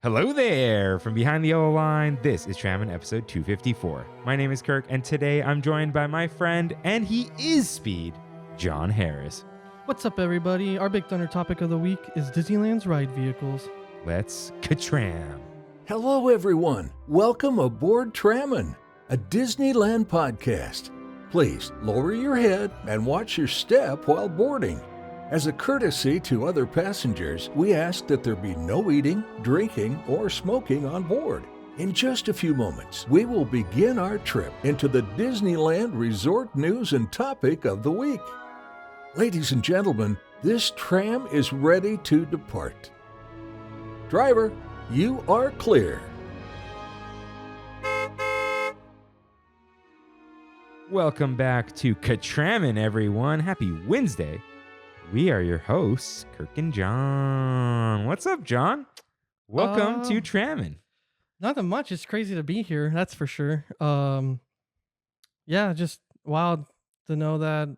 Hello there! From behind the yellow line, this is Trammin episode 254. My name is Kirk, and today I'm joined by my friend, and he is Speed, John Harris. What's up, everybody? Our big thunder topic of the week is Disneyland's ride vehicles. Let's KaCHOW. Hello, everyone. Welcome aboard Trammin, a Disneyland podcast. Please lower your head and watch your step while boarding. As a courtesy to other passengers, we ask that there be no eating, drinking, or smoking on board. In just a few moments, we will begin our trip into the Disneyland Resort news and topic of the week. Ladies and gentlemen, this tram is ready to depart. Driver, you are clear. Welcome back to KaCHOW, everyone. Happy Wednesday. We are your hosts, Kirk and John. What's up, John? Welcome to Trammin. Nothing much. It's crazy to be here. That's for sure. Yeah, just wild to know that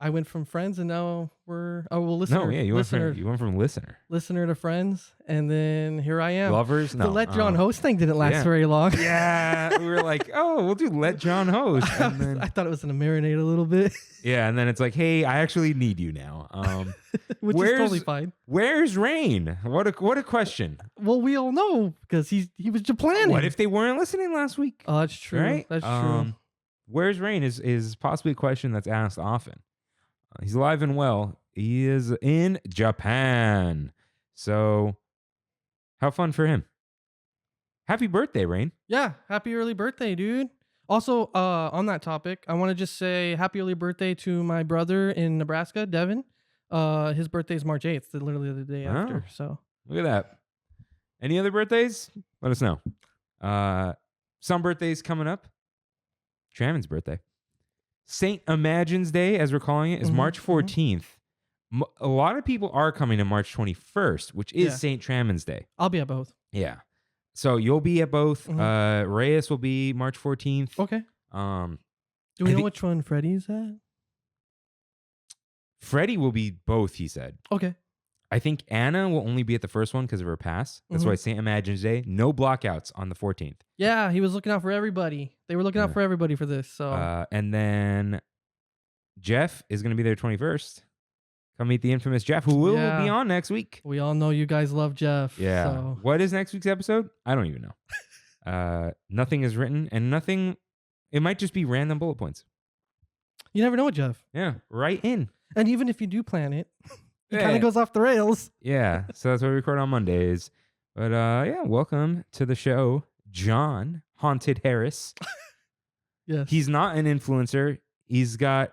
I went from friends and now we're listener. No, yeah, you went from listener to friends, and then here I am. Lovers. No, the Let John host thing didn't last very long. Yeah, we were like, oh, we'll do Let John host. And then, I thought it was gonna marinate a little bit. Yeah, and then it's like, hey, I actually need you now. Which is totally fine. Where's Rain? What a question. Well, we all know because he was just planning. What if they weren't listening last week? Oh, that's true. Right? That's true. Where's Rain is possibly a question that's asked often. He's alive and well. He is in Japan. So, how fun for him. Happy birthday, Rain. Yeah, happy early birthday, dude. Also, on that topic, I want to just say happy early birthday to my brother in Nebraska, Devin. His birthday is March 8th, literally the day after. So look at that. Any other birthdays? Let us know. Some birthdays coming up. Trammin's birthday. St. Imagine's Day, as we're calling it, is March 14th. A lot of people are coming to March 21st, which is St. Trammin's Day. I'll be at both. Yeah. So you'll be at both. Reyes will be March 14th. Okay. Do we know which one Freddie's at? Freddie will be both, he said. Okay. I think Anna will only be at the first one because of her pass. That's why St. Imagine's Day, no blockouts on the 14th. Yeah, he was looking out for everybody. They were looking out for everybody for this. So, and then Jeff is going to be there 21st. Come meet the infamous Jeff, who will be on next week. We all know you guys love Jeff. Yeah. So. What is next week's episode? I don't even know. Nothing is written, and nothing. It might just be random bullet points. You never know with Jeff. Yeah, right in. And even if you do plan it, it kind of goes off the rails. Yeah, so that's why we record on Mondays. But yeah, welcome to the show, John Haunted Harris. Yes. He's not an influencer. He's got...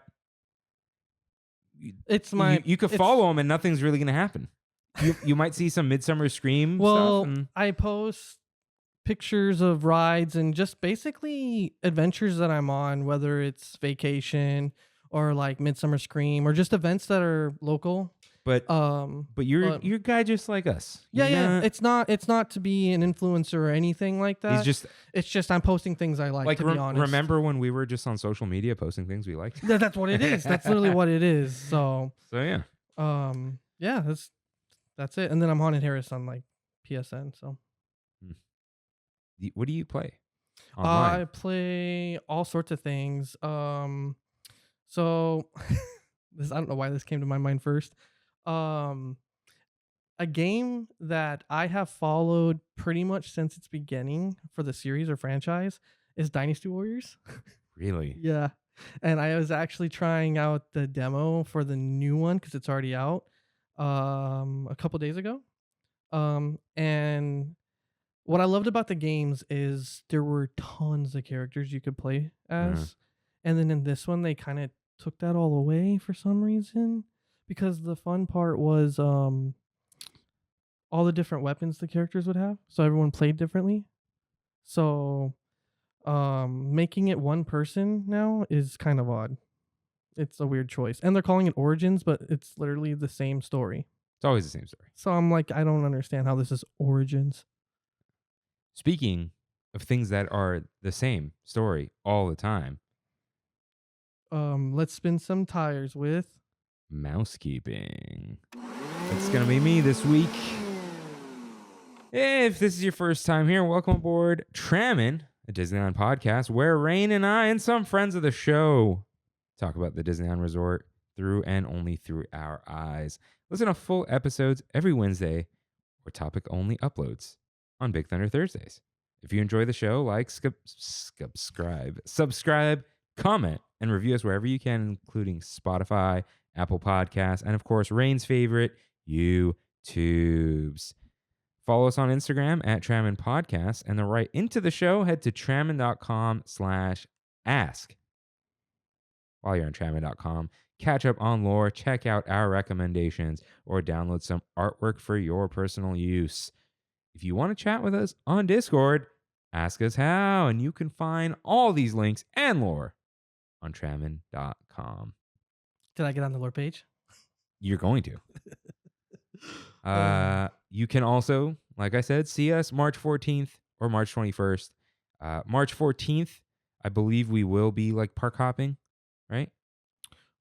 It's my... You could follow him and nothing's really going to happen. You might see some Midsummer Scream stuff. I post pictures of rides and just basically adventures that I'm on, whether it's vacation or like Midsummer Scream or just events that are local. But you're a guy just like us. Yeah. It's not to be an influencer or anything like that. It's just I'm posting things I like, to be honest. Remember when we were just on social media posting things we liked? Yeah, that's what it is. That's literally what it is. So yeah. Yeah, that's it. And then I'm Haunted Harris on like PSN. So what do you play online? I play all sorts of things. So I don't know why this came to my mind first. A game that I have followed pretty much since its beginning for the series or franchise is Dynasty Warriors. Really? Yeah. And I was actually trying out the demo for the new one because it's already out a couple days ago. And what I loved about the games is there were tons of characters you could play as. And then in this one, they kind of took that all away for some reason. Because the fun part was all the different weapons the characters would have. So everyone played differently. So making it one person now is kind of odd. It's a weird choice. And they're calling it Origins, but it's literally the same story. It's always the same story. So I'm like, I don't understand how this is Origins. Speaking of things that are the same story all the time. Let's spin some tires with... Mousekeeping. That's going to be me this week. If this is your first time here, welcome aboard Trammin, a Disneyland podcast where Rain and I and some friends of the show talk about the Disneyland Resort through and only through our eyes. Listen to full episodes every Wednesday or topic-only uploads on Big Thunder Thursdays. If you enjoy the show, like, subscribe, comment, and review us wherever you can, including Spotify, Apple Podcasts, and of course, Rain's favorite, YouTubes. Follow us on Instagram at Trammin Podcast, and to write into the show, head to trammin.com/ask. While you're on trammin.com, catch up on lore, check out our recommendations, or download some artwork for your personal use. If you want to chat with us on Discord, ask us how, and you can find all these links and lore on trammin.com. Did I get on the lore page? You're going to. You can also, like I said, see us March 14th or March 21st. March 14th, I believe we will be like park hopping, right?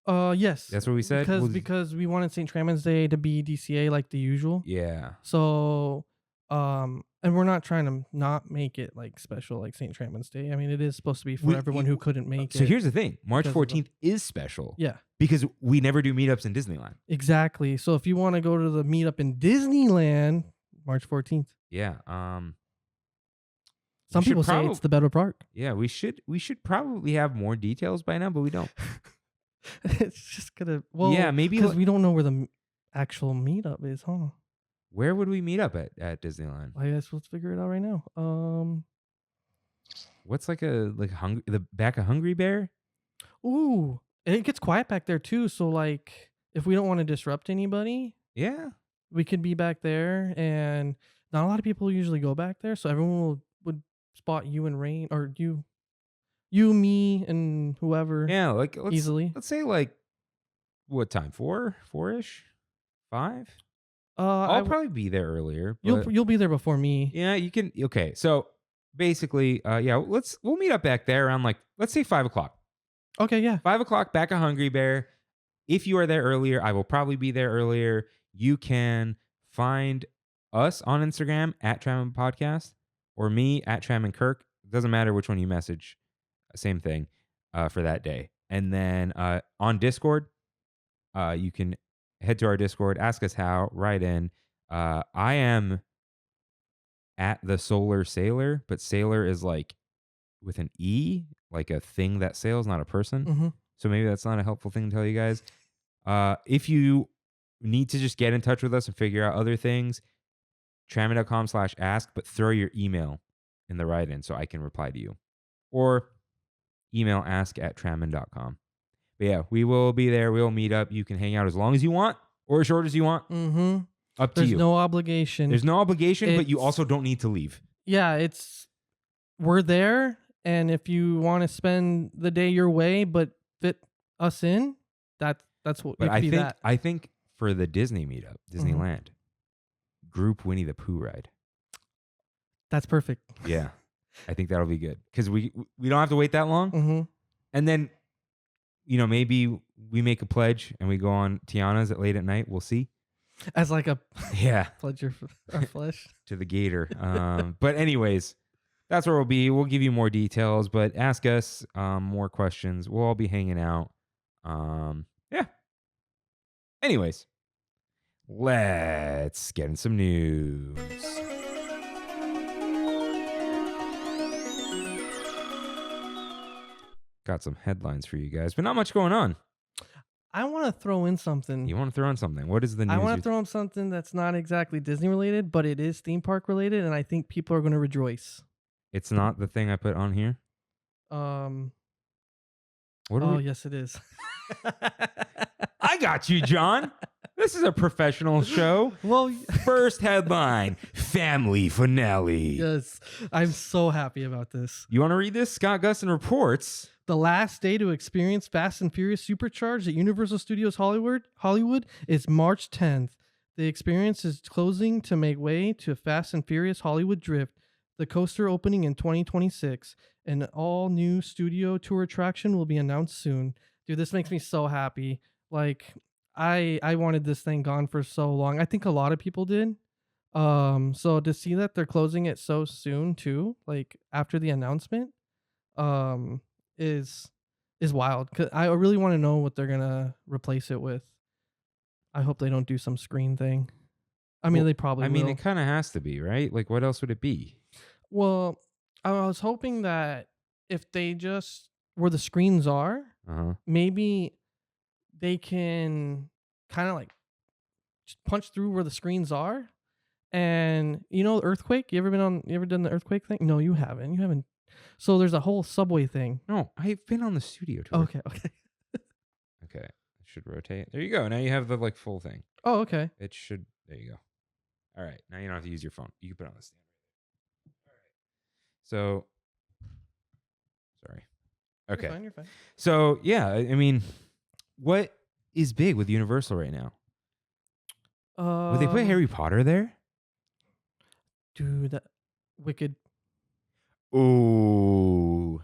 Yes. That's what we said? Because we wanted St. Trammin's Day to be DCA like the usual. Yeah. So, and we're not trying to not make it like special like St. Trammin's Day. I mean, it is supposed to be for everyone who couldn't make it. So here's the thing. March because of 14th is special. Yeah. Because we never do meetups in Disneyland. Exactly. So if you want to go to the meetup in Disneyland, March 14th. Yeah. Some people say it's the better park. Yeah, we should probably have more details by now, but we don't. It's just gonna yeah, maybe because we don't know where the actual meetup is, huh? Where would we meet up at Disneyland? I guess let's figure it out right now. What's the back of Hungry Bear? Ooh, it gets quiet back there too. So like, if we don't want to disrupt anybody, Yeah. we could be back there, and not a lot of people usually go back there, so everyone would spot you and Rain, or you, me, and whoever. Yeah, like easily. Let's say like what time? 4-ish? 5? I'll probably be there earlier. You'll be there before me. Yeah, you can. Okay, so basically, we'll meet up back there around let's say 5:00. Okay, yeah. 5:00 back at Hungry Bear. If you are there earlier, I will probably be there earlier. You can find us on Instagram at Trammin Podcast or me at Trammin Kirk. It doesn't matter which one you message. Same thing for that day. And then on Discord, you can head to our Discord, ask us how, write in. I am at the Solar Sailor, but sailor is like with an E, like a thing that sails, not a person. Mm-hmm. So maybe that's not a helpful thing to tell you guys. If you need to just get in touch with us and figure out other things, trammin.com/ask, but throw your email in the write-in so I can reply to you. Or email ask@trammin.com. But yeah, we will be there. We'll meet up. You can hang out as long as you want or as short as you want. Mm-hmm. Up to you. There's no obligation. There's no obligation, but you also don't need to leave. Yeah, we're there, and if you want to spend the day your way but fit us in, that's what. But I think for the Disney meetup, Disneyland, group Winnie the Pooh ride. That's perfect. Yeah, I think that'll be good because we don't have to wait that long, Mm-hmm. and then maybe we make a pledge and we go on Tiana's at late at night. We'll see. As like a pledge our flesh to the gator. But anyways, that's where we'll be. We'll give you more details, but ask us more questions. We'll all be hanging out. Yeah. Anyways, let's get in some news. Got some headlines for you guys, but not much going on. I want to throw in something. You want to throw in something? What is the news? I want to throw in something that's not exactly Disney related, but it is theme park related, and I think people are going to rejoice. It's not the thing I put on here? Yes, it is. I got you, John. This is a professional show. Well, first headline, family finale. Yes, I'm so happy about this. You want to read this? Scott Gustin reports. The last day to experience Fast and Furious Supercharged at Universal Studios Hollywood is March 10th. The experience is closing to make way to Fast and Furious Hollywood Drift, the coaster opening in 2026. An all-new studio tour attraction will be announced soon. Dude, this makes me so happy. Like, I wanted this thing gone for so long. I think a lot of people did. So to see that they're closing it so soon too, like after the announcement, um, is wild. 'Cause I really want to know what they're gonna replace it with. I hope they don't do some screen thing. I mean, Well, they probably I mean, will. it kind of has to be, right? Like, what else would it be? Well, I was hoping that if they just where the screens are, Uh-huh. maybe they can kind of like just punch through where the screens are. And earthquake? You ever done the earthquake thing? No, you haven't. You haven't. So there's a whole subway thing. No, I've been on the studio tour. Okay. Okay. It should rotate. There you go. Now you have the like full thing. Oh, okay. It should. There you go. All right. Now you don't have to use your phone. You can put it on the stand. All right. So, sorry. Okay. You're fine. So yeah, I mean, what is big with Universal right now? Would they put Harry Potter there? Dude, that Wicked. Ooh.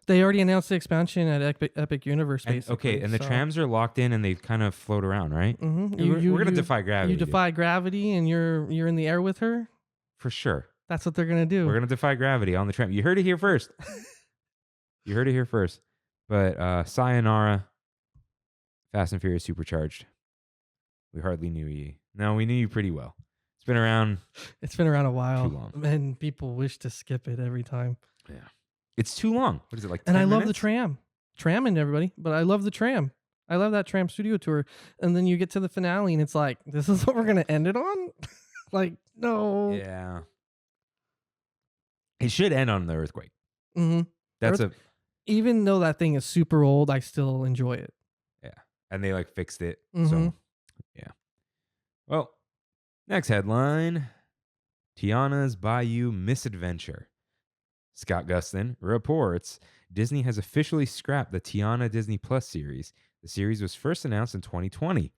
They already announced the expansion at Epic Universe, And, basically. okay, and the so- trams are locked in and they kind of float around, right? Mhm. We're gonna defy gravity. You dude. defy gravity, and you're in the air with her. For sure. That's what they're gonna do. We're gonna defy gravity on the tram. You heard it here first. You heard it here first. But sayonara, Fast and Furious Supercharged. We hardly knew you. No, we knew you pretty well. It's been around. It's been around a while, Too long. and people wish to skip it every time. Yeah. It's too long. What is it, like 10 And I love the minutes? tram. Trammin, everybody. But I love the tram. I love that tram studio tour. And then you get to the finale and it's like, this is what we're going to end it on? Like, no. Yeah. It should end on the earthquake. hmm That's Even though that thing is super old, I still enjoy it. and they like fixed it. Mhm. So, yeah. Well, next headline. Tiana's Bayou Misadventure. Scott Gustin reports Disney has officially scrapped the Tiana Disney Plus series. The series was first announced in 2020.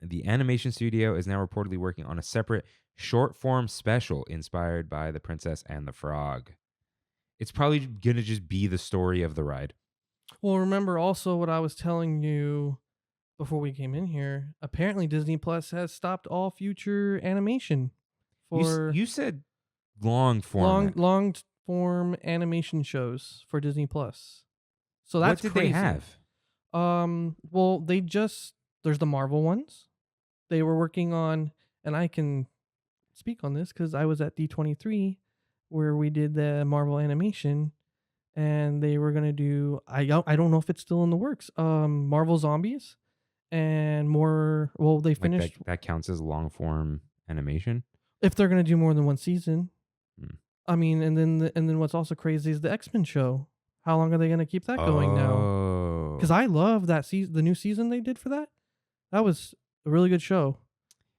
The animation studio is now reportedly working on a separate short-form special inspired by The Princess and the Frog. It's probably going to just be the story of the ride. Well, remember also what I was telling you before we came in here. Apparently, Disney Plus has stopped all future animation for You said long form. long form animation shows for Disney Plus. So that's what did crazy. they have? Well, there's the Marvel ones. They were working on, and I can speak on this because I was at D23 where we did the Marvel animation, and they were gonna do. I don't know if it's still in the works. Marvel Zombies, and more. Well, they Like finished. that counts as long form animation. If they're gonna do more than one season, Hmm. I mean, and then what's also crazy is the X-Men show. How long are they gonna keep that going now? Oh. Because I love that season, the new season they did for that. That was a really good show.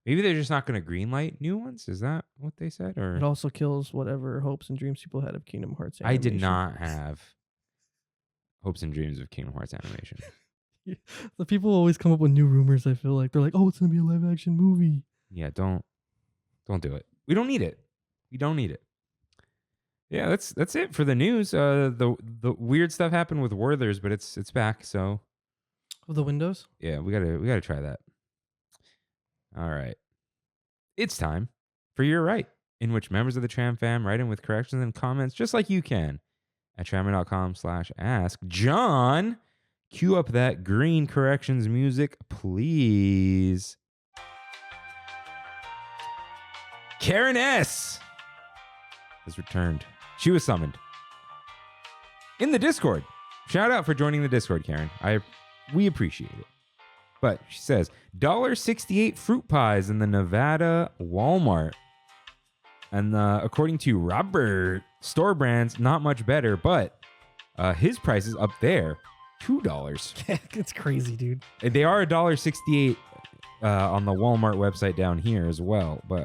Maybe they're just not going to greenlight new ones. Is that what they said? Or It also kills whatever hopes and dreams people had of Kingdom Hearts I did animation. not have hopes and dreams of Kingdom Hearts animation. The people always come up with new rumors, I feel like. They're like, oh, it's going to be a live action movie. Yeah, don't do it. We don't need it. We don't need it. Yeah, that's it for the news. The weird stuff happened with Werther's, but it's back. So Of the windows? yeah, we gotta try that. All right, it's time for You're Right, in which members of the TramFam write in with corrections and comments, just like you can, at trammin.com/ask. John, cue up that green corrections music, please. Karen S. has returned. She was summoned in the Discord. Shout out for joining the Discord, Karen. We appreciate it. But she says $1.68 fruit pies in the Nevada Walmart. And according to Robert, store brands not much better, but his price is up there, $2. It's crazy, dude. They are $1.68 on the Walmart website down here as well. But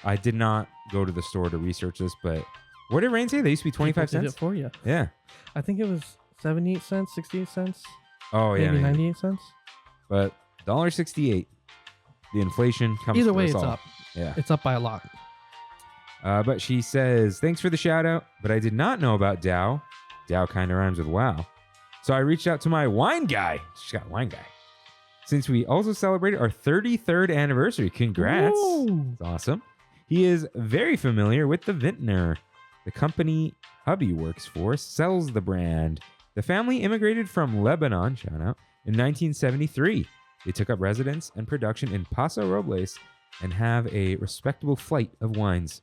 I did not go to the store to research this. But what did Rain say? They used to be 25 People did cents? it for you. Yeah. I think it was 78 cents, 68 cents, Oh, yeah. maybe 98 cents. But $1.68. The inflation comes Either to way, us it's all. up. Yeah. It's up by a lot. But she says, thanks for the shout out, but I did not know about Dow. Dow kind of rhymes with wow. So I reached out to my wine guy. She's got a wine guy. since we also celebrated our 33rd anniversary. Congrats. Woo. That's awesome. He is very familiar with the vintner. The company hubby works for sells the brand. The family immigrated from Lebanon, shout out, in 1973. They took up residence and production in Paso Robles and have a respectable flight of wines.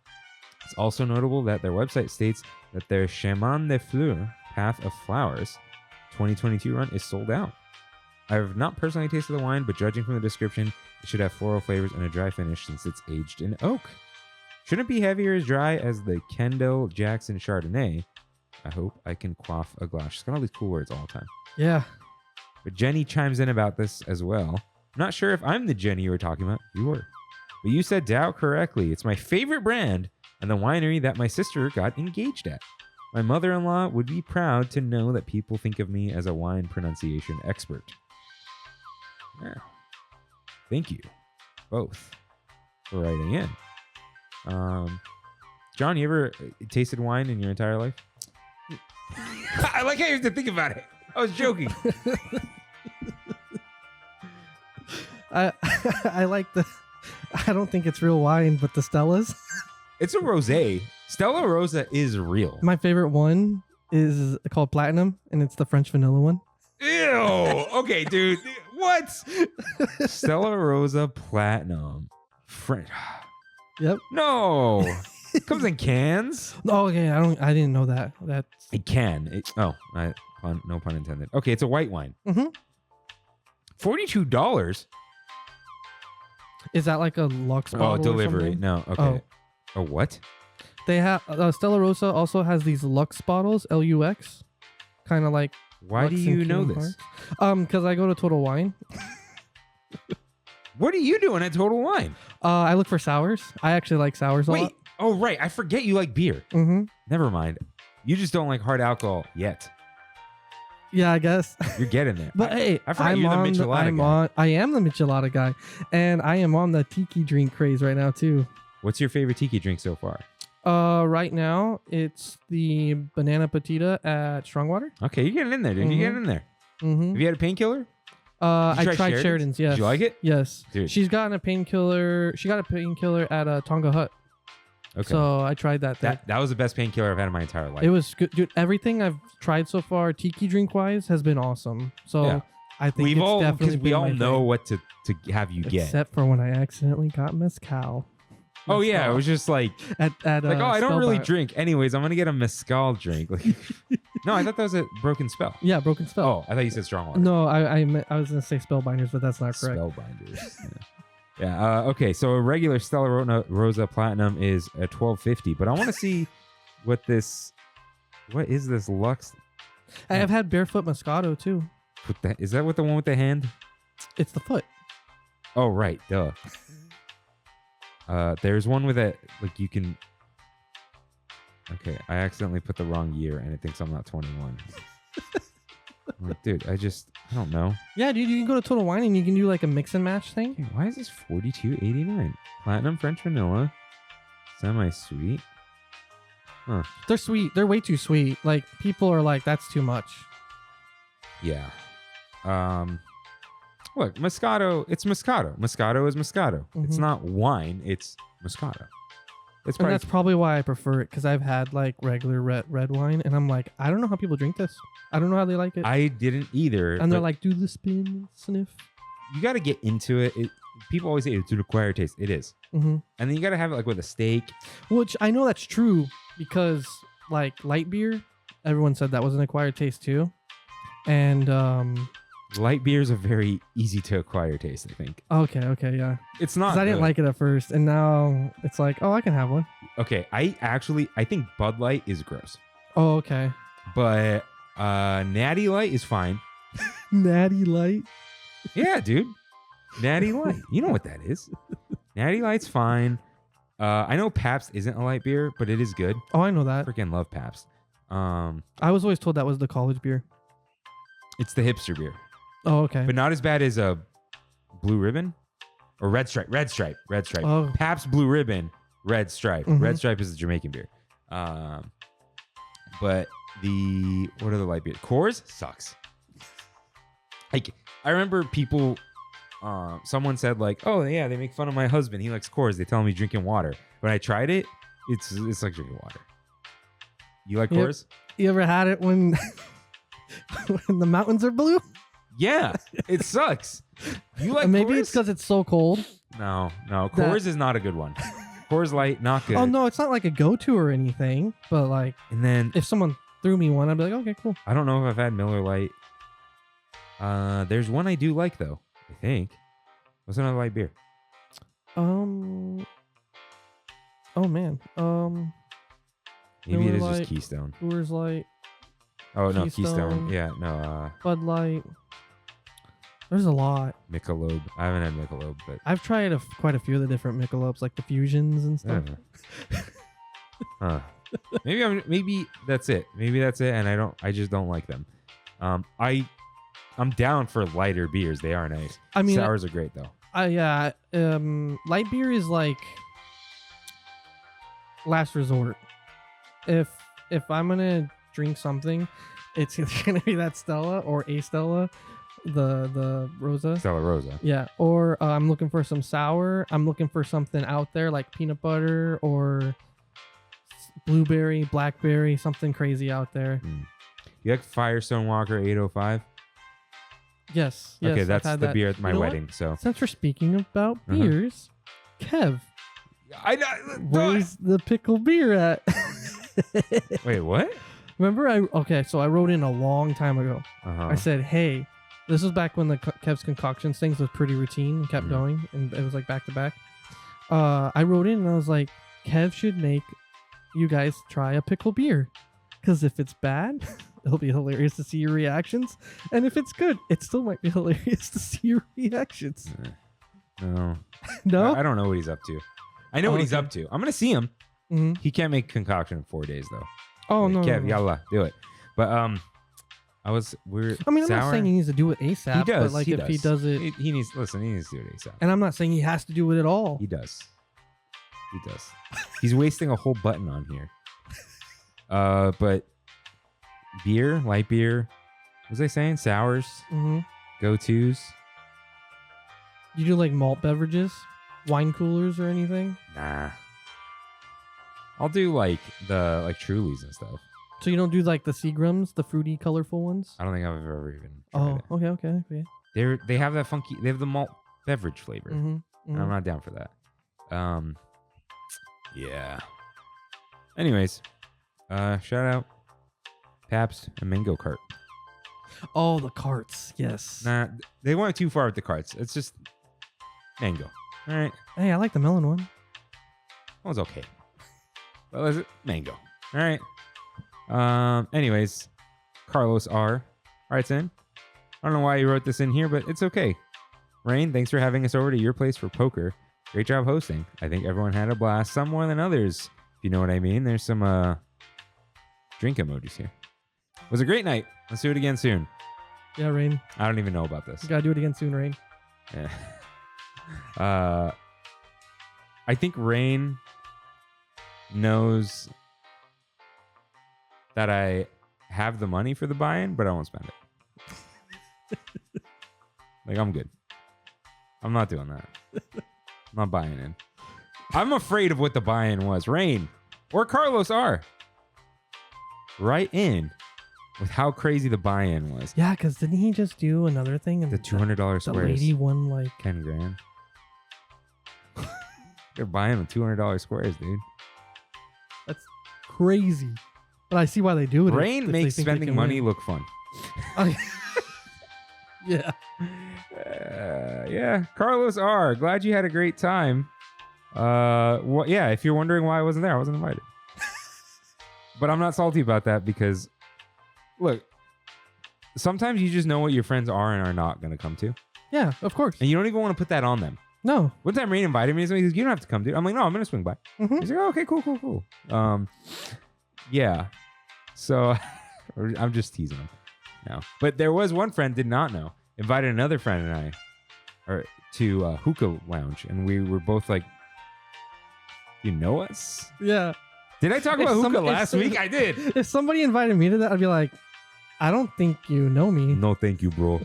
It's also notable that their website states that their Chemin de Fleurs, Path of Flowers, 2022 run is sold out. I have not personally tasted the wine, but judging from the description, it should have floral flavors and a dry finish since it's aged in oak. Shouldn't be heavy or as dry as the Kendall Jackson Chardonnay. I hope I can quaff a glass. She's got all these cool words all the time. Yeah. But Jenny chimes in about this as well. I'm not sure if I'm the Jenny you were talking about. You were. But you said Dow correctly. It's my favorite brand and the winery that my sister got engaged at. My mother-in-law would be proud to know that people think of me as a wine pronunciation expert. Yeah. Thank you both for writing in. John, you ever tasted wine in your entire life? I like how you have to think about it. I was joking. I like the. I don't think it's real wine, but the Stellas. It's a rosé. Stella Rosa is real. My favorite one is called Platinum, and it's the French vanilla one. Ew. Okay, dude. What? Stella Rosa Platinum. French. Yep. No. It comes in cans. Oh, okay. I didn't know that. That's. It can. No pun intended. Okay, it's a white wine. Mm-hmm. $42. Is that like a Lux bottle? Oh, delivery. Or something? No. Okay. A what? They have Stella Rosa also has these Lux bottles, LUX, kind of like. Why Lux do you and know Kingdom this? Hearts. Because I go to Total Wine. What are you doing at Total Wine? I look for sours. I actually like sours a lot. Wait. Oh, right. I forget you like beer. Mm-hmm. Never mind. You just don't like hard alcohol yet. Yeah, I guess. You're getting there. But hey, I forgot I'm you're the on Michelada guy. I am the Michelada guy, and I am on the tiki drink craze right now too. What's your favorite tiki drink so far? Right now it's the banana patita at Strongwater. Okay, you're getting in there, dude. You're getting in there. Mm-hmm. Have you had a painkiller? I try tried Sheridan's. Yes. Did you like it? Yes. Dude. She's gotten a painkiller. She got a painkiller at Tonga Hut. Okay. So I tried that. That was the best painkiller I've had in my entire life. It was good, dude. Everything I've tried so far, tiki drink wise, has been awesome. So Yeah. I think We've it's all definitely we been all my know thing. what to have you get. Except for when I accidentally got mezcal. Oh yeah, it was just like at like I don't really Spellbound. drink. Anyways, I'm gonna get a mezcal drink. Like, no, I thought that was a broken spell. Yeah, broken spell. Oh, I thought you said strong water. No, I was gonna say spellbinders, but that's not correct. Spellbinders. Yeah. Okay. So a regular Stella Rosa Platinum is at $12.50, but I want to see what is this Lux? I have had barefoot Moscato too. Is that what the one with the hand? It's the foot. Oh right, duh. There's one with it like you can. Okay, I accidentally put the wrong year and it thinks I'm not 21. I'm like, dude, I don't know. Yeah, dude, you can go to Total Wine and you can do like a mix and match thing. Okay, why is this $42.89? Platinum French vanilla, semi-sweet. Huh. They're sweet. They're way too sweet. Like people are like, that's too much. Yeah. Look, Moscato. It's Moscato. Moscato is Moscato. It's Mhm. not wine. It's Moscato. It's And probably that's probably why I prefer it, because I've had like regular red wine, and I'm like, I don't know how people drink this. I don't know how they like it. I didn't either. And they're but like, do the spin, sniff. you got to get into it. People always say it's an acquired taste. It is. Mm-hmm. And then you got to have it like with a steak. Which I know that's true because like light beer, everyone said that was an acquired taste too. And Light beer is a very easy to acquire taste, I think. okay, yeah. It's not. 'Cause I didn't good. like it at first, and now it's like, oh, I can have one. Okay, I think Bud Light is gross, Oh, okay. but Natty Light is fine. Natty Light. Yeah, dude. Natty Light. You know what that is. Natty Light's fine. I know Pabst isn't a light beer, but it is good. Oh, I know that. Freaking love Pabst. I was always told that was the college beer. It's the hipster beer, Oh, okay. but not as bad as a Blue Ribbon or Red Stripe. Oh. Pabst Blue Ribbon, Red Stripe. Mhm. Red Stripe is the Jamaican beer. But what are the light beers? Coors sucks. Like I remember people someone said like, oh yeah, they make fun of my husband. He likes Coors. They tell him he's drinking water. When I tried it, it's like drinking water. You like Coors? You ever had it when when the mountains are blue? Yeah, it sucks. You like Maybe Coors? it's because it's so cold. No. Coors is not a good one. Coors Light, not good. Oh no, it's not like a go-to or anything. But like, And then if someone threw me one, I'd be like, okay, cool. I don't know if I've had Miller Lite. There's one I do like though. I think. What's another light beer? Oh man. Maybe it is Miller just Lite, Keystone. Coors Light, Oh no, Keystone. Keystone. Yeah, no. Bud Light. There's a lot. Michelob. I haven't had Michelob, but I've tried quite a few of the different Michelobs, like the fusions and I stuff. don't know. Huh. Maybe that's it. Maybe that's it, and I just don't like them. I'm down for lighter beers. They are nice. I mean, sours are great though. Light beer is like last resort. If I'm gonna drink something, it's either gonna be that Stella or a Stella, the Rosa. Stella Rosa. Yeah, or I'm looking for some sour. I'm looking for something out there like peanut butter or blueberry, blackberry, something crazy out there. You like Firestone Walker 805? Yes. Okay, I've that's had the that. beer at my You know what? wedding. So Since we're speaking about beers, Kev, I know. where's the pickle beer at? Wait, what? Remember, so I wrote in a long time ago. Uh-huh. I said, hey, this was back when the Kev's Concoctions things was pretty routine and kept going, and it was like back to back. I wrote in and I was like, Kev should make you guys try a pickle beer, because if it's bad, it'll be hilarious to see your reactions, and if it's good, it still might be hilarious to see your reactions. No. No, I don't know what he's up to. I know what he's up to. I'm gonna see him. Mm-hmm. He can't make concoction in 4 days though. Oh no, Kev, no. yalla, do it. But I'm sour. not saying he needs to do it ASAP. He does. But like, if he does it, he needs to do it ASAP. and I'm not saying he has to do it at all. He does. He's wasting a whole button on here. But beer, light beer. What was I saying? Sours, Mm-hmm. go-tos. You do like malt beverages, wine coolers, or anything? Nah. I'll do like Trulies and stuff. So you don't do like the Seagrams, the fruity, colorful ones? I don't think I've ever even tried Oh, it. okay. They have that funky. They have the malt beverage flavor. Mm-hmm. And I'm not down for that. Yeah. Anyways, shout out Pabst and Mango Cart. Oh, the carts, yes. Nah, they went too far with the carts. It's just mango. All right, Hey, I like the melon one. that was okay. But was it mango? All right. Anyways, Carlos R writes in. I don't know why you wrote this in here, but it's okay. Rain, thanks for having us over to your place for poker. Great job hosting. I think everyone had a blast, some more than others, if you know what I mean. There's some drink emojis here. It was a great night. Let's do it again soon. Yeah, Rain. I don't even know about this. You gotta do it again soon, Rain. Yeah. I think Rain knows that I have the money for the buy-in, but I won't spend it. Like, I'm good. I'm not doing that. I'm not buying in. I'm afraid of what the buy-in was. Rain or Carlos are right in with how crazy the buy-in was. Yeah, because didn't he just do another thing? And The $200 the squares. lady won like 10 grand. They're buying with $200 squares, dude. that's crazy. But I see why they do it. Rain if they makes think they spending can money win. look fun. Yeah. Yeah. Carlos R. Glad you had a great time. Yeah, if you're wondering why I wasn't there, I wasn't invited. But I'm not salty about that because, look, sometimes you just know what your friends are and are not going to come to. Yeah, of course. And you don't even want to put that on them. No. One time Rain invited me and he goes, you don't have to come, dude. I'm like, no, I'm going to swing by. Mhm. He's like, oh, okay, cool. Yeah. So I'm just teasing him now. But there was one friend did not know. Invited another friend and I to Hookah Lounge. And we were both like, you know us? Yeah. Did I talk If about some- hookah if last some- week? I did. If somebody invited me to that, I'd be like, I don't think you know me. No, thank you, bro.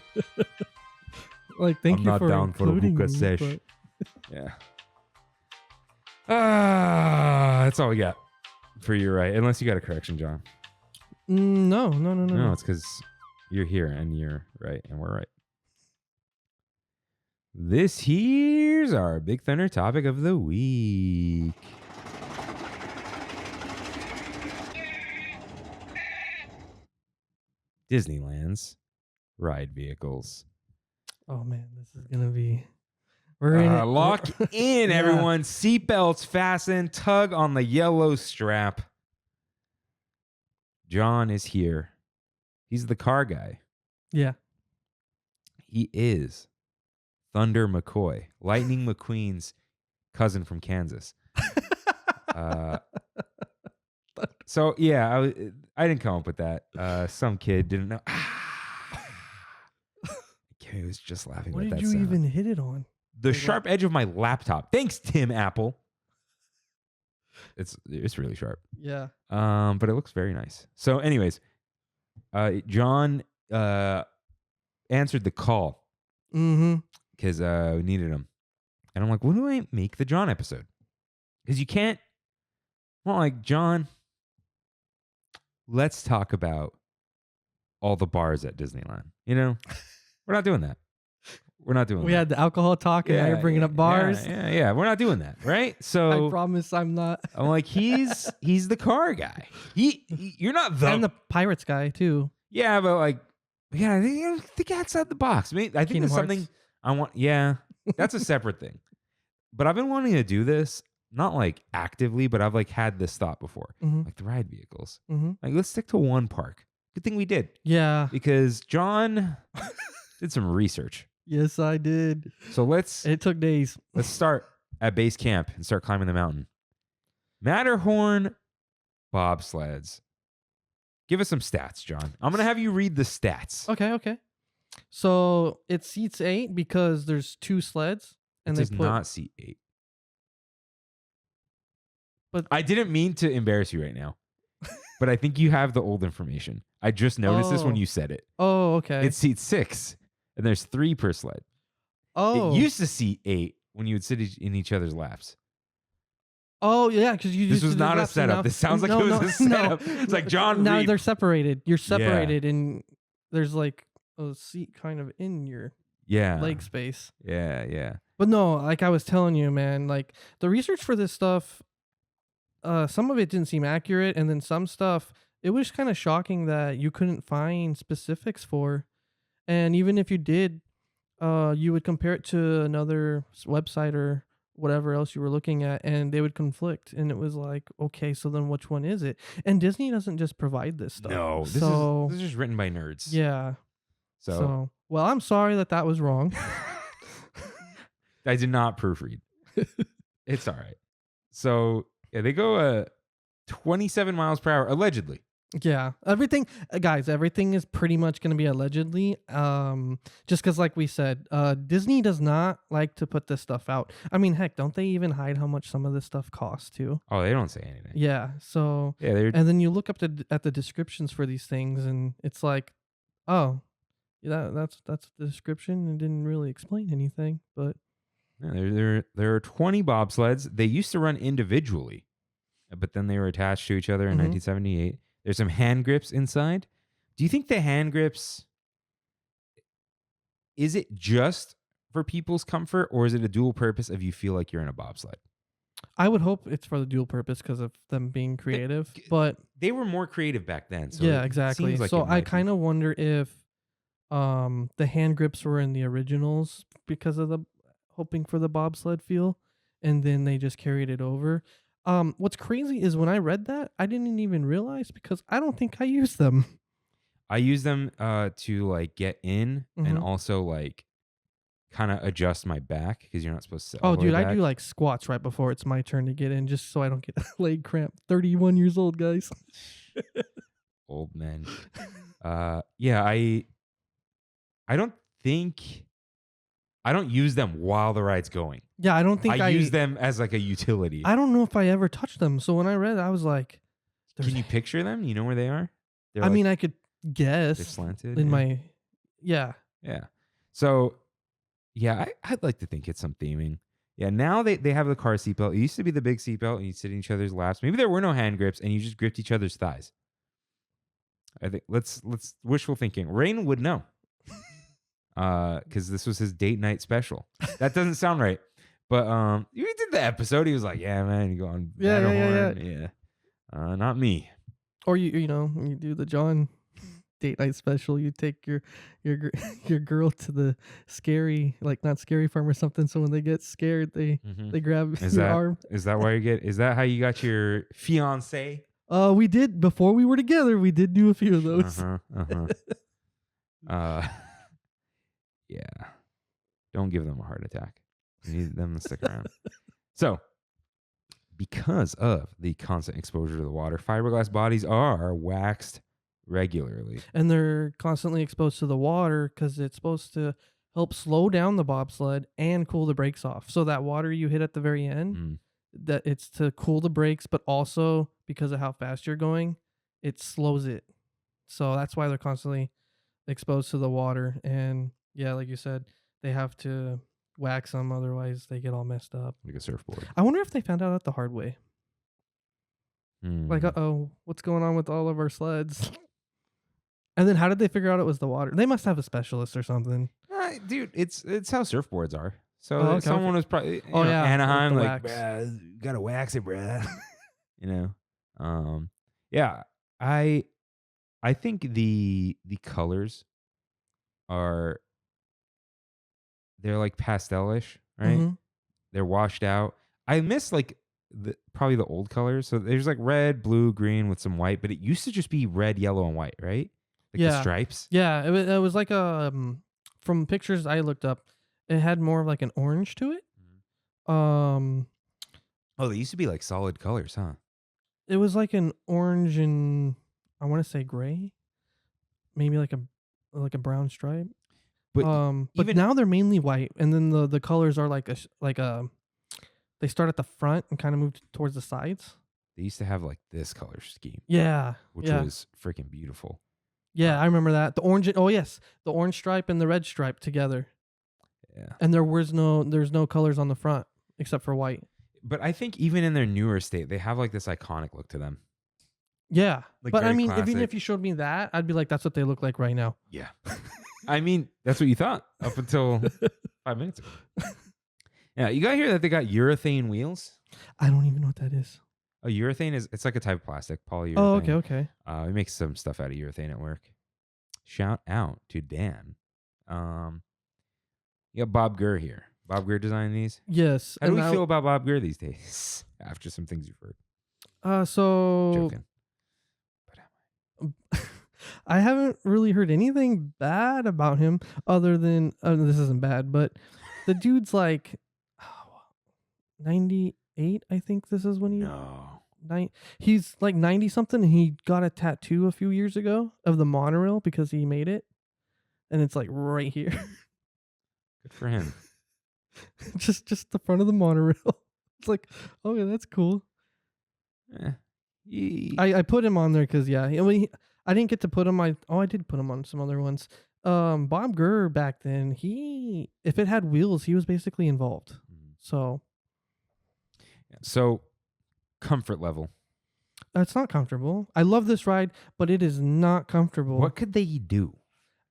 Like, thank I'm you not for down for a including hookah me, sesh. but- Yeah. That's all we got for you, right? Unless you got a correction, John. No. No, it's because you're here and you're right and we're right. This here's our Big Thunder topic of the week. Disneyland's ride vehicles. Oh man, this is gonna be. We're in it. Lock in, Yeah. everyone. Seatbelts fasten. Tug on the yellow strap. John is here. He's the car guy. Yeah. He is Thunder McCoy, Lightning McQueen's cousin from Kansas. So yeah, I didn't come up with that. Some kid didn't know. He was just laughing. What at did that you sound. even hit it on? The sharp edge of my laptop. Thanks, Tim Apple. It's really sharp. Yeah. But it looks very nice. So, anyways, John answered the call Mm-hmm. because we needed him, and I'm like, when do I make the John episode? Because you can't. Well, like John, let's talk about all the bars at Disneyland. You know, we're not doing that. We're not doing We that. had the alcohol talk, and now you're bringing up bars. Yeah. We're not doing that, right? So I promise I'm not. I'm like, he's the car guy. You're not the And the pirates guy too. yeah, but like, yeah, I think outside the box. I mean, I think Kingdom there's something Hearts. I want. Yeah, that's a separate thing. But I've been wanting to do this, not like actively, but I've like had this thought before, Mm-hmm. like the ride vehicles. Mm-hmm. Like, let's stick to one park. Good thing we did Yeah. because John did some research. Yes, I did. So let's It took days. start at base camp and start climbing the mountain. Matterhorn bobsleds. Give us some stats, John. I'm gonna have you read the stats. Okay. So it seats 8 because there's 2 sleds, and It they does put. not seat 8. But I didn't mean to embarrass you right now, but I think you have the old information. I just noticed this when Oh. you said it. Oh, okay. It seats 6, and there's 3 per sled. oh. It used to seat 8 when you would sit in each other's laps. Oh yeah, because you. This used was to do not a laps and setup. now- This sounds like no, it was no, a setup. It's like, John, Now read. they're separated. You're separated, and there's like a seat kind of in your Yeah. leg space. Yeah. But no, like I was telling you, man, like the research for this stuff, some of it didn't seem accurate, and then some stuff, it was kind of shocking that you couldn't find specifics for. And even if you did, you would compare it to another website or whatever else you were looking at, and they would conflict. And it was like, okay, so then which one is it? And Disney doesn't just provide this stuff. No, this is just written by nerds. Yeah. So Well, I'm sorry that was wrong. I did not proofread. It's all right. So yeah, they go 27 miles per hour allegedly. Yeah, everything, guys, everything is pretty much going to be allegedly. Just because, like we said, Disney does not like to put this stuff out. I mean, heck, don't they even hide how much some of this stuff costs too? Oh, they don't say anything. Yeah. So, Yeah, they're and then you look up at the descriptions for these things, and it's like, oh, yeah, that's the description. It didn't really explain anything, but there are 20 bobsleds. They used to run individually, but then they were attached to each other in Mhm. 1978. There's some hand grips inside. Do you think the hand grips, is it just for people's comfort, or is it a dual purpose if you feel like you're in a bobsled? I would hope it's for the dual purpose because of them being creative. But They were more creative back then. So yeah, it exactly. seems like So it I might be. kind of wonder if the hand grips were in the originals because of the hoping for the bobsled feel, and then they just carried it over. What's crazy is when I read that, I didn't even realize because I don't think I used them. I use them to like get in and Mhm. also like kind of adjust my back because you're not supposed to sit all Oh, the way dude, I back. do like squats right before it's my turn to get in, just so I don't get a leg cramp. 31 years old, guys. Old men. Yeah, I don't use them while the ride's going. Yeah, I don't think I use them as like a utility. I don't know if I ever touched them. So when I read it, I was like, Can you picture them? You know where they are? They're I like- mean, I could they're guess slanted. in yeah. my, yeah. Yeah. So Yeah, I'd like to think it's some theming. Yeah, now they have the car seatbelt. It used to be the big seatbelt, and you sit in each other's laps. Maybe there were no hand grips, and you just gripped each other's thighs. I think let's wishful thinking. Rain would know, because this was his date night special. That doesn't sound right, but we did the episode. He was like, "Yeah, man, you go on Matterhorn." Yeah. Not me. Or you know, when you do the John date night special, you take your girl to the scary, like not scary farm or something. So when they get scared, they grab your arm. Is that why is that how you got your fiance? We did before we were together. We did do a few of those. Yeah. Don't give them a heart attack. You need them to stick around. So, because of the constant exposure to the water, fiberglass bodies are waxed regularly. And they're constantly exposed to the water because it's supposed to help slow down the bobsled and cool the brakes off. So that water you hit at the very end, that it's to cool the brakes, but also because of how fast you're going, it slows it. So that's why they're constantly exposed to the water. And yeah, like you said, they have to wax them, otherwise they get all messed up. Like a surfboard. I wonder if they found out the hard way. Like, what's going on with all of our sleds? And then how did they figure out it was the water? They must have a specialist or something. Dude, it's how surfboards are. So someone was probably Anaheim, like, bruh, gotta wax it, bruh. You know? Yeah. I think the colors they're like pastelish, right? They're washed out. I miss like probably the old colors. So there's like red, blue, green with some white, but it used to just be red, yellow, and white, right? Like the stripes. Yeah, it was like from pictures I looked up, it had more of like an orange to it. They used to be like solid colors, huh? It was like an orange and I want to say gray, maybe like a brown stripe. But now they're mainly white, and then the colors are like they start at the front and kind of move towards the sides. They used to have like this color scheme. Yeah, which was freaking beautiful. Yeah, I remember that. The orange, the orange stripe and the red stripe together. Yeah. And there's no colors on the front except for white. But I think even in their newer state, they have like this iconic look to them. Yeah. Like, but I mean, classic. even if you showed me that, I'd be like, that's what they look like right now. Yeah. I mean, that's what you thought up until 5 minutes ago. Yeah, you got to hear that they got urethane wheels. I don't even know what that is. Oh, urethane it's like a type of plastic, polyurethane. Oh, okay. We make some stuff out of urethane at work. Shout out to Dan. You got Bob Gurr here. Bob Gurr designed these? Yes. How do we feel about Bob Gurr these days? After some things you've heard. Joking. I haven't really heard anything bad about him other than this isn't bad, but the dude's like 98. I think this is when he's like 90 something. And he got a tattoo a few years ago of the monorail because he made it, and it's like right here. Good for him. just the front of the monorail. It's like, okay, that's cool. I put him on there because I didn't get to put him. I did put him on some other ones. Bob Gurr back then, if it had wheels, he was basically involved. So comfort level. It's not comfortable. I love this ride, but it is not comfortable. What could they do?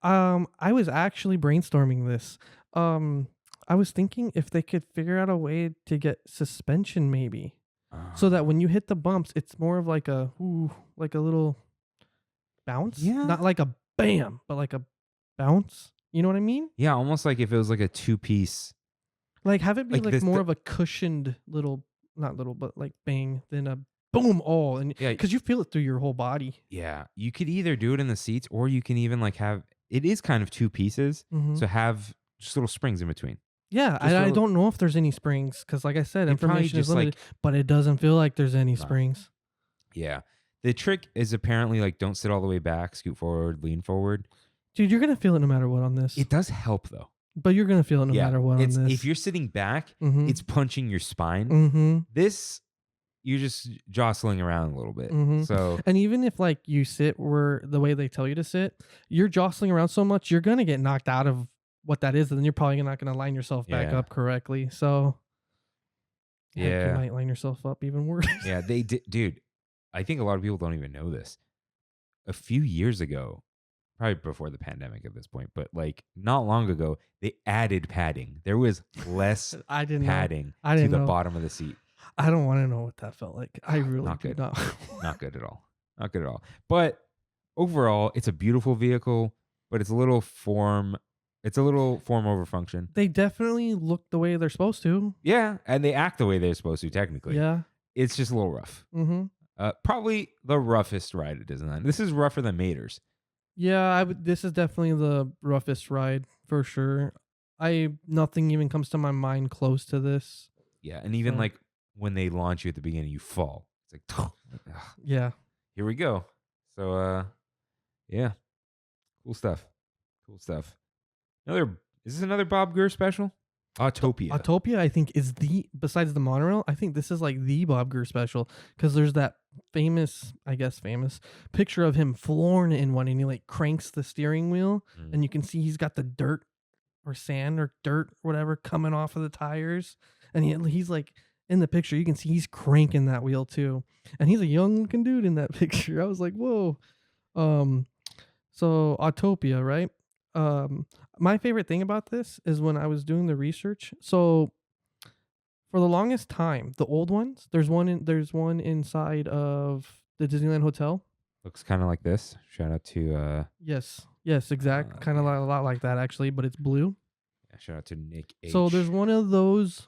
I was actually brainstorming this. I was thinking if they could figure out a way to get suspension maybe. So that when you hit the bumps, it's more of like a little bounce. Yeah. Not like a bam, but like a bounce. You know what I mean? Yeah, almost like if it was like a two-piece. Like have it be like more of a cushioned little, not little, but like bang, then a boom all. And because you feel it through your whole body. Yeah. You could either do it in the seats or you can even like have, it is kind of two pieces. So have just little springs in between. Yeah, I don't know if there's any springs because, like I said, information is limited, but it doesn't feel like there's any springs. Yeah. The trick is apparently like don't sit all the way back, scoot forward, lean forward. Dude, you're going to feel it no matter what on this. It does help though. But you're going to feel it no matter what on this. If you're sitting back, it's punching your spine. This, you're just jostling around a little bit. So, and even if like you sit where the way they tell you to sit, you're jostling around so much, you're going to get knocked out of what that is, then you're probably not going to line yourself back Yeah. up correctly. So heck, Yeah. you might line yourself up even worse. Yeah, they did. Dude, I think a lot of people don't even know this. A few years ago, probably before the pandemic at this point, but like not long ago, they added padding. There was less I didn't padding I to didn't the know. bottom of the seat. I don't want to know what that felt like. I really Not do good. not. Not good at all. Not good at all. But overall, it's a beautiful vehicle, but it's a little form over function. They definitely look the way they're supposed to. Yeah, and they act the way they're supposed to technically. Yeah. It's just a little rough. Mm-hmm. Probably the roughest ride at Disneyland. This is rougher than Mater's. Yeah, this is definitely the roughest ride for sure. Nothing even comes to my mind close to this. Yeah, and even So- like when they launch you at the beginning, you fall. It's like, ugh, Yeah. here we go. So, yeah, cool stuff. Cool stuff. Is this another Bob Gurr special? Autopia. Autopia, I think, is besides the monorail, I think this is like the Bob Gurr special because there's that famous picture of him flooring in one and he like cranks the steering wheel and you can see he's got the dirt or sand or dirt or whatever coming off of the tires. And he's like in the picture, you can see he's cranking that wheel too. And he's a young looking dude in that picture. I was like, whoa. So Autopia, right? My favorite thing about this is when I was doing the research. So for the longest time, the old ones, there's one inside of the Disneyland Hotel. Looks kind of like this. Shout out to Yes, exact. Kind of a lot like that actually, but it's blue. shout out to Nick H. So there's one of those.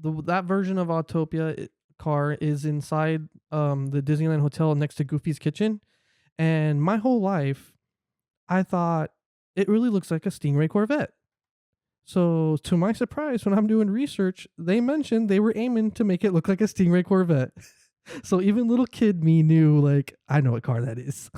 That version of Autopia car is inside the Disneyland Hotel next to Goofy's Kitchen, and my whole life, I thought it really looks like a Stingray Corvette. So to my surprise, when I'm doing research, they mentioned they were aiming to make it look like a Stingray Corvette. So even little kid me knew, like, I know what car that is.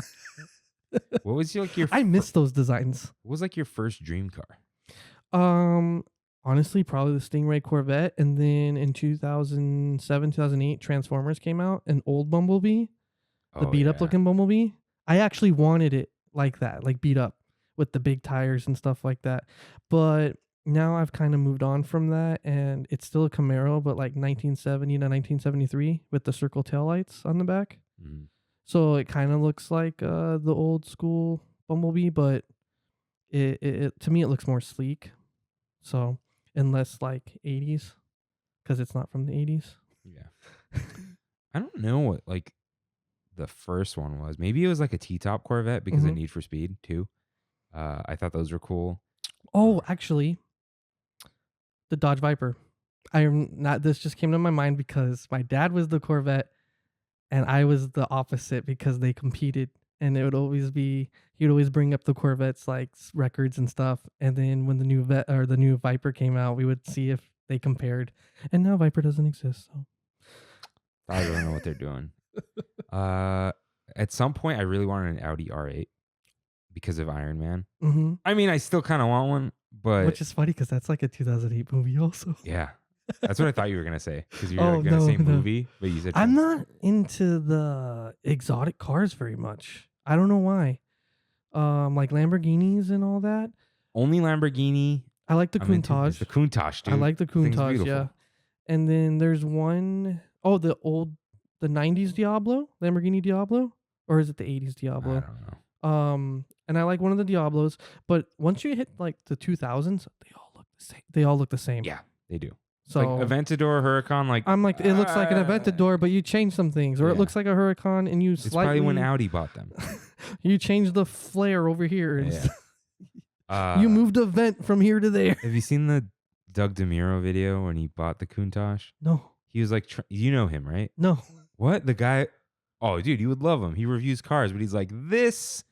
What was your I miss those designs. What was like your first dream car? Honestly, probably the Stingray Corvette. And then in 2007, 2008, Transformers came out, an old Bumblebee, the beat up looking Bumblebee. I actually wanted it like that, like beat up with the big tires and stuff like that. But now I've kind of moved on from that, and it's still a Camaro, but like 1970 to 1973 with the circle taillights on the back. Mm. So it kind of looks like the old school Bumblebee, but it to me it looks more sleek. So and less like 80s, because it's not from the 80s. Yeah. I don't know what like the first one was. Maybe it was like a T-top Corvette because of Need for Speed too. I thought those were cool. Oh, actually, the Dodge Viper. This just came to my mind because my dad was the Corvette and I was the opposite because they competed, and it would always be, he'd always bring up the Corvette's like records and stuff. And then when the new Viper came out, we would see if they compared. And now Viper doesn't exist. So I don't know what they're doing. At some point, I really wanted an Audi R8 because of Iron Man. mm-hmm. I mean, I still kind of want one, but Which is funny because that's like a 2008 movie also. yeah, that's what I thought you were gonna say because you were Oh, gonna say no. movie, but you said I'm not into the exotic cars very much. I don't know why. Like Lamborghinis and all that. only Lamborghini. I like the I'm into is Countach. the Countach, dude. I like the Thing's Countach, beautiful. yeah. And then there's one, the 90s Diablo, Lamborghini Diablo, or is it the 80s I Diablo? don't know. And I like one of the Diablos, but once you hit like the 2000s, they all look the same. They all look the same. Yeah, they do. So Like Aventador, Huracan, like I'm like, it looks like an Aventador, but you change some things, or it Yeah. looks like a Huracan, and you it's slightly probably when Audi bought them. you change the flare over here, and Yeah. you moved a vent from here to there. Have you seen the Doug DeMuro video when he bought the Countach? No, He was like, you know him, right? no. What? The guy? Oh, dude, you would love him. He reviews cars, but he's like, this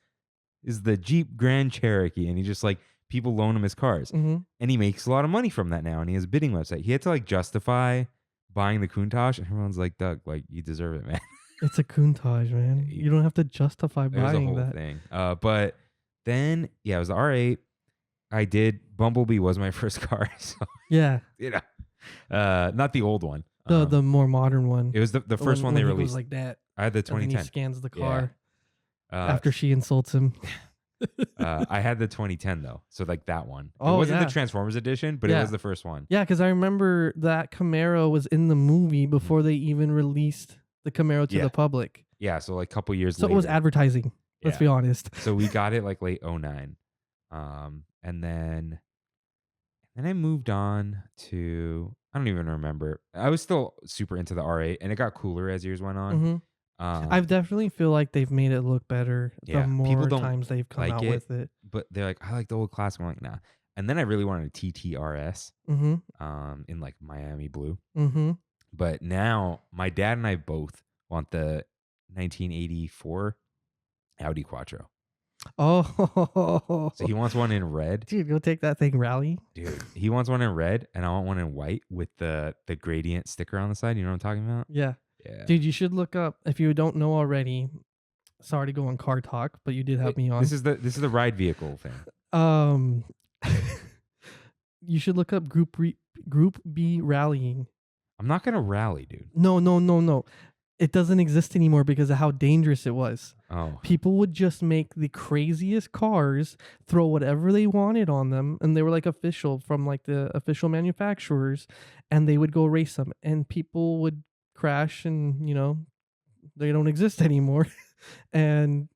is the Jeep Grand Cherokee. And he just like, people loan him his cars. Mm-hmm. And he makes a lot of money from that now. And he has a bidding website. He had to like justify buying the Countach. And everyone's like, Doug, like, you deserve it, man. It's a Countach, man. You don't have to justify It was a buying whole that. thing. But then, yeah, it was the R8. Bumblebee was my first car. So, Yeah, you know, not the old one. the more modern one. It was the first one they when he released. goes like that. I had the And then he 2010. scans the Yeah. car Uh, after she insults him. I had the 2010 though, so like that one. It Oh, wasn't yeah. the Transformers edition, but it Yeah. was the first one. Yeah, because I remember that Camaro was in the movie before they even released the Camaro to Yeah. the public. Yeah, so like a couple years So later. it was advertising. Let's Yeah. be honest. So we got it like late 09. And then I moved on to, I don't even remember. I was still super into the R8 and it got cooler as years went on. Mhm. I definitely feel like they've made it look better Yeah, the people more don't times they've come like out it. with it. But they're like, I like the old classic. I'm like, nah. And then I really wanted a TTRS Mm-hmm. in like Miami blue. Mm-hmm. But now my dad and I both want the 1984 Audi Quattro. Oh, So he wants one in red. dude, go take that thing rally. Dude, he wants one in red and I want one in white with the gradient sticker on the side. You know what I'm talking about? Yeah. Yeah. Dude, you should look up, if you don't know already. Sorry to go on car talk, but you did have me on. This is the ride vehicle thing. You should look up Group B rallying. I'm not gonna rally, dude. No. It doesn't exist anymore because of how dangerous it was. Oh. People would just make the craziest cars, throw whatever they wanted on them, and they were like official from like the official manufacturers, and they would go race them, and people would crash, and they don't exist anymore. And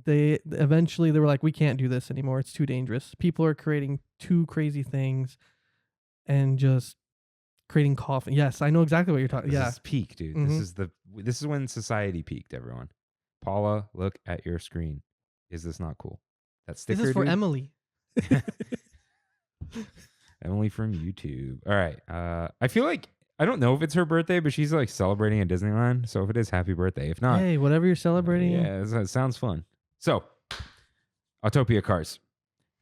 they eventually were like, we can't do this anymore. It's too dangerous. People are creating too crazy things and just creating coffin. Yes, I know exactly what you're talking. This Yeah. is peak, dude. Mhm. This is when society peaked, everyone. Paula, look at your screen. Is this not cool? That sticker. This is for dude? Emily. Emily from YouTube. All right. I feel like I don't know if it's her birthday, but she's like celebrating at Disneyland. So if it is, happy birthday. If not, Hey, whatever you're celebrating. yeah, it sounds fun. So, Autopia cars.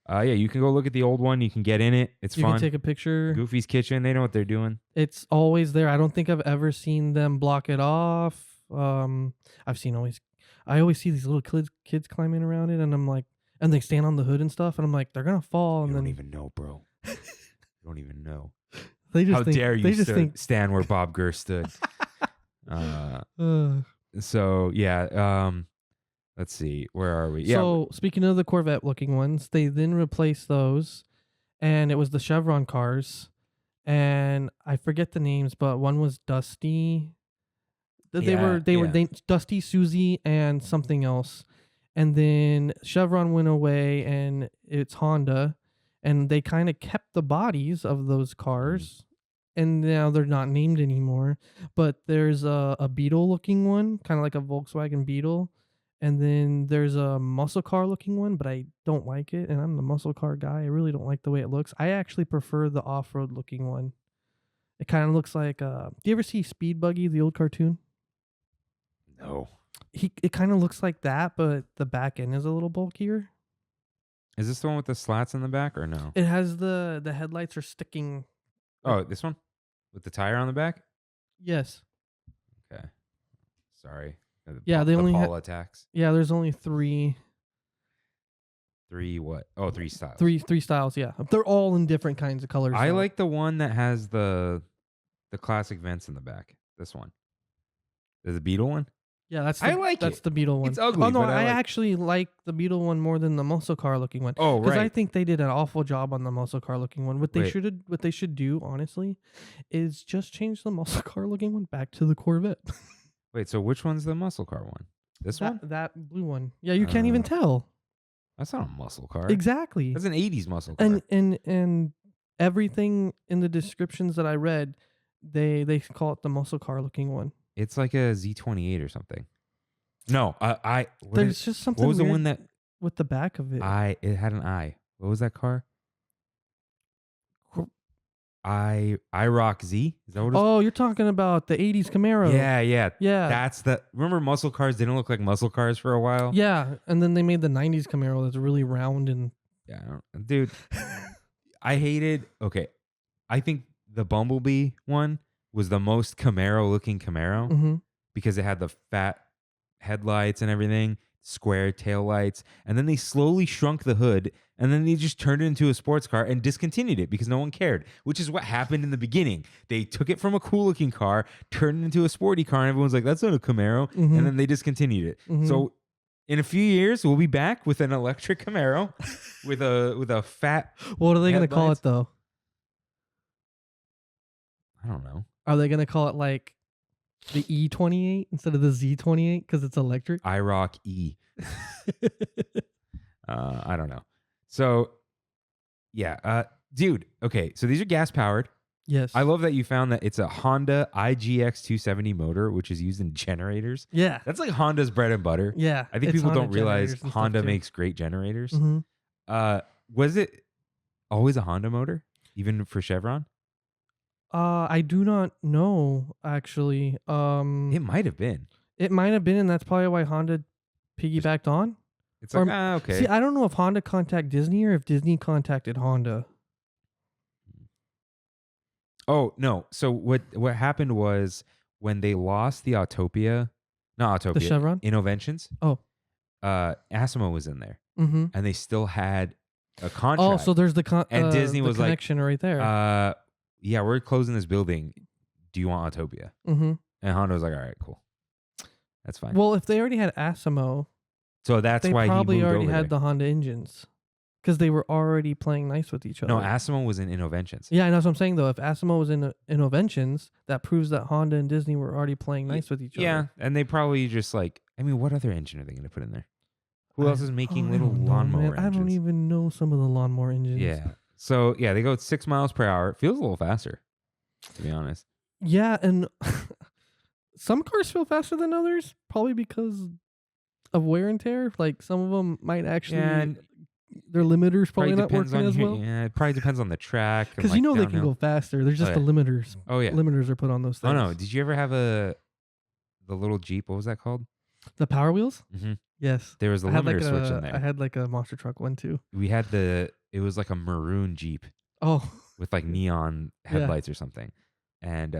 Yeah, you can go look at the old one. You can get in it. It's You fun. can take a picture. Goofy's Kitchen. They know what they're doing. It's always there. I don't think I've ever seen them block it off. I always see these little kids climbing around it, and I'm like, and they stand on the hood and stuff, and I'm like, they're gonna fall, and You then don't even know, bro. You don't even know. they just How think, dare they you just think, stand where Bob Gurr stood? uh, So yeah. Let's see. Where are we? Yeah. So speaking of the Corvette looking ones, they then replaced those, and it was the Chevron cars, and I forget the names, but one was Dusty. They were Dusty, Susie, and something else, and then Chevron went away, and it's Honda, and they kind of kept the bodies of those cars, and now they're not named anymore. But there's a Beetle looking one, kind of like a Volkswagen Beetle. And then there's a muscle car looking one, but I don't like it. And I'm the muscle car guy. I really don't like the way it looks. I actually prefer the off-road looking one. It kind of looks like, do you ever see Speed Buggy, the old cartoon? No. It kind of looks like that, but the back end is a little bulkier. Is this the one with the slats in the back or no? It has the headlights are sticking. Oh, this one with the tire on the back. Yes. Okay. Sorry. Yeah, they only Paula attacks. Yeah, there's only three. Three what? Oh, three styles. Three styles, yeah. They're all in different kinds of colors. I though. like the one that has the classic vents in the back. This one. The Beetle one. Yeah, that's I like that's it. the Beetle one. It's ugly, Oh no, but I like- actually like the Beetle one more than the muscle car looking one. Oh, Because right. I think they did an awful job on the muscle car looking one. What they should do, honestly, is just change the muscle car looking one back to the Corvette. Wait, so which one's the muscle car one? This one? That blue one. Yeah, you can't even tell. That's not a muscle car. Exactly. That's an 80s muscle car. And everything in the descriptions that I read, they call it the muscle car looking one. It's like a Z28 or something. No, There's just something what was the weird one that with the back of it. it had an I. What was that car? I Rock Z? Is that what it was? Oh, you're talking about the 80s Camaro. Yeah. Yeah. That's remember muscle cars didn't look like muscle cars for a while? Yeah, and then they made the 90s Camaro that's really round and Yeah. Dude, I hated, okay, I think the Bumblebee one was the most Camaro looking Camaro Mhm. because it had the fat headlights and everything, square tail lights, and then they slowly shrunk the hood, and then they just turned it into a sports car and discontinued it because no one cared, which is what happened in the beginning. They took it from a cool looking car, turned it into a sporty car, and everyone's like, that's not a Camaro, Mhm. and then they discontinued it. Mhm. So In a few years, we'll be back with an electric Camaro with a fat. What are they going to call headlights. it though? I don't know. Are they going to call it like the E28 instead of the Z28 because it's electric? IROC E. I don't know. So, yeah, dude. Okay, so these are gas powered. Yes. I love that you found that it's a Honda IGX 270 motor, which is used in generators. Yeah. That's like Honda's bread and butter. Yeah. I think it's people Honda don't realize generators and Honda stuff, too. makes great generators. Mm-hmm. Was it always a Honda motor, even for Chevron? I do not know actually. It might have been. It might have been, and that's probably why Honda piggybacked on. It's like, okay. See, I don't know if Honda contacted Disney or if Disney contacted Honda. Oh no! So what happened was when they lost the Autopia, not Autopia, The Chevron? Innoventions. Oh. Asimo was in there, Mm-hmm. and they still had a contract. Oh, so there's the And Disney the was like, connection right there. yeah, we're closing this building. Do you want Autopia? Mm-hmm. And Honda was like, all right, cool, that's fine. Well, if they already had Asimo, So that's they why probably he moved already over had there. the Honda engines because they were already playing nice with each other. No, Asimo was in Innoventions. Yeah, and that's what I'm saying though. If Asimo was in Innoventions, that proves that Honda and Disney were already playing nice with each Yeah, other. and they probably just like, I mean, what other engine are they going to put in there? Who else is making I little don't know, lawnmower man. engines? I don't even know some of the lawnmower engines. Yeah. So yeah, they go at 6 miles per hour. It feels a little faster, to be honest. Yeah, and some cars feel faster than others, probably because of wear and tear. Like some of them might actually, and their limiters probably not depends working on as well. Yeah, it probably depends on the track. and, Because like, you know they can downhill. go faster. There's just Oh, the yeah. limiters. Oh yeah. Limiters are put on those things. Oh no. Did you ever have the little Jeep? What was that called? The Power Wheels? Mm-hmm. Yes. There was the I had limiter like switch in I there. had like a monster truck one too. We had it was like a maroon Jeep Oh. with like neon Yeah. headlights or something, and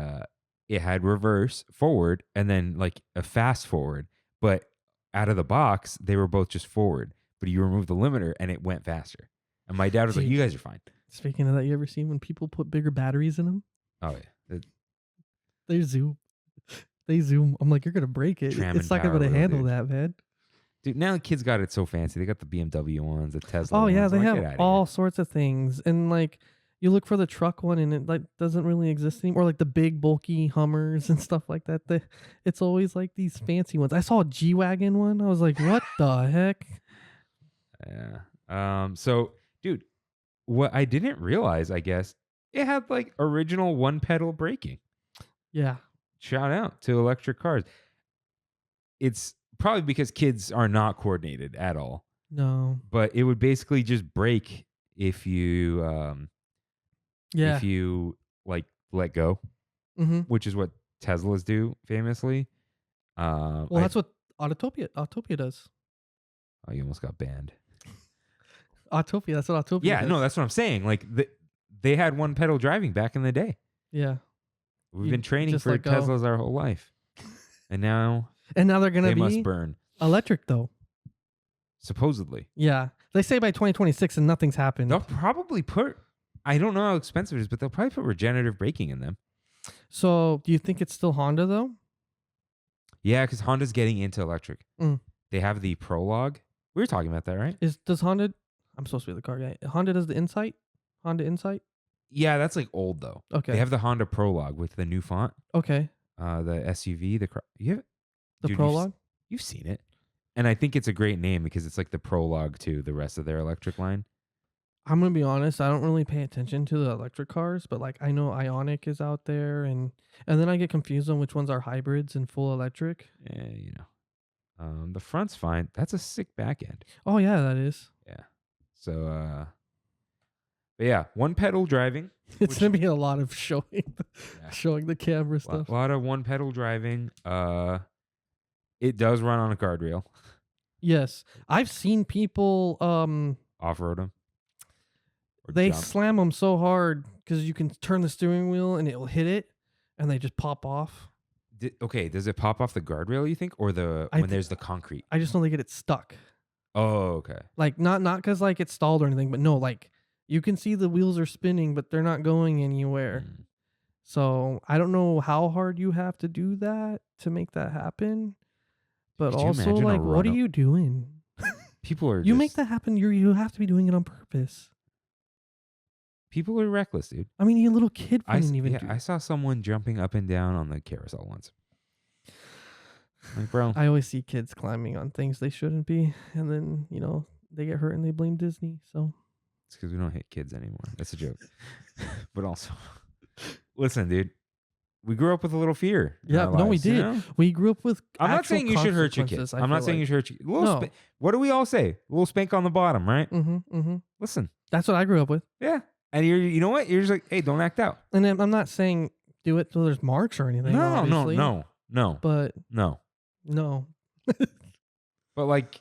it had reverse, forward, and then like a fast forward. But out of the box, they were both just forward. But you remove the limiter, and it went faster. And my dad was like, Dude. "You guys are fine." Speaking of that, you ever seen when people put bigger batteries in them? Oh yeah. They zoom. They zoom. I'm like, you're gonna break it. Trammin It's not power gonna wheel, handle dude. that, man. Dude, now the kids got it so fancy. They got the BMW ones, the Tesla Oh yeah, ones. they I'm like, have "Get outta all here." sorts of things, and like you look for the truck one, and it like doesn't really exist anymore. Like the big bulky Hummers and stuff like that. It's always like these fancy ones. I saw a G-Wagon one. I was like, what the heck? Yeah. So, dude, what I didn't realize, I guess, it had like original one pedal braking. Yeah. Shout out to electric cars. It's probably because kids are not coordinated at all, No. but it would basically just brake if you Yeah. if you like let go, Mm-hmm. which is what Teslas do famously. Well, that's what Autopia does. Oh, you almost got banned. Autopia. That's what Autopia Yeah, does. no, that's what I'm saying. Like they had one pedal driving back in the day. Yeah. We've You been training just for let go. Teslas our whole life, and now And now they're gonna they be must burn. electric though. Supposedly, Yeah. They say by 2026 and nothing's happened. they'll probably put. I don't know how expensive it is, but they'll probably put regenerative braking in them. So do you think it's still Honda though? Yeah, because Honda's getting into electric. Mm. They have the Prologue. We were talking about that, right? Does Honda? I'm supposed to be the car guy. Honda does the Insight. Honda Insight. Yeah, that's like old though. Okay. They have the Honda Prologue with the new font. Okay. The SUV, you have The dude, Prologue. You've seen it, and I think it's a great name because it's like the prologue to the rest of their electric line. I'm gonna be honest. I don't really pay attention to the electric cars, but like I know Ioniq is out there, and then I get confused on which ones are hybrids and full electric. Yeah, the front's fine. That's a sick back end. Oh yeah, that is. Yeah. So, but yeah, one pedal driving. It's Which- gonna be a lot of showing, Yeah. showing the camera A stuff. lot of one pedal driving. It does run on a guardrail. Yes, I've seen people. Off-road them. They slam them so hard because you can turn the steering wheel and it will hit it, and they just pop off. Okay, does it pop off the guardrail, you think, or when there's the concrete? I just know they get it stuck. Oh, okay. Like not because like it's stalled or anything, but no, like you can see the wheels are spinning, but they're not going anywhere. Mm. So I don't know how hard you have to do that to make that happen. But Could you also, imagine a like, what are run- you doing? People are You just, make that happen. You have to be doing it on purpose. people are reckless, dude. I mean, your little kid I wouldn't even do. I saw someone jumping up and down on the carousel once. Like, bro, I always see kids climbing on things they shouldn't be, and then they get hurt and they blame Disney. So it's because we don't hit kids anymore. That's a joke. But also, listen, dude, we grew up with a little fear. in yeah, our no, we lives, you did. know? We grew up with. I'm not actual saying you should hurt your consequences, kids. I I'm not feel saying you like. should hurt your little No. what do we all say? A little spank on the bottom, right? Mm-hmm. Listen, That's what I grew up with. yeah. And you know what? You're just like, hey, don't act out. And then I'm not saying do it till there's marks or anything. No, obviously, no. But No. no, But like,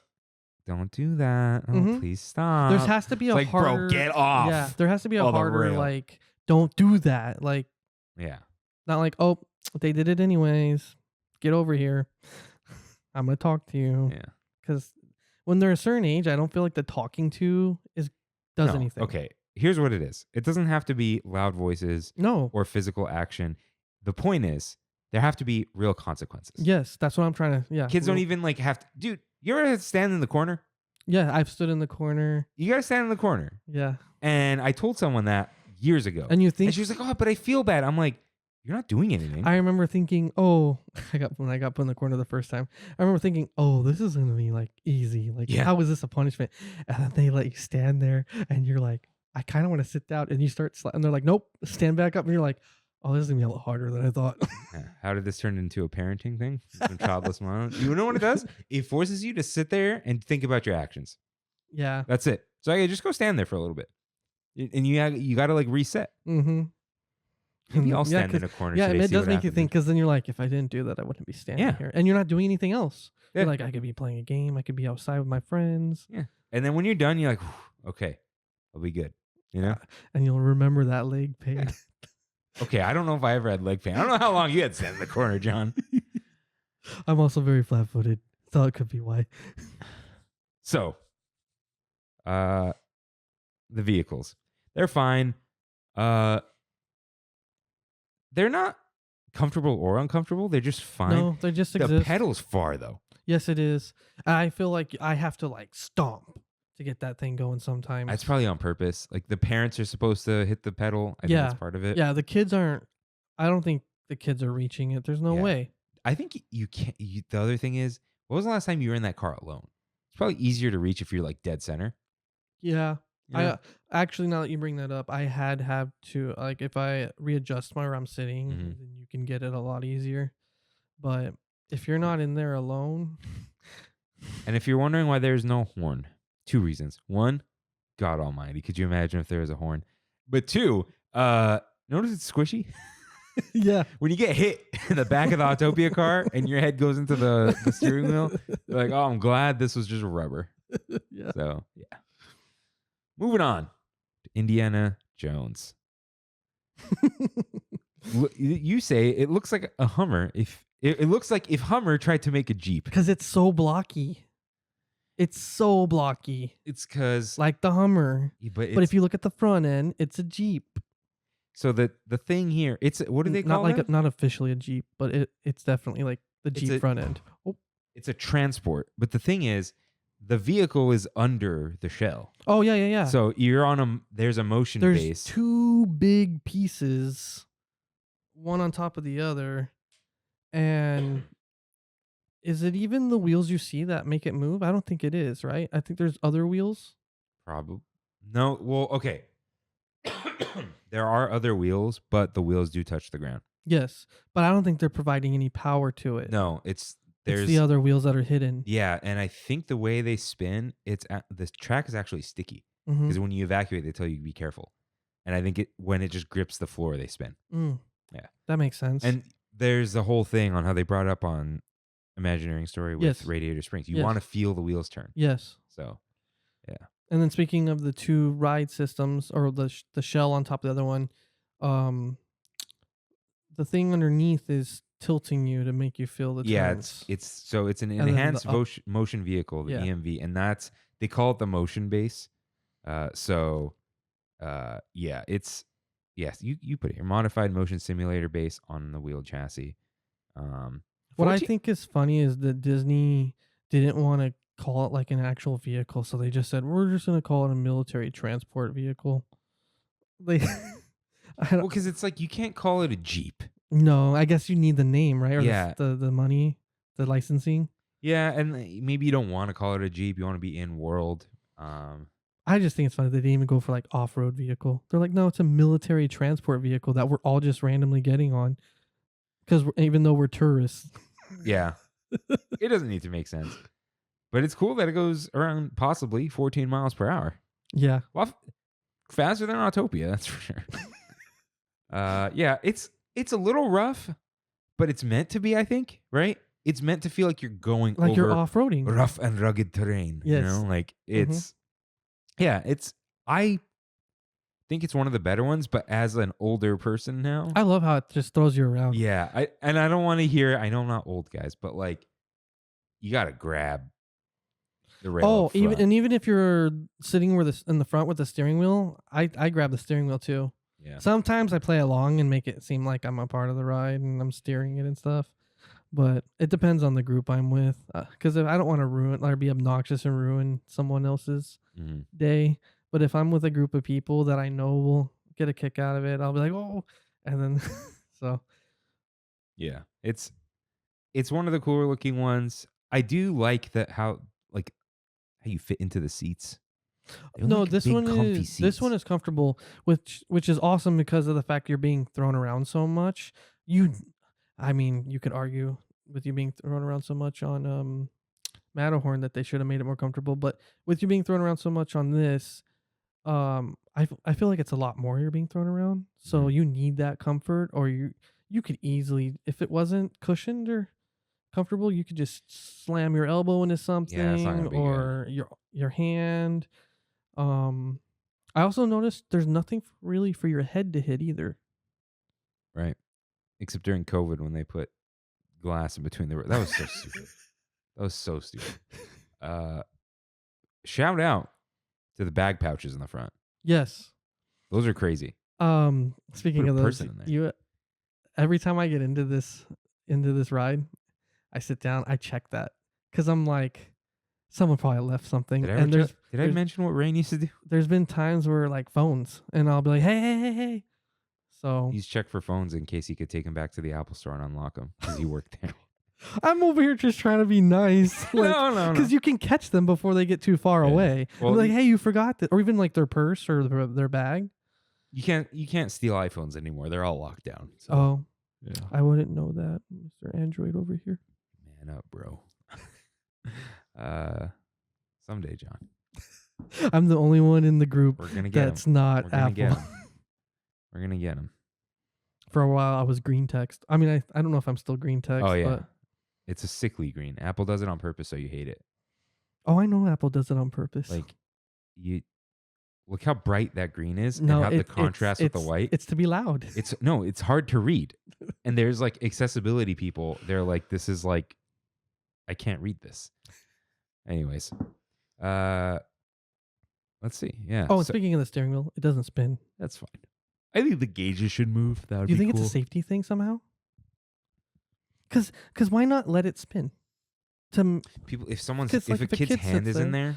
don't do that. Oh, Mhm. please stop. there has to be It's a like, harder. bro, get off. Yeah, there has to be a of the harder rail. like. Don't do that. Like, Yeah. not like, oh, they did it anyways. Get over here. I'm gonna talk to you. Yeah. Because when they're a certain age, I don't feel like the talking to does No, anything. Okay. Here's what it is. It doesn't have to be loud voices No. or physical action. The point is, there have to be real consequences. Yes, that's what I'm trying to. Yeah. Kids don't even like have to. Dude, you ever stand in the corner? Yeah, I've stood in the corner. You got to stand in the corner. Yeah. And I told someone that years ago. And you And think she was like, oh, but I feel bad. I'm like, you're not doing anything. I remember thinking, oh, when I got put in the corner the first time, I remember thinking, oh, this is gonna be like easy. Like, Yeah. how is this a punishment? And then they let you stand there, and you're like, I kind of want to sit down, and you start, and they're like, nope, stand back up, and you're like, oh, this is gonna be a lot harder than I thought. Yeah. How did this turn into a parenting thing? From childless mom? You know what it does? It forces you to sit there and think about your actions. Yeah. That's it. So I just go stand there for a little bit. And you got to like reset. Mm-hmm. Maybe I'll stand 'cause- in a corner Yeah, today. it see does what make you happens. think, because then you're like, if I didn't do that, I wouldn't be standing Yeah. here, and you're not doing anything else. Yeah. You're like, I could be playing a game, I could be outside with my friends, And then when you're done, you're like, "Whew, okay, I'll be good. You know? and you'll remember that leg pain. Okay, I don't know if I ever had leg pain. I don't know how long you had to stand in the corner, John. I'm also very flat-footed, so it could be why. So, the vehicles, they're fine. They're not comfortable or uncomfortable. They're just fine. No, they just The exist. pedal's far though. Yes, it is. I feel like I have to like stomp to get that thing going sometimes. That's probably on purpose. Like the parents are supposed to hit the pedal. I think Yeah. that's part of it. Yeah, the kids aren't. I don't think the kids are reaching it. There's no Yeah. way. I think you can't. The other thing is, when was the last time you were in that car alone? It's probably easier to reach if you're like dead center. Yeah. you know? I actually, now that you bring that up, I have to, like, if I readjust where I'm sitting, Mhm. then you can get it a lot easier. But if you're not in there alone, And if you're wondering why there's no horn, two reasons. One, God Almighty, could you imagine if there was a horn? But two, notice it's squishy. yeah, When you get hit in the back of the Autopia car and your head goes into the steering wheel, you're like, oh, I'm glad this was just rubber. yeah. So, yeah. Moving on to Indiana Jones. You say it looks like a Hummer. If it looks like if Hummer tried to make a Jeep. Because it's so blocky. It's so blocky, It's because, like the Hummer. but But if you look at the front end, it's a Jeep. so the thing here, it's what do they call Not like it? not officially a Jeep, but it's definitely like the It's Jeep a- front end. Oh, It's a transport. But the thing is, the vehicle is under the shell. oh yeah. So you're on there's a motion There's base. two big pieces, one on top of the other, and is it even the wheels you see that make it move? I don't think it is, right? I think there's other wheels. Probably. No, well, okay. There are other wheels, but the wheels do touch the ground. Yes, but I don't think they're providing any power to it. No, there's it's the other wheels that are hidden. yeah, and I think the way they spin, the track is actually sticky Mhm. because when you evacuate, they tell you to be careful. And I think when it just grips the floor, they spin. Yeah. That makes sense. And there's the whole thing on how they brought up on Imagineering Story with Yes. Radiator Springs. You Yes. want to feel the wheels turn. yes. So, And then speaking of the two ride systems, or the shell on top of the other one, the thing underneath is tilting you to make you feel the yeah, turns. it's an then the enhanced up- motion vehicle, the Yeah. EMV, and they call it the motion base. Yeah, it's yes, you put it here, modified motion simulator base on the wheeled chassis. What I 14 think is funny is that Disney didn't want to call it like an actual vehicle, so they just said we're just gonna call it a military transport vehicle. They, I Well, don't because it's like you can't call it a Jeep. no. I guess you need the name, right? Or Yeah. the money, the licensing. Yeah, and maybe you don't want to call it a Jeep. You want to be in world. I just think it's funny they didn't even go for like off-road vehicle. They're like, no, it's a military transport vehicle that we're all just randomly getting on, because even though we're tourists. Yeah. It doesn't need to make sense. But it's cool that it goes around possibly 14 miles per hour. Yeah. Well, faster than Autopia, that's for sure. Yeah, it's a little rough, but it's meant to be, I think, right? It's meant to feel like you're going Like over you're off-roading. rough and rugged terrain. You Yes. know, like it's, yeah, I think it's one of the better ones, but as an older person now, I love how it just throws you around. yeah, I don't want to hear, I know I'm not old, guys, but like, you got to grab the rail. Oh, up front. even if you're sitting in the front with the steering wheel, I grab the steering wheel too. Yeah. Sometimes I play along and make it seem like I'm a part of the ride and I'm steering it and stuff. But it depends on the group I'm with, because I don't want to ruin or be obnoxious and ruin someone else's day. But if I'm with a group of people that I know will get a kick out of it, I'll be like, oh, and then so. Yeah, it's one of the cooler looking ones. I do like that how you fit into the seats. They're No, like this big, one comfy is this one seats. is comfortable, which is awesome because of the fact you're being thrown around so much. You could argue with you being thrown around so much on Matterhorn that they should have made it more comfortable, but with you being thrown around so much on this, I feel like it's a lot more you're being thrown around. So you need that comfort, or you could easily, if it wasn't cushioned or comfortable, you could just slam your elbow into something, Yeah, it's not gonna be or your hand. I also noticed there's nothing really for your head to hit either. Right. Except during COVID when they put glass in between that was so stupid. That was so stupid. Shout out to the bag pouches in the front. Yes. Those are crazy. Speaking Put a of those, person in there. you every time I get into this ride, I sit down, I check that because I'm like, someone probably left something. Did I mention what Rain used to do? There's been times where like phones, and I'll be like, hey. So He's checked for phones in case he could take them back to the Apple store and unlock them because he worked there. I'm over here just trying to be nice. Like, No. because you can catch them before they get too far away. Well, I'm like, hey, you forgot that, or even like their purse or their bag. You can't steal iPhones anymore. They're all locked down. So, Oh, yeah. I wouldn't know that, Mr. Android over here. Man up, bro. Someday, John. I'm the only one in the group We're gonna get that's him. not We're gonna Apple. get him. We're gonna get him. For a while, I was green text. I mean, I don't know if I'm still green text. Oh yeah, But, it's a sickly green. Apple does it on purpose, so you hate it. I know Apple does it on purpose. Like you look how bright that green is, no, and how the contrast with the white. It's to be loud. It's hard to read. And there's like accessibility people. They're like, this is like, I can't read this. Anyways, let's see. Yeah. Oh, and speaking of the steering wheel, it doesn't spin. That's fine. I think the gauges should move. That would Do you be think cool. it's a safety thing somehow? Because why not let it spin? People, if Like, a if a kid's kid hand sits is in there,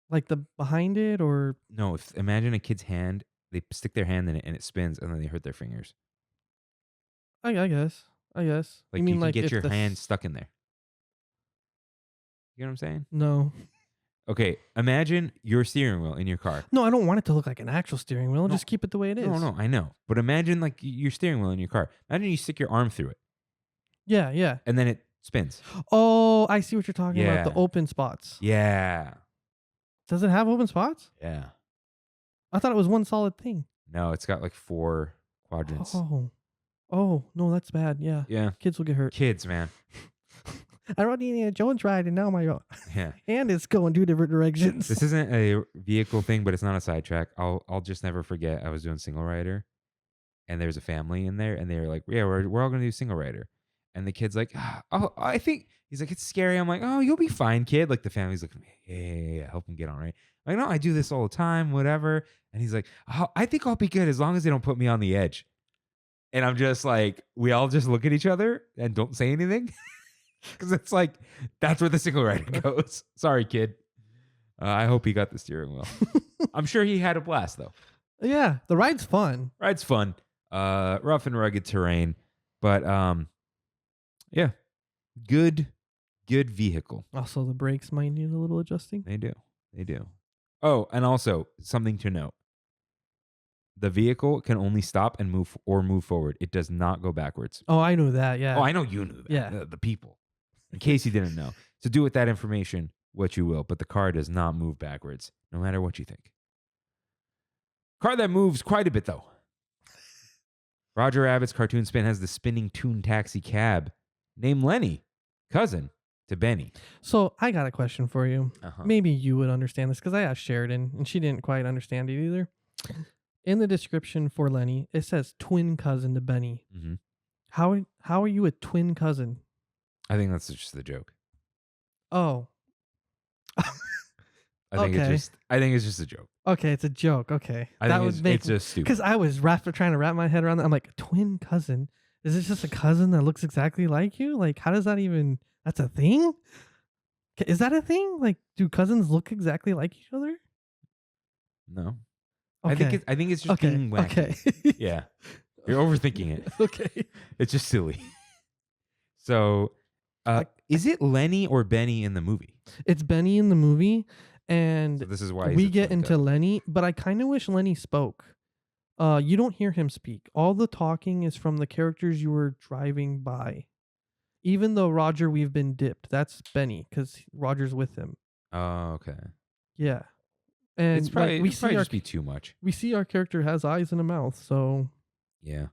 like the behind it, or no. Imagine a kid's hand, they stick their hand in it and it spins, and then they hurt their fingers. I guess. Like you mean can like get if your the hand stuck in there. You know what I'm saying? No. Okay, imagine your steering wheel in your car. No, I don't want it to look like an actual steering wheel. No. Just keep it the way it is. No, I know. But imagine like your steering wheel in your car. Imagine you stick your arm through it Yeah. and then it spins. Oh, I see what you're talking about. The Yeah. open spots. Yeah. Does it have open spots? Yeah. I thought it was one solid thing. No, it's got like 4 quadrants. Oh, no, that's bad. Yeah. Yeah. Kids will get hurt. Kids, man. I rode the Indiana Jones ride, and now my Yeah. hand is going 2 different directions. This isn't a vehicle thing, but it's not a sidetrack. I'll just never forget. I was doing single rider, and there's a family in there, and they were like, "Yeah, we're all gonna do single rider." And the kid's like, "Oh, I think," he's like, "It's scary." I'm like, "Oh, you'll be fine, kid." Like the family's like, "Hey, help him get on right." I'm like, "No, I do this all the time, whatever." And he's like, "Oh, I think I'll be good as long as they don't put me on the edge." And I'm just like, we all just look at each other and don't say anything. Because it's like, that's where the single rider goes. Sorry, kid. I hope he got the steering wheel. I'm sure he had a blast, though. Yeah, the ride's fun. Ride's fun. Rough and rugged terrain. But, yeah. Good vehicle. Also, the brakes might need a little adjusting. They do. Oh, and also, something to note. The vehicle can only stop and move forward. It does not go backwards. Oh, I knew that, yeah. Oh, I know you knew that. Yeah. The people. In case you didn't know. So do with that information what you will, but the car does not move backwards, no matter what you think. Car that moves quite a bit, though. Roger Rabbit's cartoon spin has the spinning Toon Taxi cab named Lenny, cousin to Benny. So I got a question for you. Uh-huh. Maybe you would understand this because I asked Sheridan and she didn't quite understand it either. In the description for Lenny, it says twin cousin to Benny. Mm-hmm. How are you a twin cousin? I think that's just the joke. Oh. I think it's just a joke. Okay, it's a joke. Okay. It's just stupid. Because I was trying to wrap my head around that. I'm like, twin cousin? Is it just a cousin that looks exactly like you? Like, how does that even... That's a thing? Is that a thing? Like, do cousins look exactly like each other? No. Okay. I think it's just being wacky. Okay. Yeah. You're overthinking it. Okay. It's just silly. So, is it Lenny or Benny in the movie? It's Benny in the movie, and So this is why we get into Lenny, but I kind of wish Lenny spoke. You don't hear him speak. All the talking is from the characters you were driving by. Even though Roger, we've been dipped. That's Benny, because Roger's with him. Oh, okay. Yeah. And It's probably, we it'd probably see just be too much. we see our character has eyes and a mouth, so Yeah.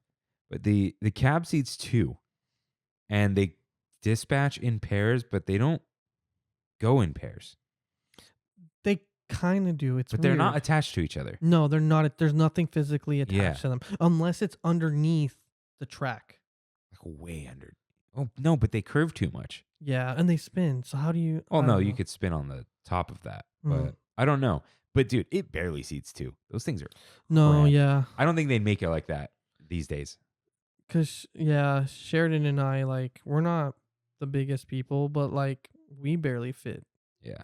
But the cab seats too. And they dispatch in pairs, but they don't go in pairs. they kind of do. It's But they're not weird. attached to each other. No, they're not. There's nothing physically attached Yeah. to them unless it's underneath the track. Like way under. Oh, no, but they curve too much. Yeah, and they spin. So how do you? Oh, I no, don't you know. could spin on the top of that. Mm. But I don't know. But dude, it barely seats two. Those things are. No, crap. yeah, I don't think they'd make it like that these days. because Sheridan and I we're not the biggest people, but we barely fit. Yeah.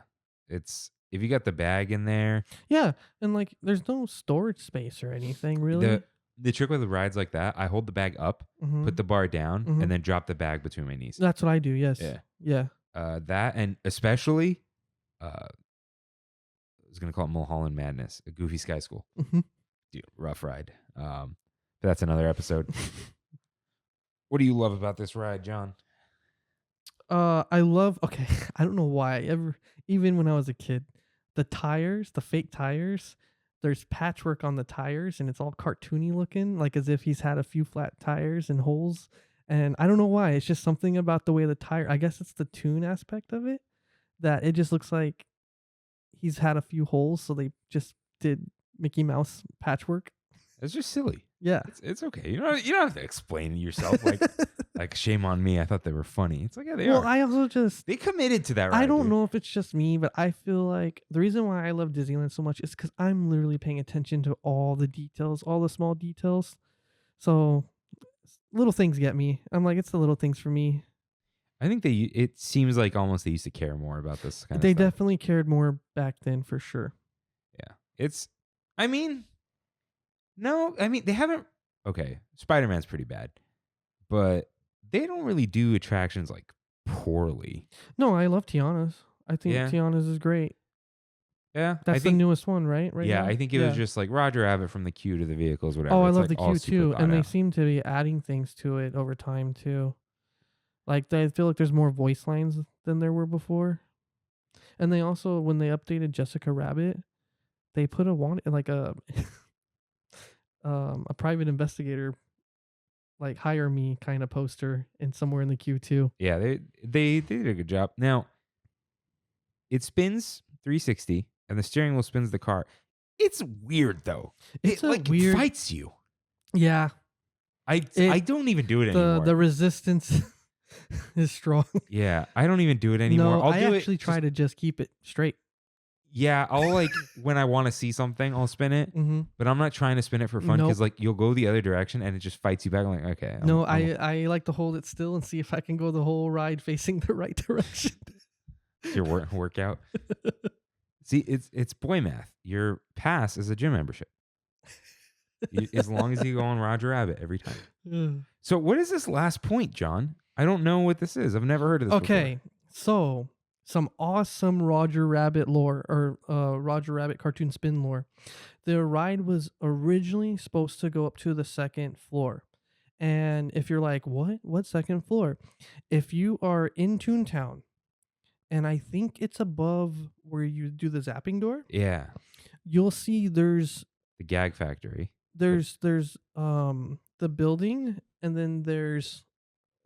It's if you got the bag in there. Yeah, and there's no storage space or anything really. The trick with the rides like that, I hold the bag up, Mhm. put the bar down, Mhm. and then drop the bag between my knees. That's what I do. Yes. Yeah. Yeah. That and especially, I was gonna call it Mulholland Madness, a Goofy Sky School. Mhm. Dude, rough ride. But that's another episode. What do you love about this ride, John? I love. Okay, I don't know why. Even when I was a kid, the tires, the fake tires. There's patchwork on the tires, and it's all cartoony looking, as if he's had a few flat tires and holes. And I don't know why. It's just something about the way the tire. I guess it's the tune aspect of it that it just looks like he's had a few holes, so they just did Mickey Mouse patchwork. It's just silly. Yeah. It's okay. You don't have to explain yourself like shame on me. I thought they were funny. It's like, yeah, they Well, are. I also just They committed to that ride. I don't dude. know if it's just me, but I feel like the reason why I love Disneyland so much is because I'm literally paying attention to all the details, all the small details. So little things get me. I'm like, it's the little things for me. I think it seems like almost they used to care more about this kind They of stuff. definitely cared more back then for sure. Yeah. They haven't. Okay. Spider-Man's pretty bad, but they don't really do attractions poorly. No, I love Tiana's. I think Yeah. Tiana's is great. Yeah. That's I think, the newest one, right? Right yeah. now? I think it was just Roger Rabbit from the queue to the vehicles, whatever. Oh, I It's, love the all queue super too. thought And they out. seem to be adding things to it over time too. I feel like there's more voice lines than there were before. And they also, when they updated Jessica Rabbit, they put a private investigator, hire me kind of poster in somewhere in the queue too. Yeah, they did a good job. Now, it spins 360 and the steering wheel spins the car. It's weird though. It's It weird. fights you. Yeah, I don't even do it the anymore. the resistance is strong. Yeah, I don't even do it anymore. No, I'll I do actually it try to just keep it straight. Yeah, I'll like when I want to see something, I'll spin it, Mm-hmm. but I'm not trying to spin it for fun because Nope. like you'll go the other direction and it just fights you back. I'm like, okay. No, I like to hold it still and see if I can go the whole ride facing the right direction. your workout. See, it's boy math. Your pass is a gym membership. As long as you go on Roger Rabbit every time. So what is this last point, John? I don't know what this is. I've never heard of this Okay, so some awesome Roger Rabbit lore or Roger Rabbit cartoon spin lore. The ride was originally supposed to go up to the second floor. And if you're like, what second floor? If you are in Toontown, and I think it's above where you do the zapping door, Yeah. you'll see there's The Gag Factory. there's the building, and then there's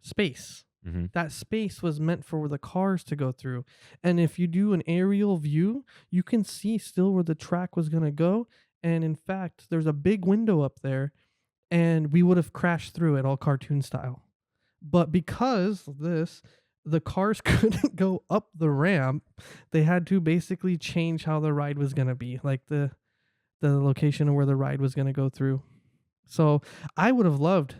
space. Mm-hmm. That space was meant for the cars to go through. And if you do an aerial view, you can see still where the track was going to go. And in fact, there's a big window up there, and we would have crashed through it all cartoon style. But because of this, the cars couldn't go up the ramp. They had to basically change how the ride was going to be, like the location of where the ride was going to go through. So I would have loved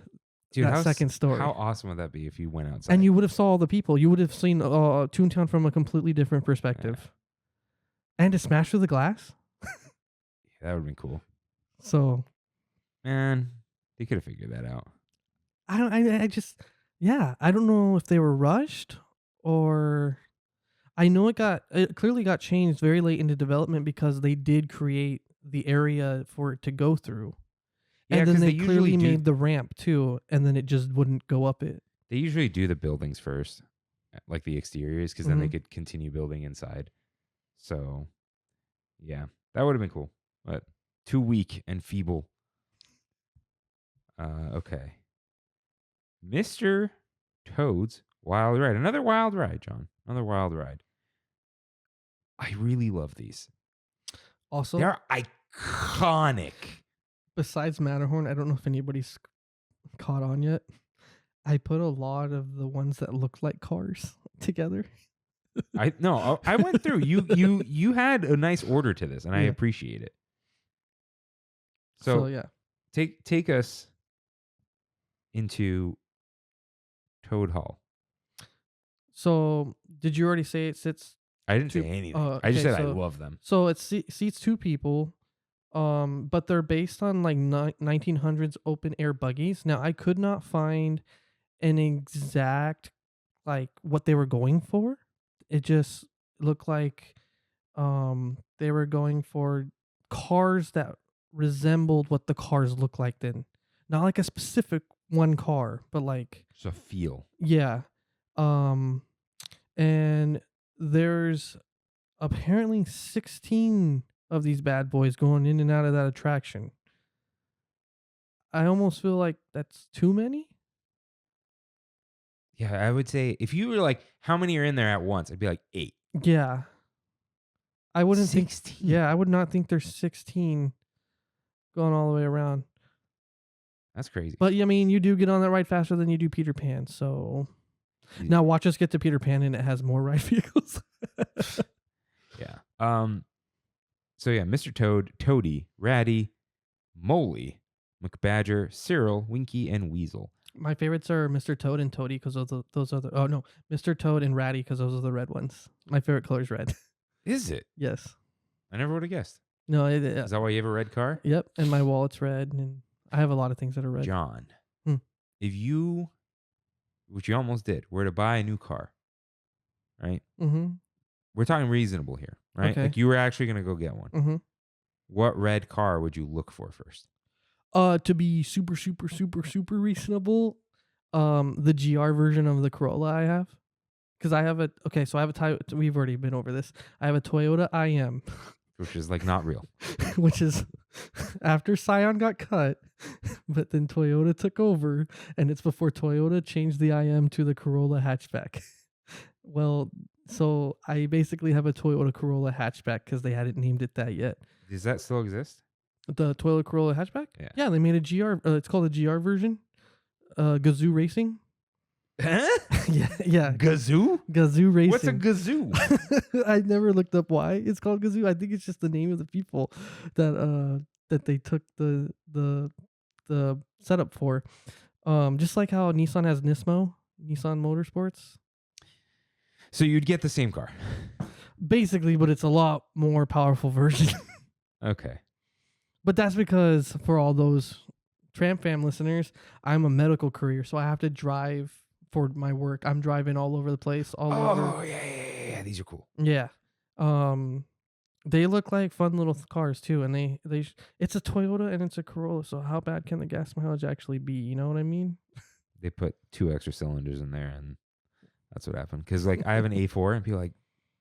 Dude, that second story. How awesome would that be if you went outside? And you would have saw all the people. You would have seen Toontown from a completely different perspective. And to smash through the glass. That would have been cool. So, Man, they could have figured that out. I don't know if they were rushed or I know it clearly got changed very late into development because they did create the area for it to go through. Yeah, And then 'cause they usually clearly do- made the ramp too, and then it just wouldn't go up it. They usually do the buildings first, like the exteriors, because then they Mhm. could continue building inside. So, yeah, that would have been cool, but too weak and feeble. Okay. Mr. Toad's Wild Ride. Another wild ride, John. Another wild ride. I really love these. Also, They're iconic. besides Matterhorn, I don't know if anybody's caught on yet. I put a lot of the ones that look like cars together. I went through. You had a nice order to this, and I Yeah. appreciate it. So So yeah. take us into Toad Hall. So did you already say it sits? I didn't Two- say anything. oh, I just okay, said I so- love them. So it seats two people, but they're based on like 1900s open air buggies. Now I could not find an exact like what they were going for. It just looked like they were going for cars that resembled what the cars look like then. Not like a specific one car, but like It's a feel. yeah. And there's apparently 16 of these bad boys going in and out of that attraction. I almost feel like that's too many. Yeah, I would say if you were like, how many are in there at once? I'd be like 8. Yeah. I wouldn't think 16. yeah, I would not think there's 16 going all the way around. That's crazy. But I mean, you do get on that ride faster than you do Peter Pan, so You- now watch us get to Peter Pan and it has more ride vehicles. Yeah. So yeah, Mr. Toad, Toady, Ratty, Moley, McBadger, Cyril, Winky, and Weasel. My favorites are Mr. Toad and Toady because those are the Mr. Toad and Ratty because those are the red ones. My favorite color is red. Is it? Yes. I never would have guessed. No. Is that why you have a red car? Yep. And my wallet's red, and I have a lot of things that are red. John, Hmm. if you, which you almost did, were to buy a new car, right? Mm-hmm. We're talking reasonable here, right? Okay. Like you were actually going to go get one. Mm-hmm. What red car would you look for first? To be super, super, super, super reasonable, the GR version of the Corolla I have. Because I have we've already been over this. I have a Toyota IM, Which is like not real. which is after Scion got cut, but then Toyota took over, and it's before Toyota changed the IM to the Corolla hatchback. Well, so I basically have a Toyota Corolla hatchback because they hadn't named it that yet. Does that still exist? The Toyota Corolla hatchback? Yeah. Yeah, they made a GR. It's called a GR version. Gazoo Racing. Huh? yeah. Gazoo? Gazoo Racing. What's a gazoo? I never looked up why it's called Gazoo. I think it's just the name of the people that they took the setup for. Just like how Nissan has Nismo, Nissan Motorsports. So you'd get the same car. Basically, but it's a lot more powerful version. Okay. But that's because for all those TramFam listeners, I'm a medical courier, so I have to drive for my work. I'm driving all over the place, all over. Oh, yeah. These are cool. Yeah. They look like fun little cars too, and they it's a Toyota and it's a Corolla, so how bad can the gas mileage actually be? You know what I mean? They put 2 extra cylinders in there, and that's what happened. Because like I have an A4, and people are like,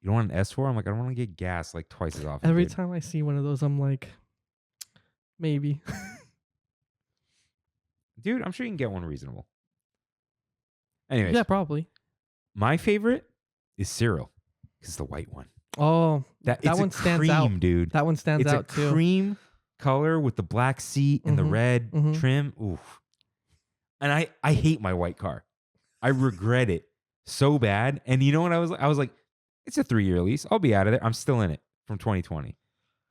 you don't want an S4? I'm like, I don't want to get gas like twice as often. Every dude. time I see one of those, I'm like, maybe. Dude, I'm sure you can get one reasonable. Anyways, Yeah, probably. my favorite is Cyril. Because it's the white one. Oh, That one it's a stands cream, out. dude. That one stands It's out a too. cream color with the black seat and the red trim. Oof. And I hate my white car. I regret it so bad. And you know what I was like, it's a 3-year lease. I'll be out of there. I'm still in it from 2020.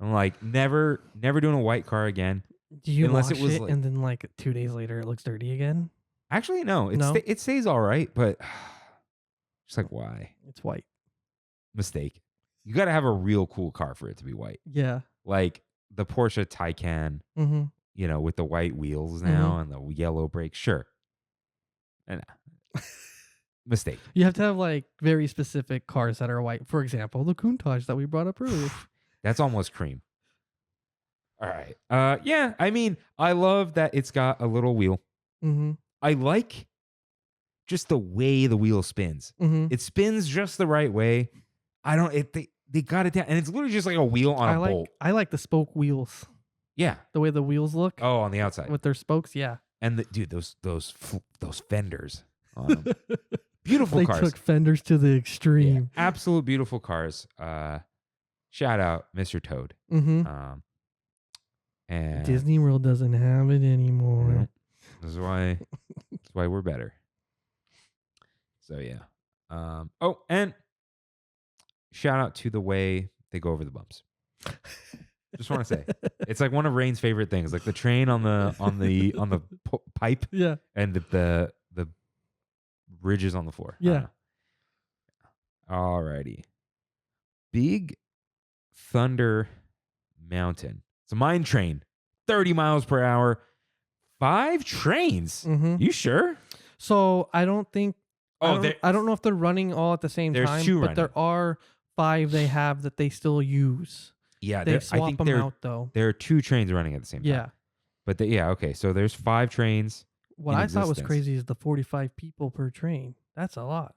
I'm like, never doing a white car again. Do you unless wash it was it like- and then like 2 days later it looks dirty again? Actually, no. No? It stays all right, but just like, why? It's white. Mistake. You got to have a real cool car for it to be white. Yeah. Like the Porsche Taycan, Mm-hmm. you know, with the white wheels now and the yellow brakes. Sure. And mistake. You have to have like very specific cars that are white. For example, the Countach that we brought up earlier. That's almost cream. All right. Yeah, I mean, I love that it's got a little wheel. Mm-hmm. I like just the way the wheel spins. Mm-hmm. It spins just the right way. They got it down, and it's literally just like a wheel on a bolt. I like the spoke wheels. Yeah. The way the wheels look Oh, on the outside. with their spokes. Yeah. And dude, those fenders. Beautiful They cars. took fenders to the Yeah, extreme. absolute beautiful cars. Shout out Mr. Toad. Mm-hmm. And Disney World doesn't have it anymore. yeah, this is why we're better. So yeah. Oh, and shout out to the way they go over the bumps. Just want to say, it's like one of Rain's favorite things, like the train on the pipe Yeah. and the ridges on the floor. Yeah. Alrighty. Big Thunder Mountain. It's a mine train. 30 miles per hour. 5 trains. Mm-hmm. You sure? So I don't think. Oh, I don't know if they're running all at the same There's time, 2 but there are 5 they have that they still use. yeah. They I swap think them there out though. are 2 trains running at the same time. Yeah. But okay. So there's 5 trains. What in I thought was existence. crazy is the 45 people per train. That's a lot.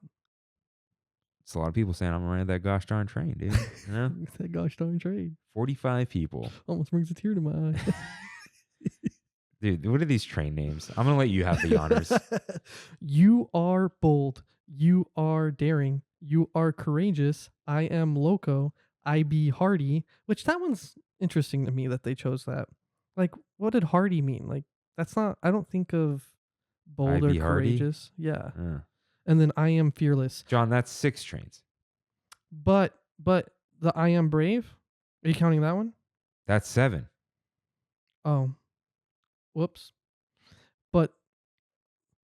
It's a lot of people saying I'm running that gosh darn train, dude. You know? That gosh darn train 45 people. almost brings a tear to my eye. Dude, what are these train names? I'm going to let you have the honors. You are bold. You are daring. You are courageous. I am loco. I be hardy. Which that one's interesting to me that they chose that. Like, what did hardy mean? Like, that's not. I don't think of bold or be hardy? courageous. Yeah. Uh. And then I am fearless. John, that's 6 trains. But the I am brave. Are you counting that one? That's 7. Oh, whoops. But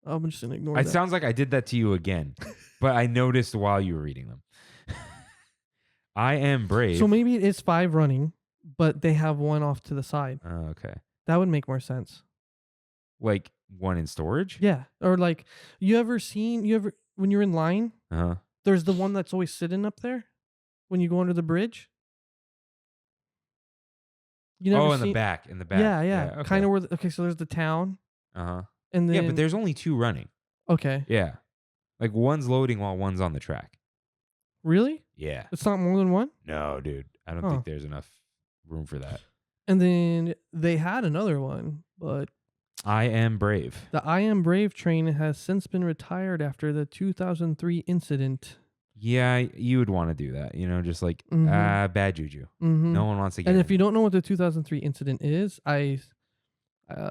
I'm just gonna ignore It that. sounds like I did that to you again, but I noticed while you were reading them. I am brave. So maybe it is 5 running, but they have 1 off to the side. Oh, okay. That would make more sense. Like 1 in storage? Yeah. Or like, you ever when you're in line, Uh-huh. there's the one that's always sitting up there when you go under the bridge. You never Oh, in seen- the back. Yeah. Okay. Kind of where. Okay, so there's the town, Uh-huh. and then Yeah, but there's only 2 running. okay. Yeah. Like one's loading while one's on the track. Really? Yeah. It's not more than 1. No, dude. I don't Huh. think there's enough room for that. And then they had another one, but I am brave. the I Am Brave train has since been retired after the 2003 incident. Yeah, you would want to do that. You know, just like, Mhm. bad juju. Mm-hmm. No one wants to get And in. if you don't know what the 2003 incident is, I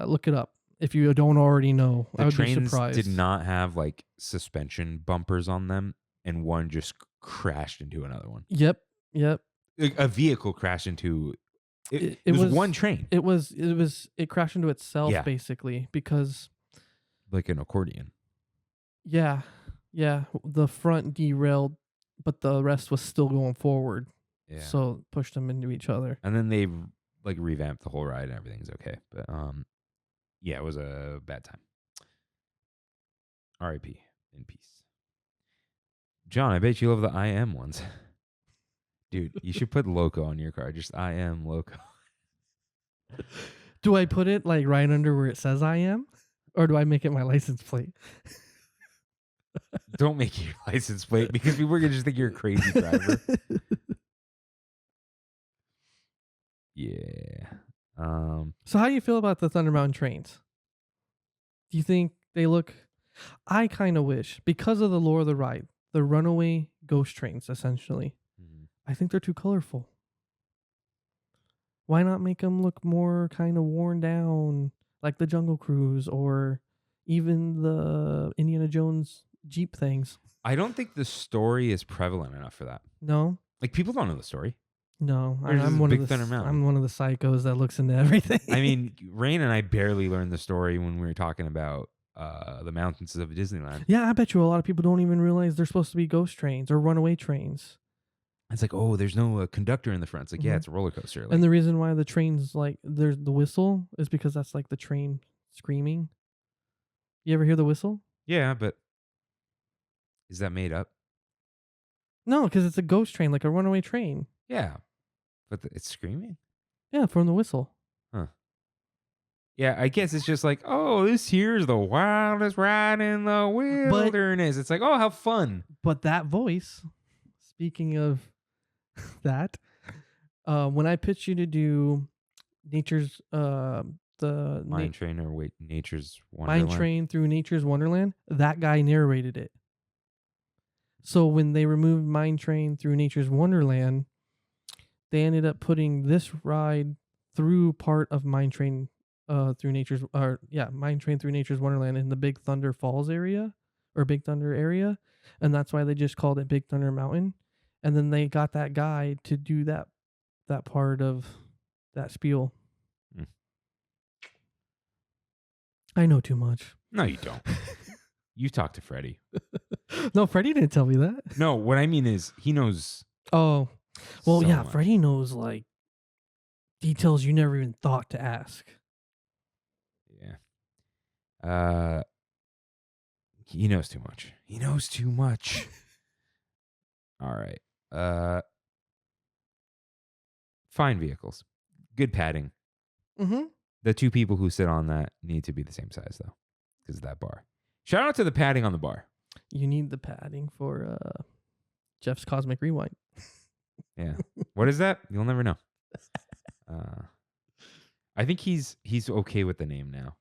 look it up. If you don't already know, I The would be trains surprised. did not have like suspension bumpers on them, and one just crashed into another one. Yep. Like a vehicle crashed into. It It was was one train, It crashed into itself Yeah. basically because like an accordion. yeah, the front derailed, but the rest was still going forward. Yeah. So it pushed them into each other. And then they like revamped the whole ride, and everything's okay. But yeah, it was a bad time. R.I.P. in peace. John, I bet you love the I am ones. Dude, you should put loco on your car. Just I am loco. Do I put it like right under where it says I am? Or do I make it my license plate? Don't make it your license plate because people are going to just think you're a crazy driver. Yeah. So how do you feel about the Thunder Mountain trains? Do you think they look... I kind of wish, because of the lore of the ride, the runaway ghost trains, essentially, I think they're too colorful. Why not make them look more kind of worn down, like the Jungle Cruise or even the Indiana Jones Jeep things? I don't think the story is prevalent enough for that. No? Like, people don't know the story. No. Or just I'm one Big of the Thunder Mountain. I'm one of the psychos that looks into everything. I mean, Rain and I barely learned the story when we were talking about the mountains of Disneyland. Yeah, I bet you a lot of people don't even realize they're supposed to be ghost trains or runaway trains. It's like, oh, there's no conductor in the front. It's like, yeah, Mhm. it's a roller coaster. Like, And the reason why the trains, like, there's the whistle is because that's like the train screaming. You ever hear the whistle? yeah, but is that made up? No, because it's a ghost train, like a runaway train. Yeah, but it's screaming. Yeah, from the whistle. Yeah, I guess it's just like, oh, this here's the wildest ride in the wilderness. It's like, oh, how fun. But that voice, speaking of that, when I pitched you to do Nature's Mine Train or wait, Nature's Wonderland. Mine Train through Nature's Wonderland, that guy narrated it. So when they removed Mine Train through Nature's Wonderland, they ended up putting this ride through part of Mine Train Mine Train through Nature's Wonderland in the Big Thunder Falls area or Big Thunder area, and that's why they just called it Big Thunder Mountain. And then they got that guy to do that part of that spiel. I know too much. No, you don't. You talked to Freddie. No, Freddie didn't tell me that. No, what I mean is he knows. Oh, well, so yeah, much. Freddie knows like details you never even thought to ask. Yeah. He knows too much. He knows too much. All right. Fine vehicles. Good padding. Mm-hmm. The two people who sit on that need to be the same size, though, because of that bar. Shout out to the padding on the bar. You need the padding for Jeff's Cosmic Rewind. Yeah. What is that? You'll never know. I think he's okay with the name now.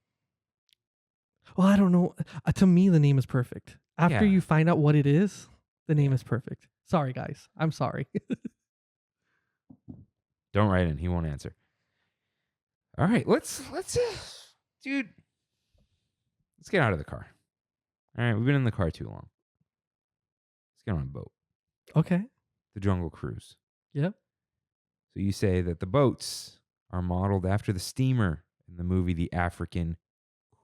Well, I don't know. To me, the name is perfect. After Yeah. you find out what it is, the name is perfect. Sorry, guys. I'm sorry. Don't write in. He won't answer. All right. Let's dude. Let's get out of the car. All right. We've been in the car too long. Let's get on a boat. Okay. The Jungle Cruise. Yep. So you say that the boats are modeled after the steamer in the movie The African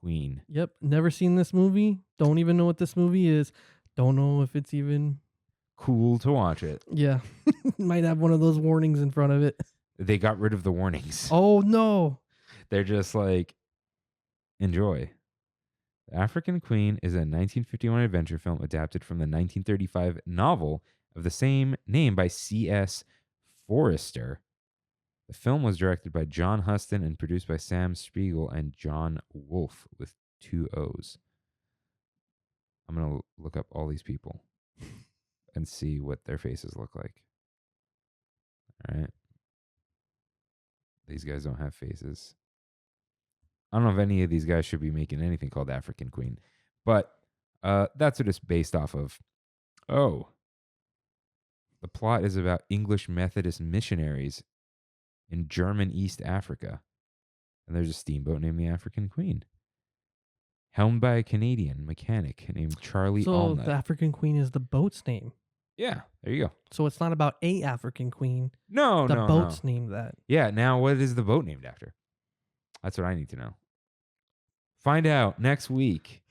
Queen. Yep. Never seen this movie. Don't even know what this movie is. Don't know if it's even... Cool to watch it. Yeah. Might have one of those warnings in front of it. They got rid of the warnings. Oh, no. They're just like, enjoy. The African Queen is a 1951 adventure film adapted from the 1935 novel of the same name by C.S. Forrester. The film was directed by John Huston and produced by Sam Spiegel and John Wolfe with 2 O's. I'm going to look up all these people and see what their faces look like. All right. These guys don't have faces. I don't know if any of these guys should be making anything called African Queen, but that's what it's based off of. Oh. The plot is about English Methodist missionaries in German East Africa. And there's a steamboat named the African Queen. helmed by a Canadian mechanic named Charlie So Allnut. the African Queen is the boat's name. Yeah, there you go. So it's not about a African Queen. No, The no, boat's no. named that. Yeah, now what is the boat named after? That's what I need to know. Find out next week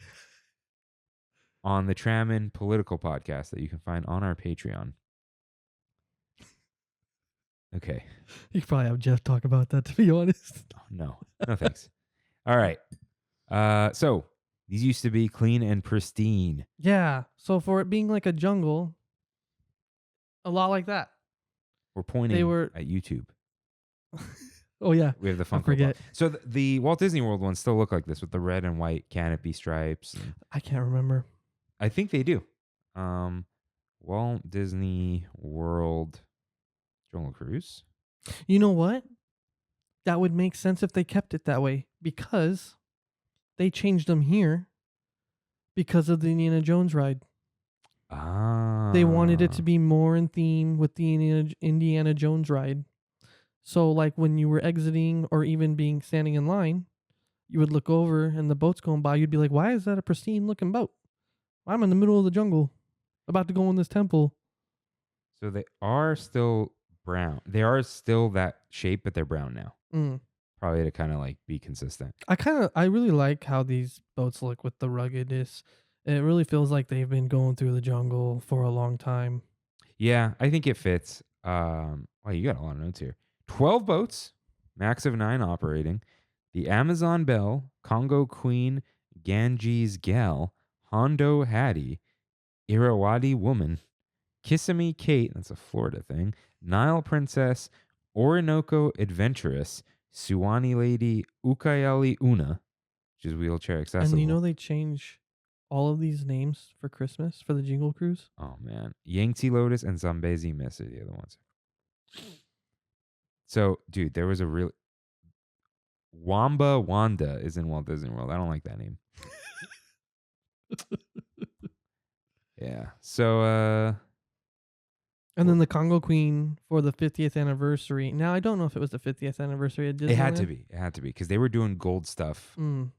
on the Trammin Political Podcast that you can find on our Patreon. Okay. You could probably have Jeff talk about that, to be honest. No thanks. All right. So these used to be clean and pristine. Yeah. So for it being like a jungle, a lot like that. We're pointing were- at YouTube. Oh, yeah. We have the I Funko forget. Pop. So the Walt Disney World ones still look like this with the red and white canopy stripes. And I can't remember. I think they do. Walt Disney World Jungle Cruise. You know what? That would make sense if they kept it that way, because they changed them here because of the Indiana Jones ride. Ah. They wanted it to be more in theme with the Indiana Jones ride. So like when you were exiting or even being standing in line, you would look over and the boat's going by. You'd be like, why is that a pristine looking boat? I'm in the middle of the jungle about to go in this temple. So they are still brown. They are still that shape, but they're brown now. Mm. Probably to kind of like be consistent. I really like how these boats look with the ruggedness. It really feels like they've been going through the jungle for a long time. Yeah, I think it fits. Wow, you got a lot of notes here. 12 boats, max of 9 operating. The Amazon Belle, Congo Queen, Ganges Gal, Hondo Hattie, Irrawaddy Woman, Kissimmee Kate, that's a Florida thing, Nile Princess, Orinoco Adventuress, Suwannee Lady, Ucayali Una, which is wheelchair accessible. And you know they change all of these names for Christmas for the Jingle Cruise? Oh, man. Yangtze Lotus and Zambezi Miss are the other ones. So, dude, there was a real... Wamba Wanda is in Walt Disney World. I don't like that name. Yeah. So, And then the Congo Queen for the 50th anniversary. Now, I don't know if it was the 50th anniversary at Disneyland. it had to be. It had to be because they were doing gold stuff. Mm.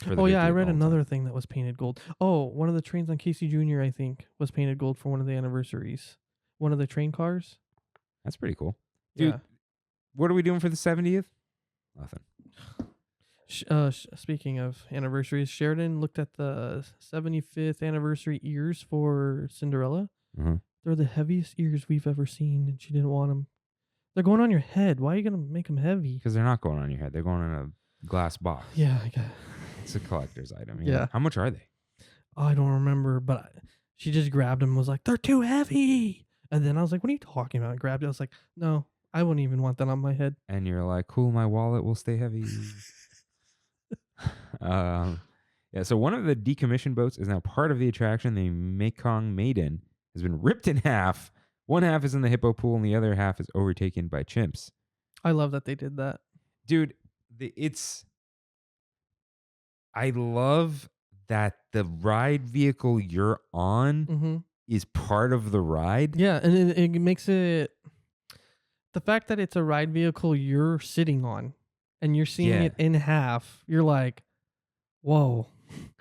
For the Oh, yeah, I 50th read all the time. another thing that was painted gold. Oh, one of the trains on Casey Jr., I think, was painted gold for one of the anniversaries. One of the train cars. That's pretty cool. Dude, Yeah. what are we doing for the 70th? Nothing. Speaking of anniversaries, Sheridan looked at the 75th anniversary ears for Cinderella. Uh-huh. They're the heaviest ears we've ever seen, and she didn't want them. They're going on your head. Why are you going to make them heavy? Because they're not going on your head. They're going in a glass box. Yeah, I got. It's a collector's item. Yeah. How much are they? I don't remember, but she just grabbed them and was like, they're too heavy. And then I was like, what are you talking about? I grabbed it. I was like, no, I wouldn't even want that on my head. And you're like, cool, my wallet will stay heavy. Yeah, so one of the decommissioned boats is now part of the attraction. The Mekong Maiden has been ripped in half. One half is in the hippo pool and the other half is overtaken by chimps. I love that they did that. Dude, I love that the ride vehicle you're on Mm-hmm. is part of the ride. Yeah, and it makes it... The fact that it's a ride vehicle you're sitting on and you're seeing Yeah. it in half, you're like, whoa.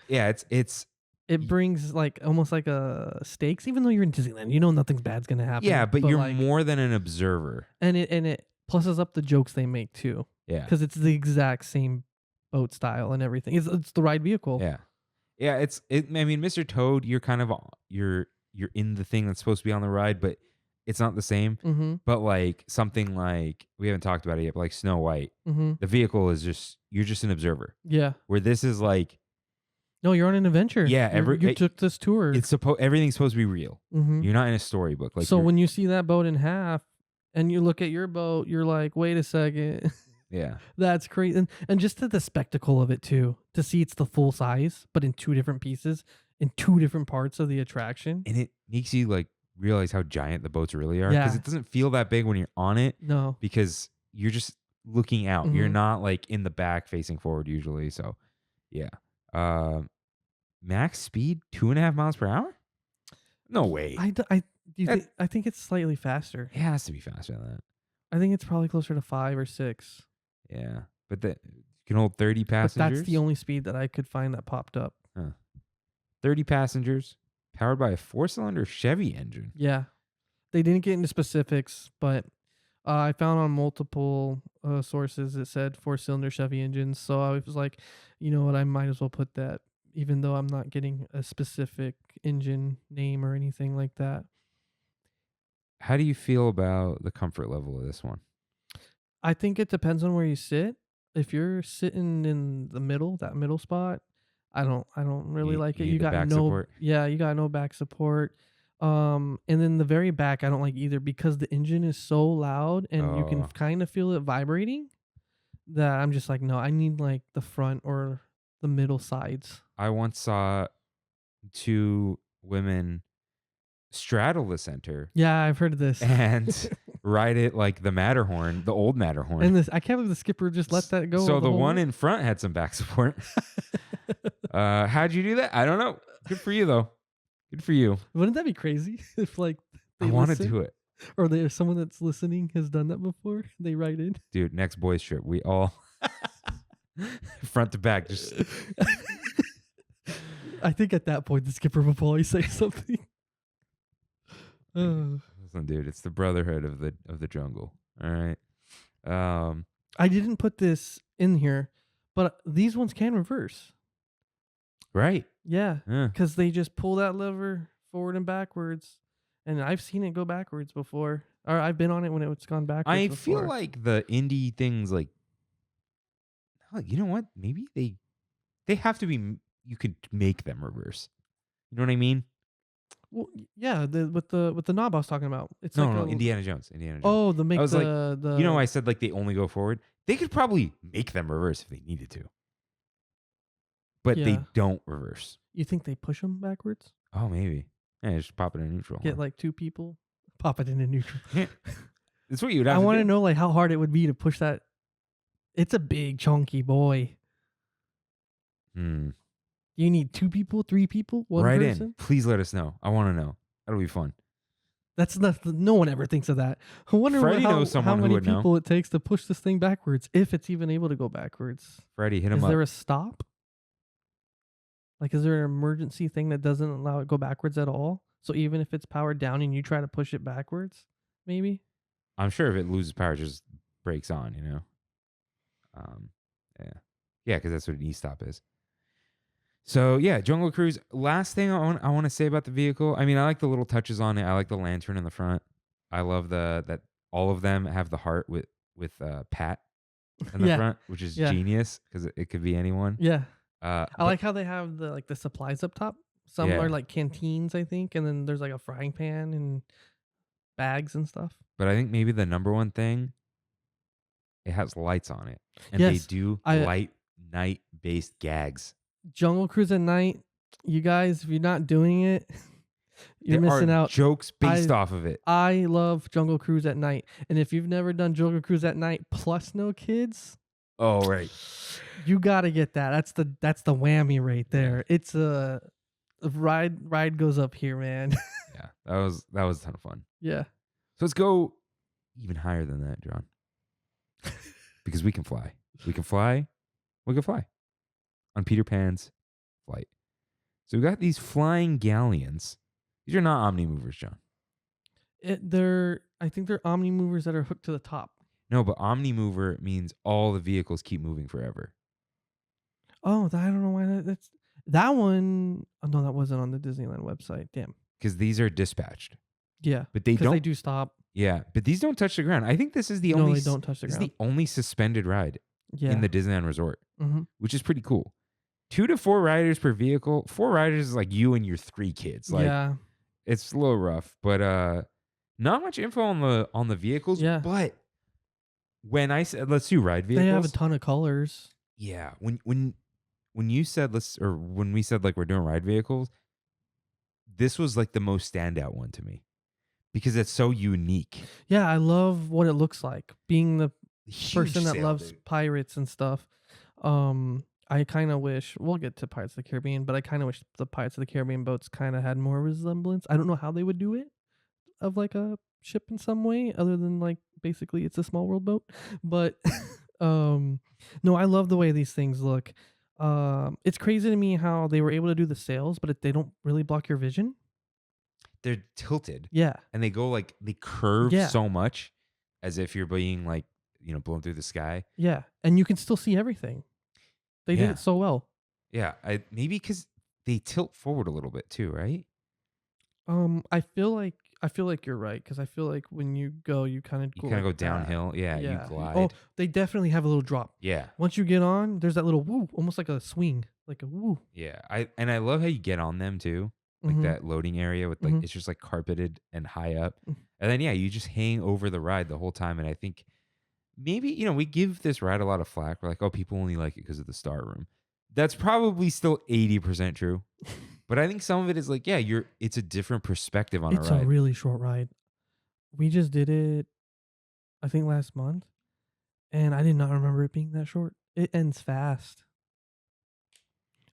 Yeah, it's It brings like almost like a stakes, even though you're in Disneyland, you know nothing's bad's gonna happen. yeah, but you're like, more than an observer. and it pluses up the jokes they make too, Yeah. because it's the exact same boat style and everything. It's the ride vehicle. Yeah. Yeah, I mean, Mr. Toad, you're kind of you're in the thing that's supposed to be on the ride, but it's not the same. Mm-hmm. But like something like we haven't talked about it yet, but like Snow White, Mm-hmm. the vehicle is you're just an observer. Yeah. Where this is like No, you're on an adventure. Yeah, you took this tour. everything's supposed to be real. Mm-hmm. You're not in a storybook. Like So when you see that boat in half and you look at your boat, you're like, wait a second. yeah. That's crazy. And just the spectacle of it too, to see it's the full size, but in two different pieces, in two different parts of the attraction. And it makes you like realize how giant the boats really are. Because Yeah. it doesn't feel that big when you're on it No. because you're just looking out. You're Mhm. not like in the back facing forward usually. So yeah. Max speed 2.5 miles per hour? No way. I think it's slightly faster. It has to be faster than that. I think it's probably closer to 5 or 6. Yeah. But can hold 30 But passengers. that's the only speed that I could find that popped up. 30 passengers, powered by a 4-cylinder Chevy engine. Yeah. They didn't get into specifics, but I found on multiple sources it said 4-cylinder Chevy engines. So I was like, you know what, I might as well put that, even though I'm not getting a specific engine name or anything like that. How do you feel about the comfort level of this one? I think it depends on where you sit. If you're sitting in the middle, that middle spot, I don't really You- like you it. need You the got back no support? Yeah, you got no back support. And then the very back I don't like either because the engine is so loud and you can Oh. kind of feel it vibrating that I'm just like, no, I need like the front or the middle sides. I once saw 2 women straddle the center Yeah, I've heard of this. and ride it like the Matterhorn, the old Matterhorn. And this, I can't believe the skipper just let that go. So the whole one way. in front had some back support. How'd you do that? I don't know. Good for you though. Good for you. Wouldn't that be crazy if like I want to do it. or there's someone that's listening has done that before? They write in. Dude, next boys trip, we all front to back just I think at that point the skipper will probably say something. listen, dude, it's the brotherhood of the jungle. All right. I didn't put this in here, but these ones can reverse. Right. Yeah, Yeah. because they just pull that lever forward and backwards, and I've seen it go backwards before, or I've been on it when it's gone backwards. I before. feel like the indie things like oh, you know what? Maybe they have to be you could make them reverse. You know what I mean? well, yeah, with the knob I was talking about. It's No, like no, a, Indiana Jones. Indiana Jones. Oh, the make I was like, the you know, I said like they only go forward. They could probably make them reverse if they needed to, but they Yeah. don't reverse. You think they push them backwards? Oh, maybe. Yeah, just pop it in neutral. Get like 2 people, pop it into neutral. That's what you would have I to want do. to know like how hard it would be to push that. It's a big chunky boy. You need 2 people, 3 people, 1 Right person. in. Please let us know. I want to know. That'll be fun. That's not. No one ever thinks of that. I wonder Freddie how knows someone who many would know. people it takes to push this thing backwards, if it's even able to go backwards. Freddie, hit him Is up. there a stop? Like, is there an emergency thing that doesn't allow it to go backwards at all? So even if it's powered down and you try to push it backwards, maybe. I'm sure if it loses power, it just breaks on, you know? Yeah, because that's what an e-stop is. So, yeah, Jungle Cruise. Last thing I want to say about the vehicle. I mean, I like the little touches on it. I like the lantern in the front. I love that all of them have the heart with Pat in the Yeah. front, which is Yeah. genius because it could be anyone. Yeah. I I like how they have the supplies up top. Some Yeah. are like canteens, I think, and then there's like a frying pan and bags and stuff. But I think maybe the number one thing, it has lights on it. And Yes, they do I- night-based gags. Jungle Cruise at night, you guys, if you're not doing it, you're There missing are out. jokes based off of it. I love Jungle Cruise at night, and if you've never done Jungle Cruise at night plus no kids, Oh, right. you gotta get that. That's the whammy right there. It's a ride goes up here, man. Yeah, that was a ton of fun. Yeah. So let's go even higher than that, John. Because we can fly. We can fly on Peter Pan's flight. So we got these flying galleons. These are not Omni-movers, John. I think they're Omni movers that are hooked to the top. No, but Omni-mover means all the vehicles keep moving forever. Oh, I don't know why that's that one. Oh no, that wasn't on the Disneyland website. Damn. Because these are dispatched. Yeah, But they because don't. they do stop. Yeah, but these don't touch the ground. I think this is the No, only. they don't touch the This is ground. the only suspended ride Yeah. in the Disneyland Resort, Mm-hmm. which is pretty cool. 2 to 4 riders per vehicle. 4 riders is like you and your 3 kids. Like Yeah. it's a little rough, but not much info on the vehicles. Yeah. But when I said let's do ride vehicles, They have a ton of colors. yeah. When you said when we said like we're doing ride vehicles, this was like the most standout one to me because it's so unique. Yeah, I love what it looks like. Being the Huge person that sail, loves dude. pirates and stuff. I kind of wish we'll get to Pirates of the Caribbean, but I kind of wish the Pirates of the Caribbean boats kind of had more resemblance. I don't know how they would do it of like a ship in some way, other than like basically it's a small world boat. But No, I love the way these things look. It's crazy to me how they were able to do the sails, but they don't really block your vision. They're tilted. Yeah. And they go like, they curve Yeah. so much as if you're being like, blown through the sky. Yeah. And you can still see everything. They did Yeah. it so well. Yeah. Maybe because they tilt forward a little bit too, right? I feel like you're right, because I feel like when you go, you kind of go downhill. Yeah, you glide. Oh, they definitely have a little drop. Yeah. Once you get on, there's that little woo, almost like a swing, like a woo. Yeah. I love how you get on them too. Like Mhm. that loading area with like, Mhm. it's just like carpeted and high up. Mm. And then, you just hang over the ride the whole time. And I think maybe, we give this ride a lot of flack. We're like, oh, people only like it because of the star room. That's probably still 80% true. But I think some of it is like, it's a different perspective on It's a ride. a really short ride. We just did it, I think, last month, and I did not remember it being that short. It ends fast.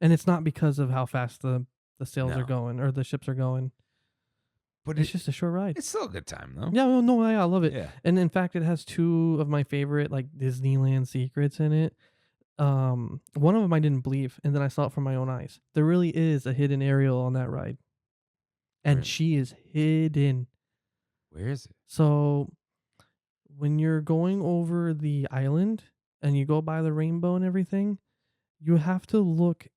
And it's not because of how fast the sails are No. going or the ships are going. But It's just a short ride. it's still a good time though. Yeah, no, I love it. Yeah. And in fact, it has two of my favorite like Disneyland secrets in it. One of them I didn't believe, and then I saw it from my own eyes. There really is a hidden Ariel on that ride, and Where? she is hidden. Where is it? So when you're going over the island and you go by the rainbow and everything, you have to look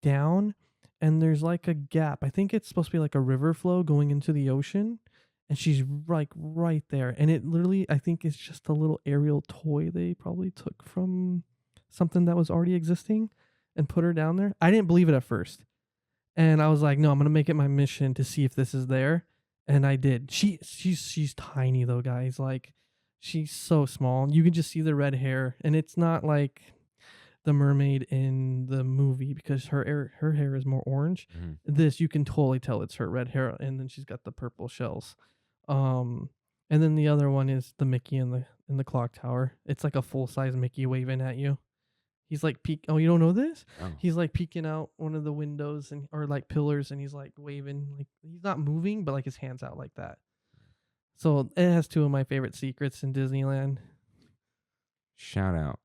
down, and there's like a gap. I think it's supposed to be like a river flow going into the ocean, and she's like right there. And it literally, I think it's just a little aerial toy they probably took from something that was already existing and put her down there. I didn't believe it at first. And I was like, no, I'm going to make it my mission to see if this is there. And I did. She's tiny though, guys. Like, she's so small. You can just see the red hair, and it's not like the mermaid in the movie because her hair is more orange. Mhm. This, you can totally tell it's her red hair, and then she's got the purple shells. And then the other one is the Mickey in the clock tower. It's like a full-size Mickey waving at you. He's like oh, you don't know this? Oh. He's like peeking out one of the windows or like pillars, and he's like waving, like he's not moving, but like his hands out like that. So it has two of my favorite secrets in Disneyland. Shout out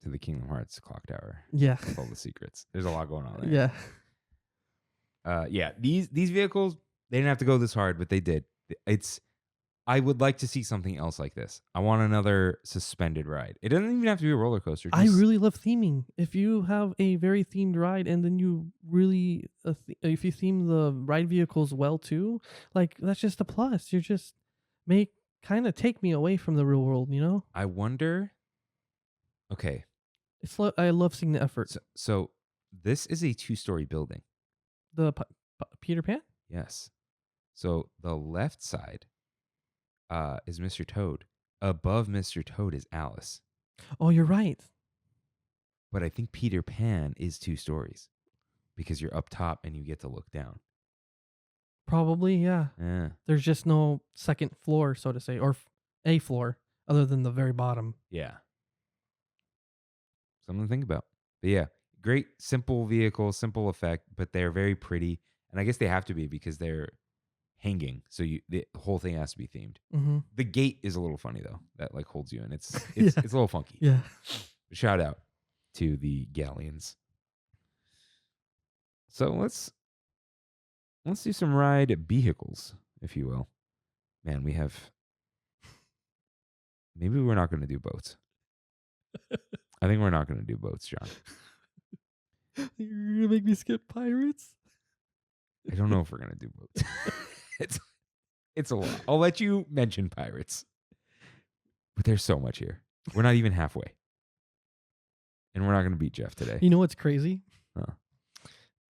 to the Kingdom Hearts clock tower Yeah. with all the secrets. There's a lot going on there. Yeah. These vehicles, they didn't have to go this hard, but they did. I would like to see something else like this. I want another suspended ride. It doesn't even have to be a roller coaster. I really love theming. If you have a very themed ride, and then you really, if you theme the ride vehicles well too, like that's just a plus. You're just kind of take me away from the real world, you know? I wonder. Okay. I love seeing the effort. So this is a 2-story building. The Peter Pan? Yes. So the left side is Mr. Toad. Above Mr. Toad is Alice. Oh, you're right. But I think Peter Pan is 2 stories because you're up top and you get to look down. Probably, yeah. Yeah. There's just no second floor, so to say, or a floor other than the very bottom. Yeah. Something to think about. But yeah, great, simple vehicle, simple effect, but they're very pretty. And I guess they have to be because they're hanging. So the whole thing has to be themed. Mm-hmm. The gate is a little funny though. That like holds you in. It's Yeah. a little funky. Yeah. Shout out to the galleons. So let's do some ride vehicles, if you will. Man, we have. Maybe we're not going to do boats. I think we're not going to do boats, John. You're gonna make me skip pirates? I don't know if we're going to do boats. It's a lot. I'll let you mention pirates. But there's so much here. We're not even halfway. And we're not going to beat Jeff today. You know what's crazy? Huh.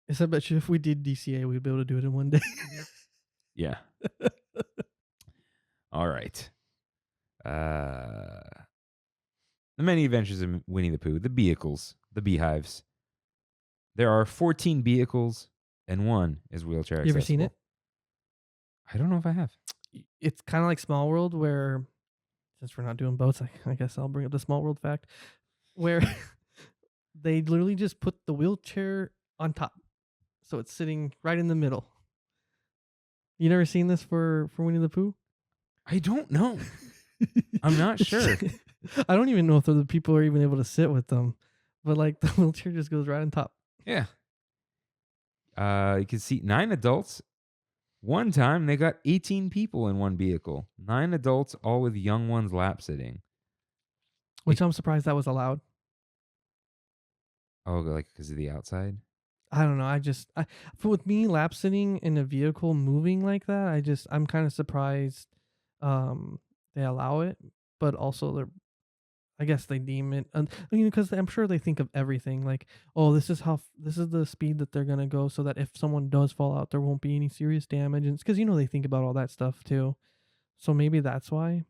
Is I bet you if we did DCA, we'd be able to do it in one day. Yeah. All right. The Many Adventures of Winnie the Pooh, the vehicles, the beehives. There are 14 vehicles, and one is wheelchair accessible. You ever seen it? I don't know if I have. It's kind of like Small World, where, since we're not doing boats, I guess I'll bring up the Small World fact, where they literally just put the wheelchair on top. So it's sitting right in the middle. You never seen this for Winnie the Pooh? I don't know. I'm not sure. I don't even know if the people are even able to sit with them, but like the wheelchair just goes right on top. Yeah. You can seat 9 adults. One time they got 18 people in one vehicle. 9 adults, all with young ones lap sitting. Which I'm surprised that was allowed. Oh, like because of the outside? I don't know. With me lap sitting in a vehicle moving like that, I'm kind of surprised they allow it, but also I guess they deem it, because I'm sure they think of everything like, oh, this is the speed that they're gonna go, so that if someone does fall out, there won't be any serious damage, and it's because they think about all that stuff too. So maybe that's why.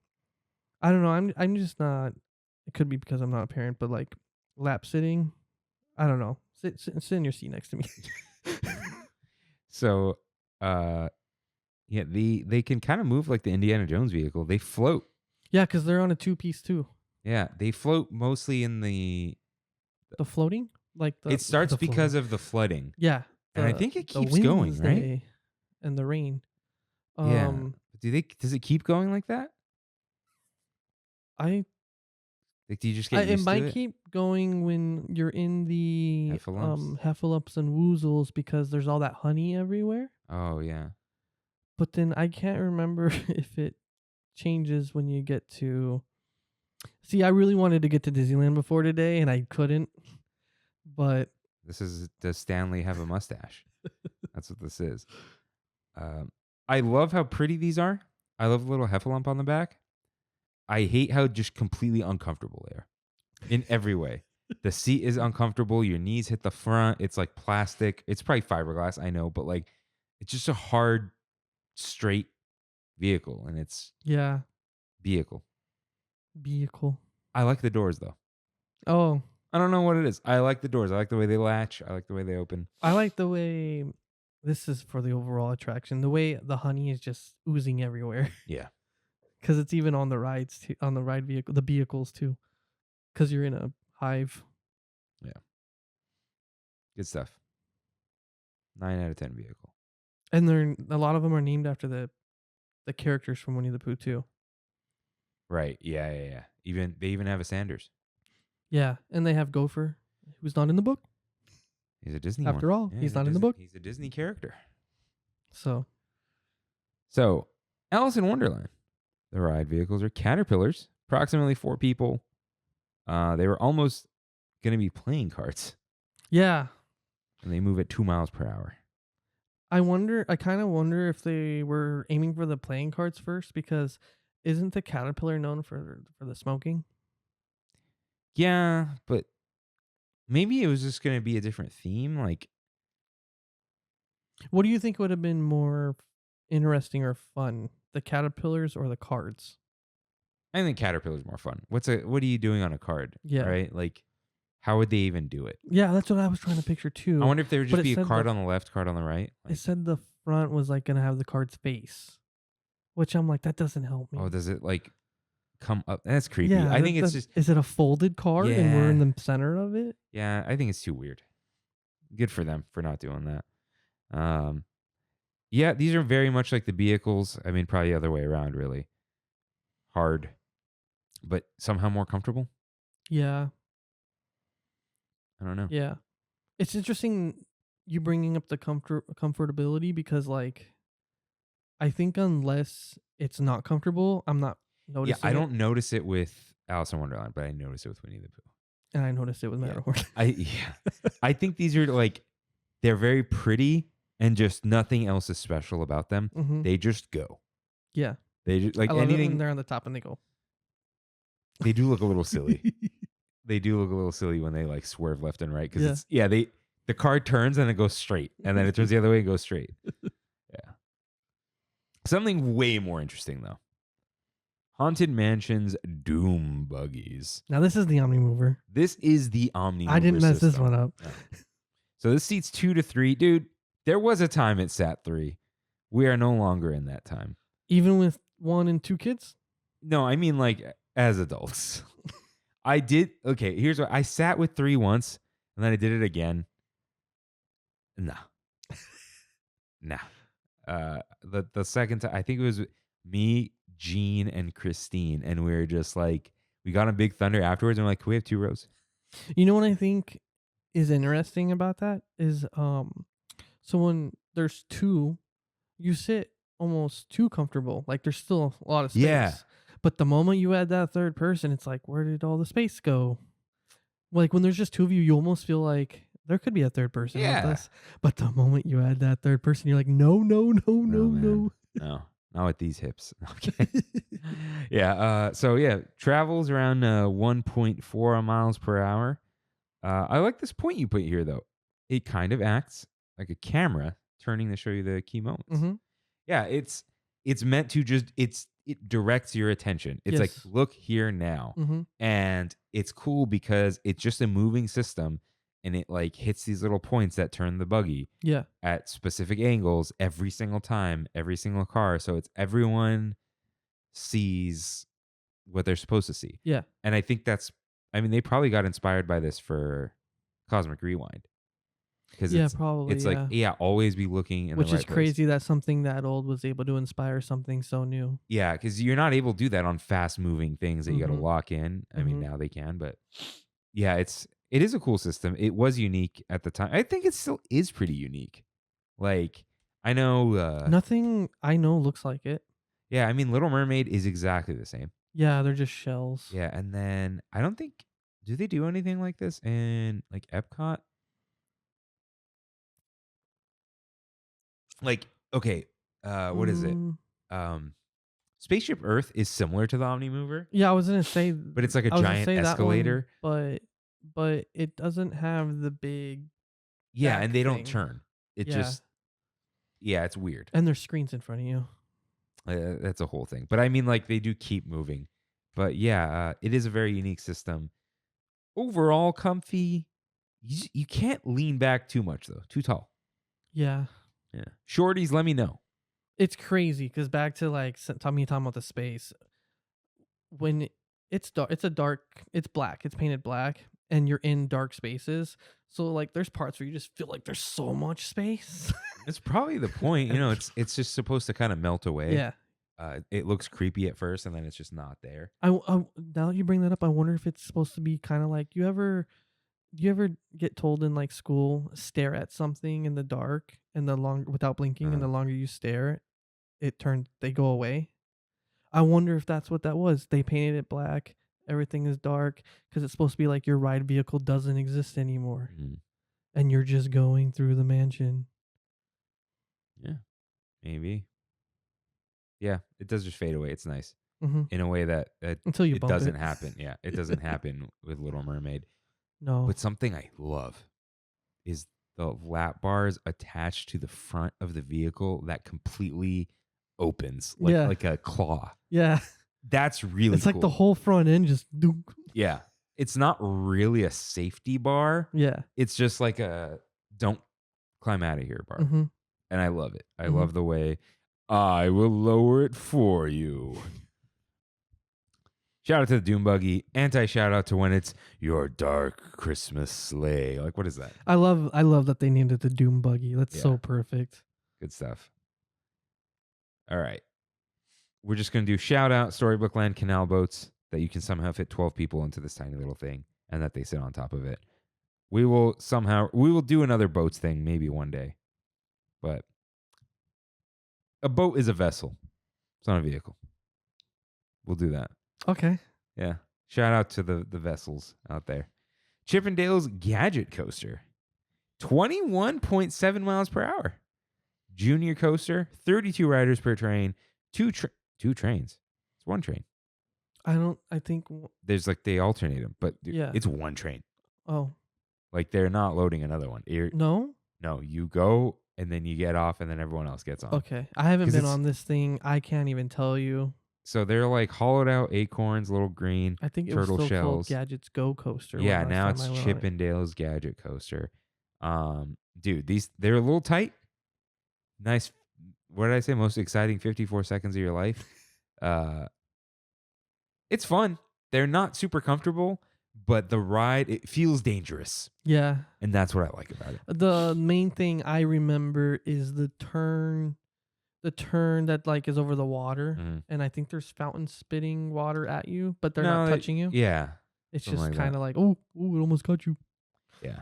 I don't know. I'm just not. It could be because I'm not a parent, but like lap sitting, I don't know. Sit in your seat next to me. So, yeah, they can kind of move like the Indiana Jones vehicle. They float. Yeah, because they're on a 2-piece too. Yeah, they float mostly in the floating, like it starts because of the flooding. Yeah, and I think it keeps going, right? And the rain. Yeah. Does it keep going like that? Like, do you just get used it might to it? keep going when you're in the heffalumps and woozles because there's all that honey everywhere. Oh yeah. But then I can't remember if it changes when you get to. See, I really wanted to get to Disneyland before today, and I couldn't. But does Stanley have a mustache? That's what this is. I love how pretty these are. I love the little heffalump on the back. I hate how just completely uncomfortable they are in every way. The seat is uncomfortable. Your knees hit the front. It's like plastic. It's probably fiberglass, I know, but like it's just a hard, straight vehicle, and it's vehicle. I like the doors though. Oh, I don't know what it is. I like the doors. I like the way they latch. I like the way they open. I like the way this is for the overall attraction. The way the honey is just oozing everywhere. Yeah. Because it's even on the rides too, on the ride vehicle, the vehicles too. Because you're in a hive. Yeah. Good stuff. 9 out of 10 vehicle. And a lot of them are named after the characters from Winnie the Pooh too. Right. Yeah. They even have a Sanders. Yeah, and they have Gopher, who's not in the book. He's a Disney After all, he's not in the book. He's a Disney character. So, Alice in Wonderland. The ride vehicles are caterpillars, approximately 4 people. They were almost going to be playing carts. Yeah. And they move at 2 miles per hour. I kind of wonder if they were aiming for the playing carts first, because isn't the caterpillar known for the smoking? Yeah, but maybe it was just going to be a different theme. Like, what do you think would have been more interesting or fun, the caterpillars or the cards? I think caterpillar's more fun. What are you doing on a card? Yeah. Right? Like, how would they even do it? Yeah, that's what I was trying to picture too. I wonder if there would just be a card on the left, card on the right. Like, it said the front was like going to have the card's face, which I'm like, that doesn't help me. Oh, does it like come up? That's creepy. Yeah, I think it's just. Is it a folded card and we're in the center of it? Yeah, I think it's too weird. Good for them for not doing that. Yeah, these are very much like the vehicles. I mean, probably the other way around, really. Hard, but somehow more comfortable. Yeah. I don't know. Yeah. It's interesting you bringing up the comfortability, because like I think unless it's not comfortable, I'm not noticing. Yeah, I don't notice it with Alice in Wonderland, but I notice it with Winnie the Pooh. And I noticed it with Matterhorn. I think these are like, they're very pretty and just nothing else is special about them. Mm-hmm. They just go. Yeah. They just like I love anything. it when they're on the top and they go. They do look a little silly. They do look a little silly when they like swerve left and right, because the car turns and it goes straight, and then it turns the other way and goes straight. Yeah. Something way more interesting though. Haunted Mansion's Doom Buggies. Now this is the Omnimover. This is the Omnimover. I didn't mess system. this one up. No. So this seats 2 to 3. Dude, there was a time it sat 3. We are no longer in that time. Even with 1 and 2 kids? No, I mean like as adults. I did. Okay, here's what I sat with 3 once, and then I did it again. Nah. The second time, I think it was me, Jean, and Christine, and we were just like, We got on Big Thunder afterwards, and we're like, can we have 2 rows? You know what I think is interesting about that is so when there's 2, you sit almost too comfortable. Like there's still a lot of space. Yeah. But the moment you add that third person, it's like, where did all the space go? Like when there's just 2 of you, you almost feel like there could be a third person with us. But the moment you add that third person, you're like, no. No, not with these hips. Okay. Yeah. So yeah, travels around 1.4 miles per hour. I like this point you put here though. It kind of acts like a camera turning to show you the key moments. Mm-hmm. Yeah, it's meant to just it directs your attention. It's like, Yes. look here now. Mm-hmm. And it's cool because it's just a moving system, and it like hits these little points that turn the buggy Yeah. at specific angles every single time, every single car. So it's everyone sees what they're supposed to see. Yeah. And I think they probably got inspired by this for Cosmic Rewind. Because Yeah, probably. it's like, always be looking in Which the right is crazy that something that old was able to inspire something so new. Yeah, because you're not able to do that on fast moving things that you got to Mhm. lock in. I mean, Mhm. now they can, but yeah, it is a cool system. It was unique at the time. I think it still is pretty unique. Like, I know. Nothing I know looks like it. Yeah, I mean, Little Mermaid is exactly the same. Yeah, they're just shells. Yeah, and then I don't think, do they do anything like this in like Epcot? Like, okay, what is it? Mm, Spaceship Earth is similar to the Omnimover, Yeah, I was gonna say, but it's like a I was gonna giant say that one, escalator. but it doesn't have the big Yeah, back and they don't thing. turn. It Yeah. just, yeah, it's weird. And there's screens in front of you. That's a whole thing. But I mean, like, they do keep moving. But yeah, it is a very unique system. Overall, comfy. You can't lean back too much, though. Too tall. Yeah. Yeah. Shorties, let me know. It's crazy because back to like talking about the space. When it's dark, it's black, it's painted black, and you're in dark spaces. So like there's parts where you just feel like there's so much space. It's probably the point. It's just supposed to kind of melt away. Yeah. It looks creepy at first, and then it's just not there. I now that you bring that up, I wonder if it's supposed to be kind of like you ever get told in like school, stare at something in the dark and the longer without blinking, and the longer you stare, they go away. I wonder if that's what that was. They painted it black. Everything is dark because it's supposed to be like your ride vehicle doesn't exist anymore, and you're just going through the mansion. Yeah, maybe. Yeah, it does just fade away. It's nice Mm-hmm. in a way that Until you it bump doesn't it. happen. Yeah, it doesn't happen with Little Mermaid. No. But something I love is the lap bars attached to the front of the vehicle that completely opens like a claw. Yeah. That's really It's like cool. the whole front end just. Yeah. It's not really a safety bar. Yeah. It's just like a don't climb out of here bar. Mm-hmm. And I love it. I Mhm. love the way I will lower it for you. Shout out to the Doom Buggy. Anti-shout out to when it's your dark Christmas sleigh. Like, what is that? I love that they named it the Doom Buggy. That's so perfect. Good stuff. All right. We're just going to do shout out Storybook Land canal boats that you can somehow fit 12 people into this tiny little thing and that they sit on top of it. We will do another boats thing maybe one day. But a boat is a vessel. It's not a vehicle. We'll do that. Okay. Yeah. Shout out to the vessels out there. Chippendale's Gadget Coaster. 21.7 miles per hour. Junior coaster, 32 riders per train, two trains. It's one train. I think. There's like they alternate them, but Yeah. it's one train. Oh. Like they're not loading another one. No? No, you go and then you get off and then everyone else gets on. Okay. I haven't 'Cause been it's- on this thing. I can't even tell you. So they're like hollowed out acorns, little green. I think it Turtle was still called shells. Gadgets Go Coaster. Yeah, last now time it's I went on it. Chippendale's Gadget Coaster. Dude, they're a little tight. Nice. What did I say? Most exciting 54 seconds of your life. It's fun. They're not super comfortable, but the ride, it feels dangerous. Yeah. And that's what I like about it. The main thing I remember is the the turn that like is over the water, Mhm. and I think there's fountains spitting water at you, but they're No, not touching you. Yeah. It's something just like kind of like, oh, it almost got you. Yeah.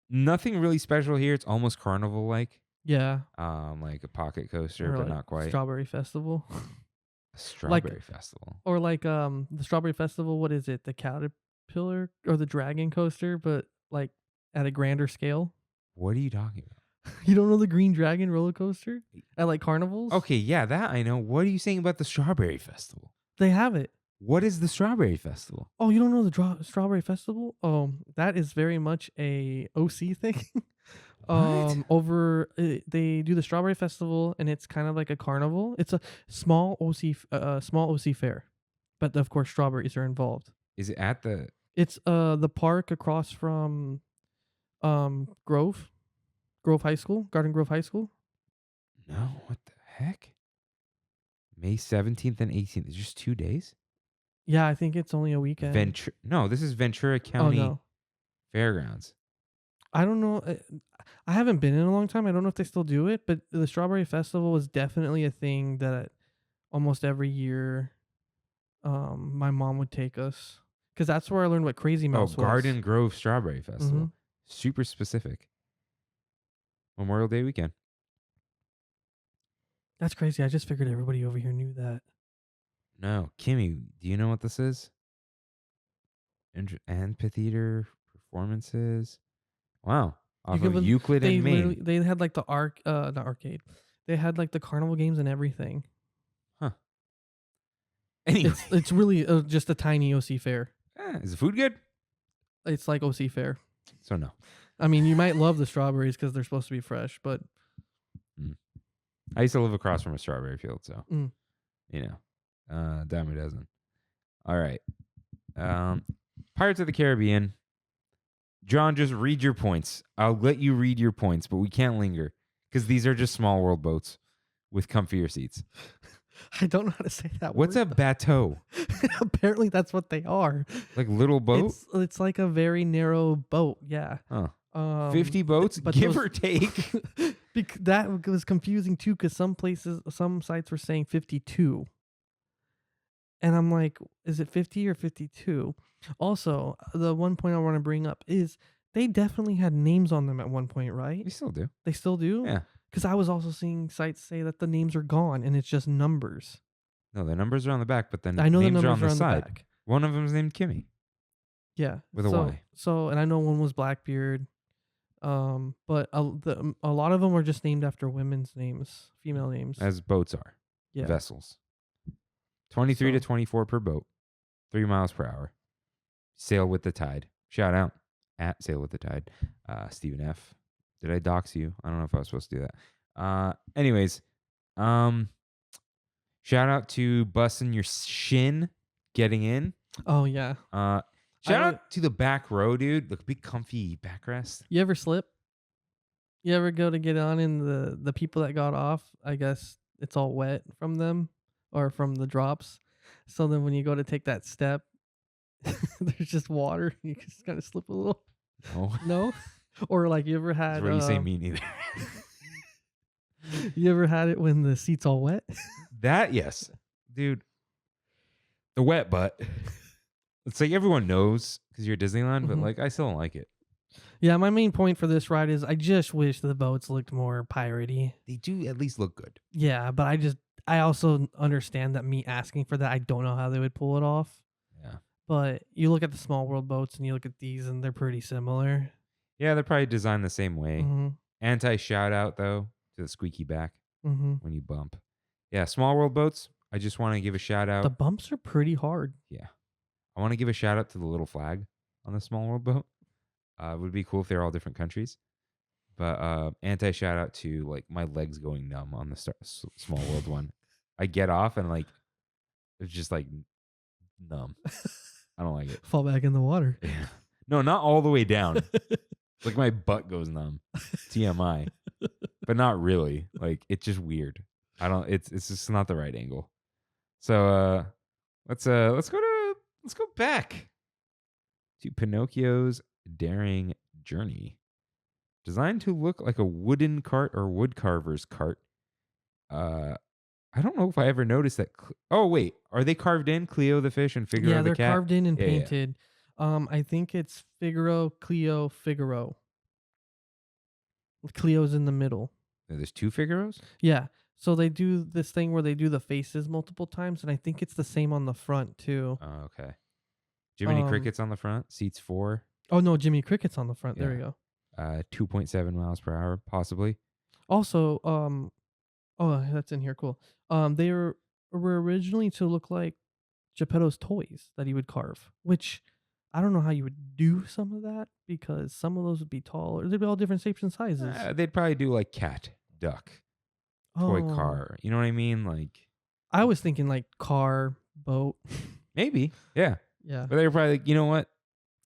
Nothing really special here. It's almost carnival like. Yeah. Like a pocket coaster, Or but like not quite. Strawberry Festival. A strawberry festival. Or like the Strawberry Festival, what is it? The caterpillar or the dragon coaster, but like at a grander scale. What are you talking about? You don't know the Green Dragon roller coaster at like carnivals? Okay, yeah, that I know. What are you saying about the strawberry festival? They have it. What is the strawberry festival? Oh, you don't know the Strawberry Festival? That is very much a OC thing. They do the Strawberry Festival, and it's kind of like a carnival. It's a small OC fair, but of course strawberries are involved. Is it at the? It's the park across from Grove High School, Garden Grove High School. No, what the heck? May 17th and 18th. It's just 2 days. Yeah, I think it's only a weekend. No, this is Ventura County Fairgrounds. I don't know. I haven't been in a long time. I don't know if they still do it, but the Strawberry Festival was definitely a thing that almost every year my mom would take us, because that's where I learned what Crazy Mouse was. Garden Grove Strawberry Festival. Mhm. Super specific. Memorial Day weekend. That's crazy. I just figured everybody over here knew that. No, Kimmy, do you know what this is? Amphitheater performances. Wow. Off of Euclid and Maine. They had like the not arcade. They had like the carnival games and everything. Huh. Anyway. It's really just a tiny OC fair. Is the food good? It's like OC fair. So no. I mean, you might love the strawberries because they're supposed to be fresh, but I used to live across from a strawberry field, so you know. Dime a dozen. All right. Pirates of the Caribbean. John, just read your points. I'll let you read your points, but we can't linger because these are just small world boats with comfier seats. I don't know how to say that What's word. a bateau? Apparently that's what they are. Like little boat? It's like a very narrow boat, yeah. Huh. 50 boats, give or take. That was confusing too, because some sites were saying 52. And I'm like, is it 50 or 52? Also, the one point I want to bring up is they definitely had names on them at one point, right? They still do. They still do? Yeah. Because I was also seeing sites say that the names are gone and it's just numbers. No, the numbers are on the back, but then I know names the are numbers on the side. back. One of them is named Kimmy. Yeah. With a Y. So, and I know one was Blackbeard. But a lot of them were just named after women's names, female names. As boats are. Yeah. Vessels. 23 to 24 per boat. 3 miles per hour. Sail with the tide. Shout out at Sail with the Tide. Stephen F. Did I dox you? I don't know if I was supposed to do that. Anyways, shout out to busting your shin getting in. Oh yeah. Shout out to the back row, dude. Look, big comfy backrest. You ever slip? You ever go to get on and the people that got off, I guess it's all wet from them or from the drops. So then when you go to take that step, there's just water. You just kind of slip a little. Oh. No? Or like you ever had... That's where you say me neither. You ever had it when the seat's all wet? That, yes. Dude. The wet butt. It's like everyone knows because you're at Disneyland, but like I still don't like it. Yeah, my main point for this ride is I just wish the boats looked more piratey. They do at least look good. Yeah, but I also understand that me asking for that, I don't know how they would pull it off. Yeah. But you look at the small world boats and you look at these and they're pretty similar. Yeah, they're probably designed the same way. Mm-hmm. Anti-shout out, though, to the squeaky back Mm-hmm. when you bump. Yeah, small world boats, I just want to give a shout out. The bumps are pretty hard. Yeah. I want to give a shout out to the little flag on the small world boat. It would be cool if they're all different countries. But anti-shout out to like my legs going numb on the small world one. I get off and like it's just like numb. I don't like it. Fall back in the water. Yeah. No, not all the way down. Like my butt goes numb. TMI. But not really. Like it's just weird. It's just not the right angle. So let's go back to Pinocchio's Daring Journey. Designed to look like a wooden cart or wood carver's cart, I don't know if I ever noticed that. Oh wait, are they carved in Cleo the fish and Figaro Yeah, the they're cat? carved in and Yeah, yeah. painted. I think it's Figaro, Cleo, Figaro. Cleo's in the middle. There's 2 Figaros? Yeah. So they do this thing where they do the faces multiple times, and I think it's the same on the front too. Oh, okay. Jiminy Cricket's on the front. Seats 4. Oh no, Jimmy Cricket's on the front. There we Yeah. go. 2.7 miles per hour, possibly. Also, oh, that's in here. Cool. They were originally to look like Geppetto's toys that he would carve, which I don't know how you would do some of that because some of those would be tall or they'd be all different shapes and sizes. They'd probably do like cat, duck, toy Oh. car. You know what I mean? Like I was thinking like car, boat. maybe, yeah. Yeah. But they were probably like, you know what?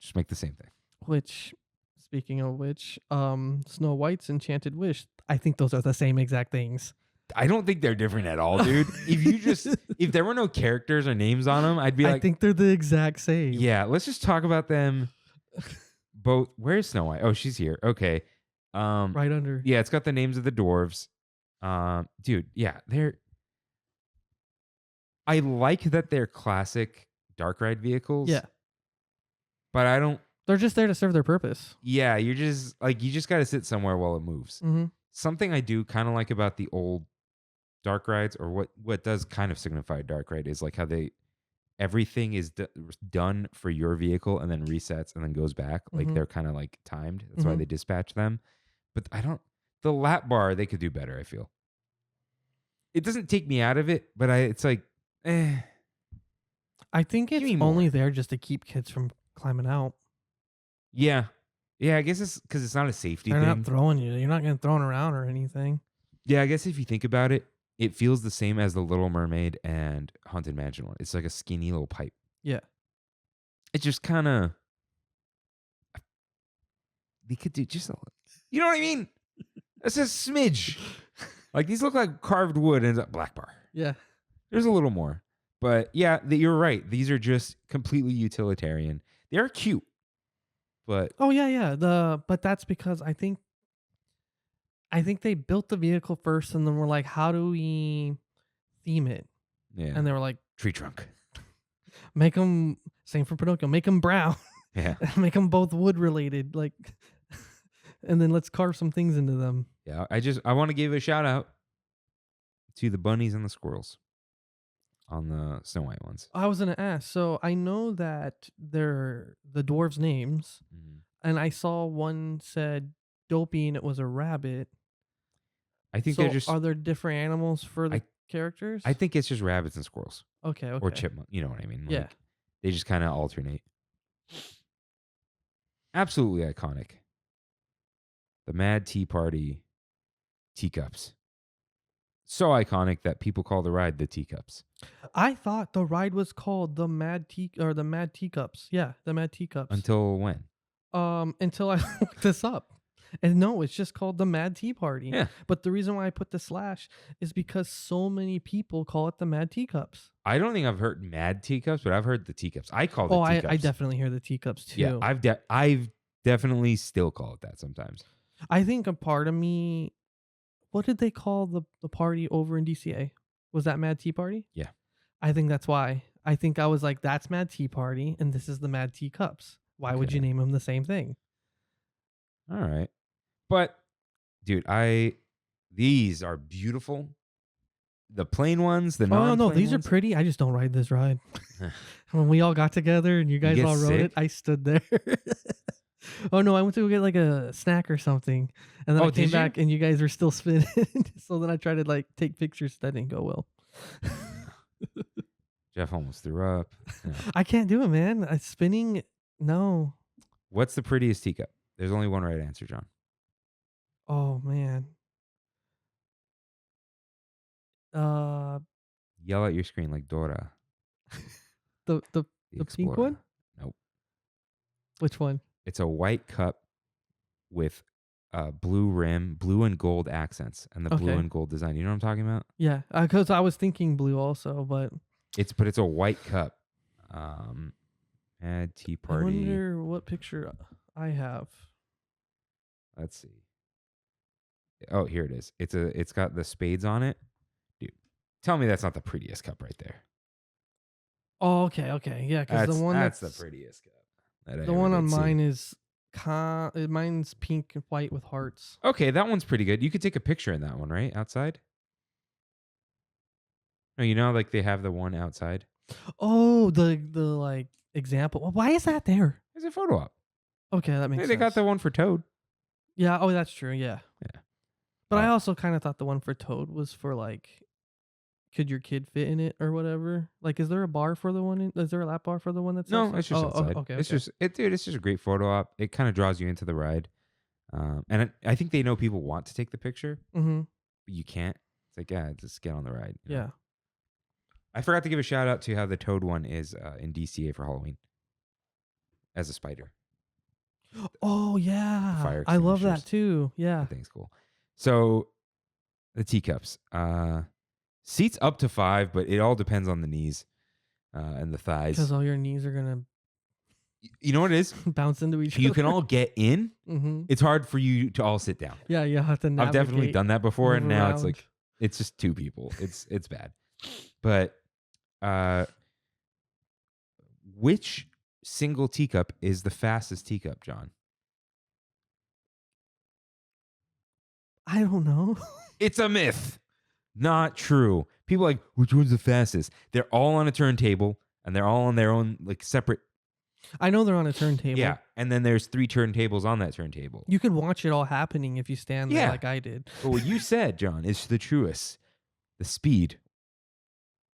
Just make the same thing. Which, speaking of which, Snow White's Enchanted Wish, I think those are the same exact things. I don't think they're different at all, dude. If there were no characters or names on them, I'd be like, I think they're the exact same. yeah, let's just talk about them both. Where's Snow White? Oh, she's here. Okay. Right under. Yeah, it's got the names of the dwarves. Dude, yeah, I like that they're classic dark ride vehicles. Yeah. But I don't. They're just there to serve their purpose. Yeah, you just got to sit somewhere while it moves. Mm-hmm. Something I do kind of like about the old dark rides, or what does kind of signify dark ride, is like how everything is done for your vehicle and then resets and then goes back. Like Mhm. they're kind of like timed. That's why they dispatch them. But the lap bar, they could do better, I feel. It doesn't take me out of it, but it's like, I think Give it's me only more. there just to keep kids from climbing out. yeah. Yeah, I guess it's because it's not a safety They're thing. not throwing you. You're not getting thrown around or anything. Yeah, I guess if you think about it, it feels the same as the Little Mermaid and Haunted Mansion one. It's like a skinny little pipe. Yeah. It just kind of, they could do just a little, you know what I mean? It's a smidge. Like these look like carved wood and it's a black bar. Yeah. There's a little more. But yeah, you're right. These are just completely utilitarian. They are cute. But Oh yeah. But that's because I think they built the vehicle first and then we're like, how do we theme it? yeah, And they were like, tree trunk. make them, same for Pinocchio, make them brown. Yeah. Make them both wood related. Like, and then let's carve some things into them. Yeah. I want to give a shout out to the bunnies and the squirrels on the Snow White ones. I was going to ask. So I know that they're the dwarves' names. And I saw one said Dopey and it was a rabbit. I think So they're just, are there different animals for the characters? I think it's just rabbits and squirrels Okay. or chipmunk. You know what I mean? Yeah. Like, they just kind of alternate. Absolutely iconic. The Mad Tea Party teacups. So iconic that people call the ride the teacups. I thought the ride was called the Mad Teacups. Yeah, the Mad Teacups. Until when? Until I looked this up. And no, it's just called the Mad Tea Party. Yeah. But the reason why I put the slash is because so many people call it the Mad Teacups. I don't think I've heard Mad Teacups, but I've heard the teacups. I call it teacups. I definitely hear the teacups too. Yeah, I've definitely still call it that sometimes. I think a part of me, what did they call the party over in DCA? Was that Mad Tea Party? Yeah. I think that's why. I think I was like, that's Mad Tea Party, and this is the Mad Teacups. Why would Okay. you name them the same thing? All right. But dude, these are beautiful. The plain ones, the Oh non no, these are pretty. I just don't ride this ride. When we all got together and you guys get all rode it, sick? I stood there. Oh no, I went to go get like a snack or something, and then I Oh, came did you? back and you guys were still spinning. So then I tried to like take pictures. That didn't go well. Jeff almost threw up. Yeah. I can't do it, man. Spinning, no. What's the prettiest teacup? There's only one right answer, John. Oh man. Yell at your screen like Dora. The the pink Explorer. one? Nope. Which one? It's a white cup with blue rim, blue and gold accents, and the blue Okay. and gold design. You know what I'm talking about? Yeah, because I was thinking blue also, but It's a white cup. Mad Tea I Party. wonder what picture I have. Let's see. Oh, here it is. It's got the spades on it. Tell me that's not the prettiest cup right there. Oh, okay. Yeah, because the one that's the prettiest cup. The one on mine is mine's pink and white with hearts. Okay, that one's pretty good. You could take a picture in that one, right? Outside? No, you know, like they have the one outside. Oh, the like example. Well, why is that there? There's a photo op. Okay, that makes sense. They got the one for Toad. Yeah, oh, that's true. Yeah. But I Oh. also kind of thought the one for Toad was for like, could your kid fit in it or whatever? Like, is there a bar for the one? Is there a lap bar for the one that's No, outside? it's just outside. Okay. It's just it's just a great photo op. It kind of draws you into the ride, and I think they know people want to take the picture, Mm-hmm. but you can't. It's like, yeah, just get on the ride. you know? Yeah. I forgot to give a shout out to how the Toad one is in DCA for Halloween as a spider. Oh yeah, fire I love that extinguishers. too. Yeah. That thing's cool. So the teacups, seats up to 5, but it all depends on the knees and the thighs. Because all your knees are gonna You know what it is? bounce into each other. You can all get in. Mm-hmm. It's hard for you to all sit down. Yeah, you have to. I've definitely navigate, done that before, and move now it's around. like it's just 2 people. It's bad. But which single teacup is the fastest teacup, John? I don't know. It's a myth. Not true. People are like, which one's the fastest? They're all on a turntable, and they're all on their own like separate. I know they're on a turntable. Yeah, and then there's 3 turntables on that turntable. You could watch it all happening if you stand there Yeah. like I did. But what you said, John, is the truest. The speed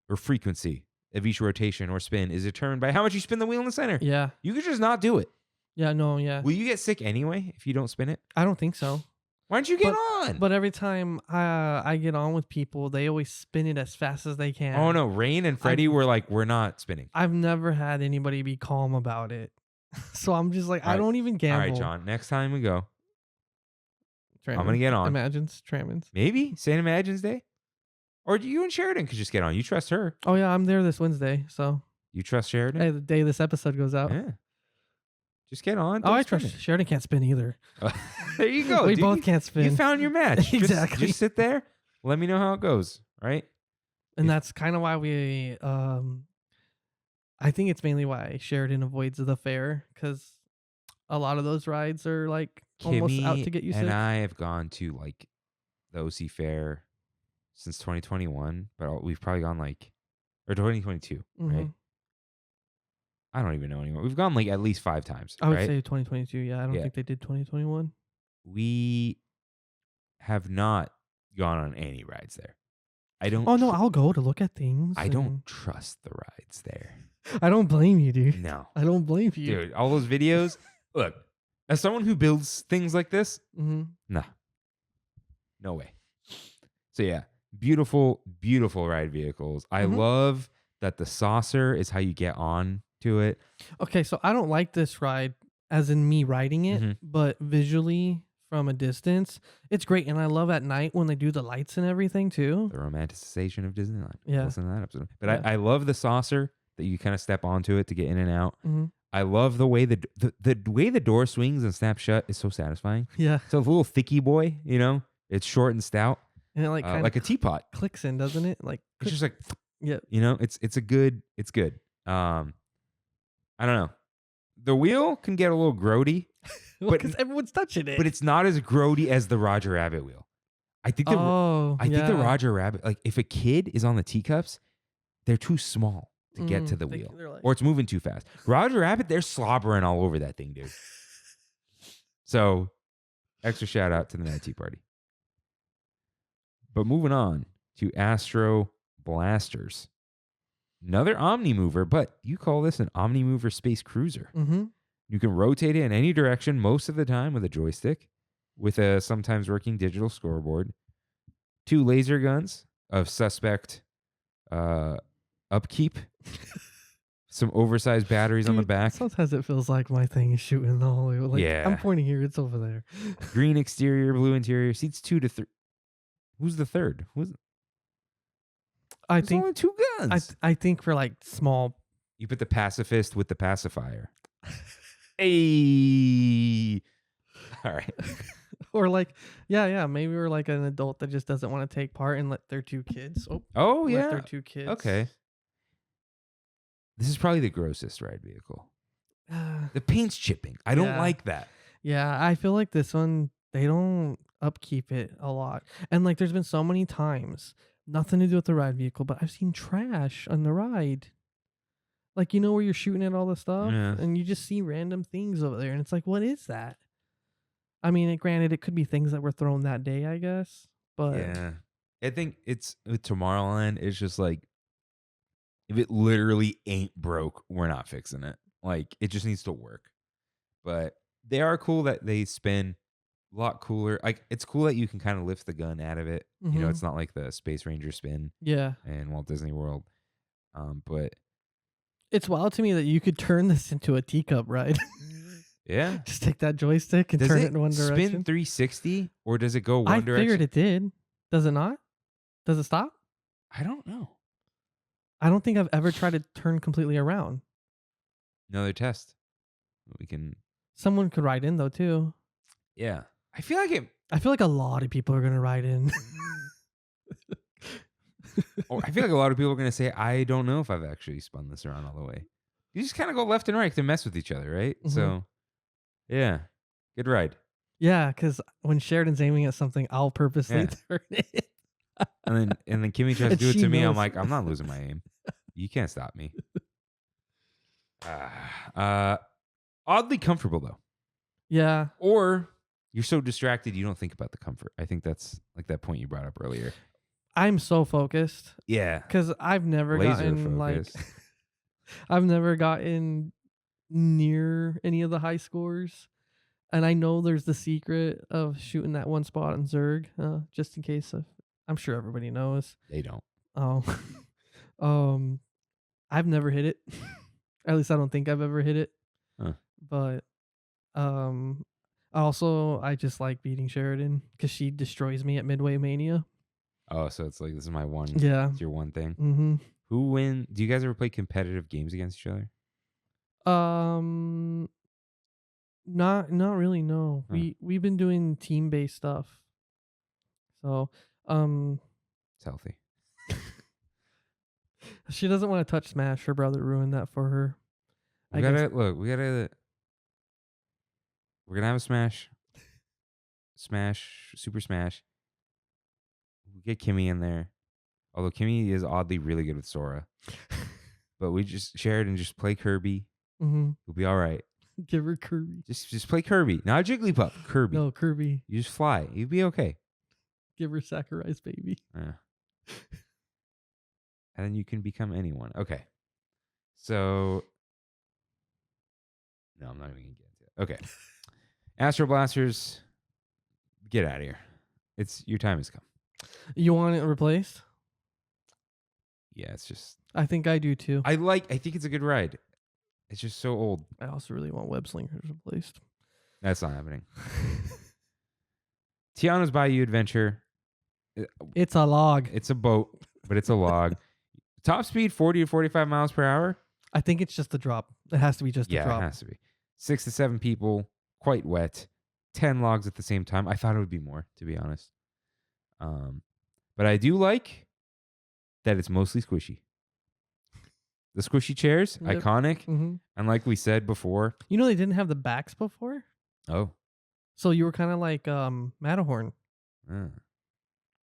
or frequency of each rotation or spin is determined by how much you spin the wheel in the center. Yeah. You could just not do it. Yeah. No. Yeah. Will you get sick anyway if you don't spin it? I don't think so. Why don't you get on? But every time I get on with people, they always spin it as fast as they can. Oh no, Rain and Freddie were like, we're not spinning. I've never had anybody be calm about it. So I'm just like, I don't even gamble. All right, John. Next time we go, Trammin. I'm gonna get on. Imagines Trammins. maybe St. Imagines Day, or you and Sheridan could just get on. You trust her. Oh yeah, I'm there this Wednesday. So You trust Sheridan. hey, the day this episode goes out. Yeah. Just get on. Oh, Don't I spin trust Sheridan can't spin either. it. There you go. We dude. both can't spin. You found your match. Exactly. Just sit there. Let me know how it goes. Right. And that's kind of why we I think it's mainly why Sheridan avoids the fair, because a lot of those rides are like almost out to get you sick. And I have gone to like the OC Fair since 2021, but we've probably gone like, or 2022, right? Mhm. I don't even know anymore. We've gone like at least 5 times. I would right? say 2022. Yeah, I don't Yeah. think they did 2021. We have not gone on any rides there. I don't. Oh no, I'll go to look at things. I and- don't trust the rides there. I don't blame you, dude. No, I don't blame you. dude. All those videos. Look, as someone who builds things like this, Mm-hmm. nah, no way. So yeah, beautiful, beautiful ride vehicles. I Mhm. love that the saucer is how you get on to it. Okay, so I don't like this ride as in me riding it, Mhm. but visually from a distance, it's great. And I love at night when they do the lights and everything too. The romanticization of Disneyland. Yeah. Listen to that episode. But Yeah. I love the saucer that you kind of step onto it to get in and out. Mm-hmm. I love the way the way the door swings and snaps shut is so satisfying. Yeah. So a little thicky boy, you know, it's short and stout, And it like kind like a of teapot. clicks in, doesn't it? Like, It's just like, yeah. you know, it's good. I don't know. The wheel can get a little grody, Because everyone's touching it. but it's not as grody as the Roger Rabbit wheel. I think the Roger Rabbit, like if a kid is on the teacups, they're too small to get to the wheel, or it's moving too fast. Roger Rabbit, they're slobbering all over that thing, dude. So, extra shout out to the Night Tea Party. But moving on to Astro Blasters. Another Omnimover, but you call this an Omnimover Space Cruiser. Mm-hmm. You can rotate it in any direction most of the time with a joystick, with a sometimes working digital scoreboard, 2 laser guns of suspect upkeep, some oversized batteries on the back, Sometimes it feels like my thing is shooting the whole way. Like, Yeah. I'm pointing here. It's over there. green exterior, blue interior, seats 2 to 3. Who's the third? I There's think only 2 guns. I think for like small. You put the pacifist with the pacifier. Hey. All right. Or like, yeah, maybe we're like an adult that just doesn't want to take part and let their two kids. Oh, let yeah. their two kids. Okay. This is probably the grossest ride vehicle. The paint's chipping. I don't like that. Yeah, I feel like this one, they don't upkeep it a lot. And like there's been so many times, nothing to do with the ride vehicle, but I've seen trash on the ride. Like, you know, where you're shooting at all the stuff and you just see random things over there. And it's like, what is that? I mean, granted, it could be things that were thrown that day, I guess. But yeah, I think it's with Tomorrowland. It's just like, if it literally ain't broke, we're not fixing it. Like, it just needs to work. But they are cool that they spin. A lot cooler. Like, it's cool that you can kind of lift the gun out of it. You know, it's not like the Space Ranger spin. Yeah. In Walt Disney World. But it's wild to me that you could turn this into a teacup ride. Yeah. Just take that joystick and turn it in one direction. Spin 360 or does it go one direction? I figured it did. Does it not? Does it stop? I don't know. I don't think I've ever tried to turn completely around. Another test. Someone could ride in though too. Yeah. I feel like a lot of people are gonna ride in. I feel like a lot of people are gonna say, I don't know if I've actually spun this around all the way. You just kind of go left and right to mess with each other, right? So, yeah, good ride. Yeah, because when Sheridan's aiming at something, I'll purposely turn it. and then Kimmy tries to do it to me. I'm like, I'm not losing my aim. You can't stop me. Oddly comfortable though. Yeah. Or you're so distracted you don't think about the comfort. I think that's like that point you brought up earlier. I'm so focused. Yeah. Because I've never I've never gotten near any of the high scores. And I know there's the secret of shooting that one spot on Zerg, just in case I'm sure everybody knows. They don't. Oh. I've never hit it. At least I don't think I've ever hit it. Huh. But also I just like beating Sheridan because she destroys me at Midway Mania. Oh, so it's like this is my one. Yeah. It's your one thing. Mm-hmm. Who win? Do you guys ever play competitive games against each other? Not really, no. Huh. We've been doing team-based stuff. So, it's healthy. She doesn't want to touch Smash. Her brother ruined that for her. We're gonna have a Super Smash. We get Kimmy in there. Although Kimmy is oddly really good with Sora. But we just Sheridan just play Kirby. Mm-hmm. We'll be all right. Give her Kirby. Just play Kirby. Not Jigglypuff. Kirby. No, Kirby. You just fly. You'd be okay. Give her Sakurai's baby. Yeah. And then you can become anyone. Okay. So no, I'm not even gonna get into it. Okay. Astro Blasters, get out of here. Your time has come. You want it replaced? Yeah, it's just I think I do too. I think it's a good ride. It's just so old. I also really want Web Slingers replaced. That's not happening. Tiana's Bayou Adventure. It's a log. It's a boat, but it's a log. Top speed 40 to 45 miles per hour. I think it's just a drop. It has to be just a drop. Yeah, it has to be. 6 to 7 people, quite wet. 10 logs at the same time. I thought it would be more, to be honest. But I do like that it's mostly squishy. The squishy chairs, iconic. Mm-hmm. And like we said before. You know they didn't have the backs before? Oh. So you were kind of like Matterhorn. And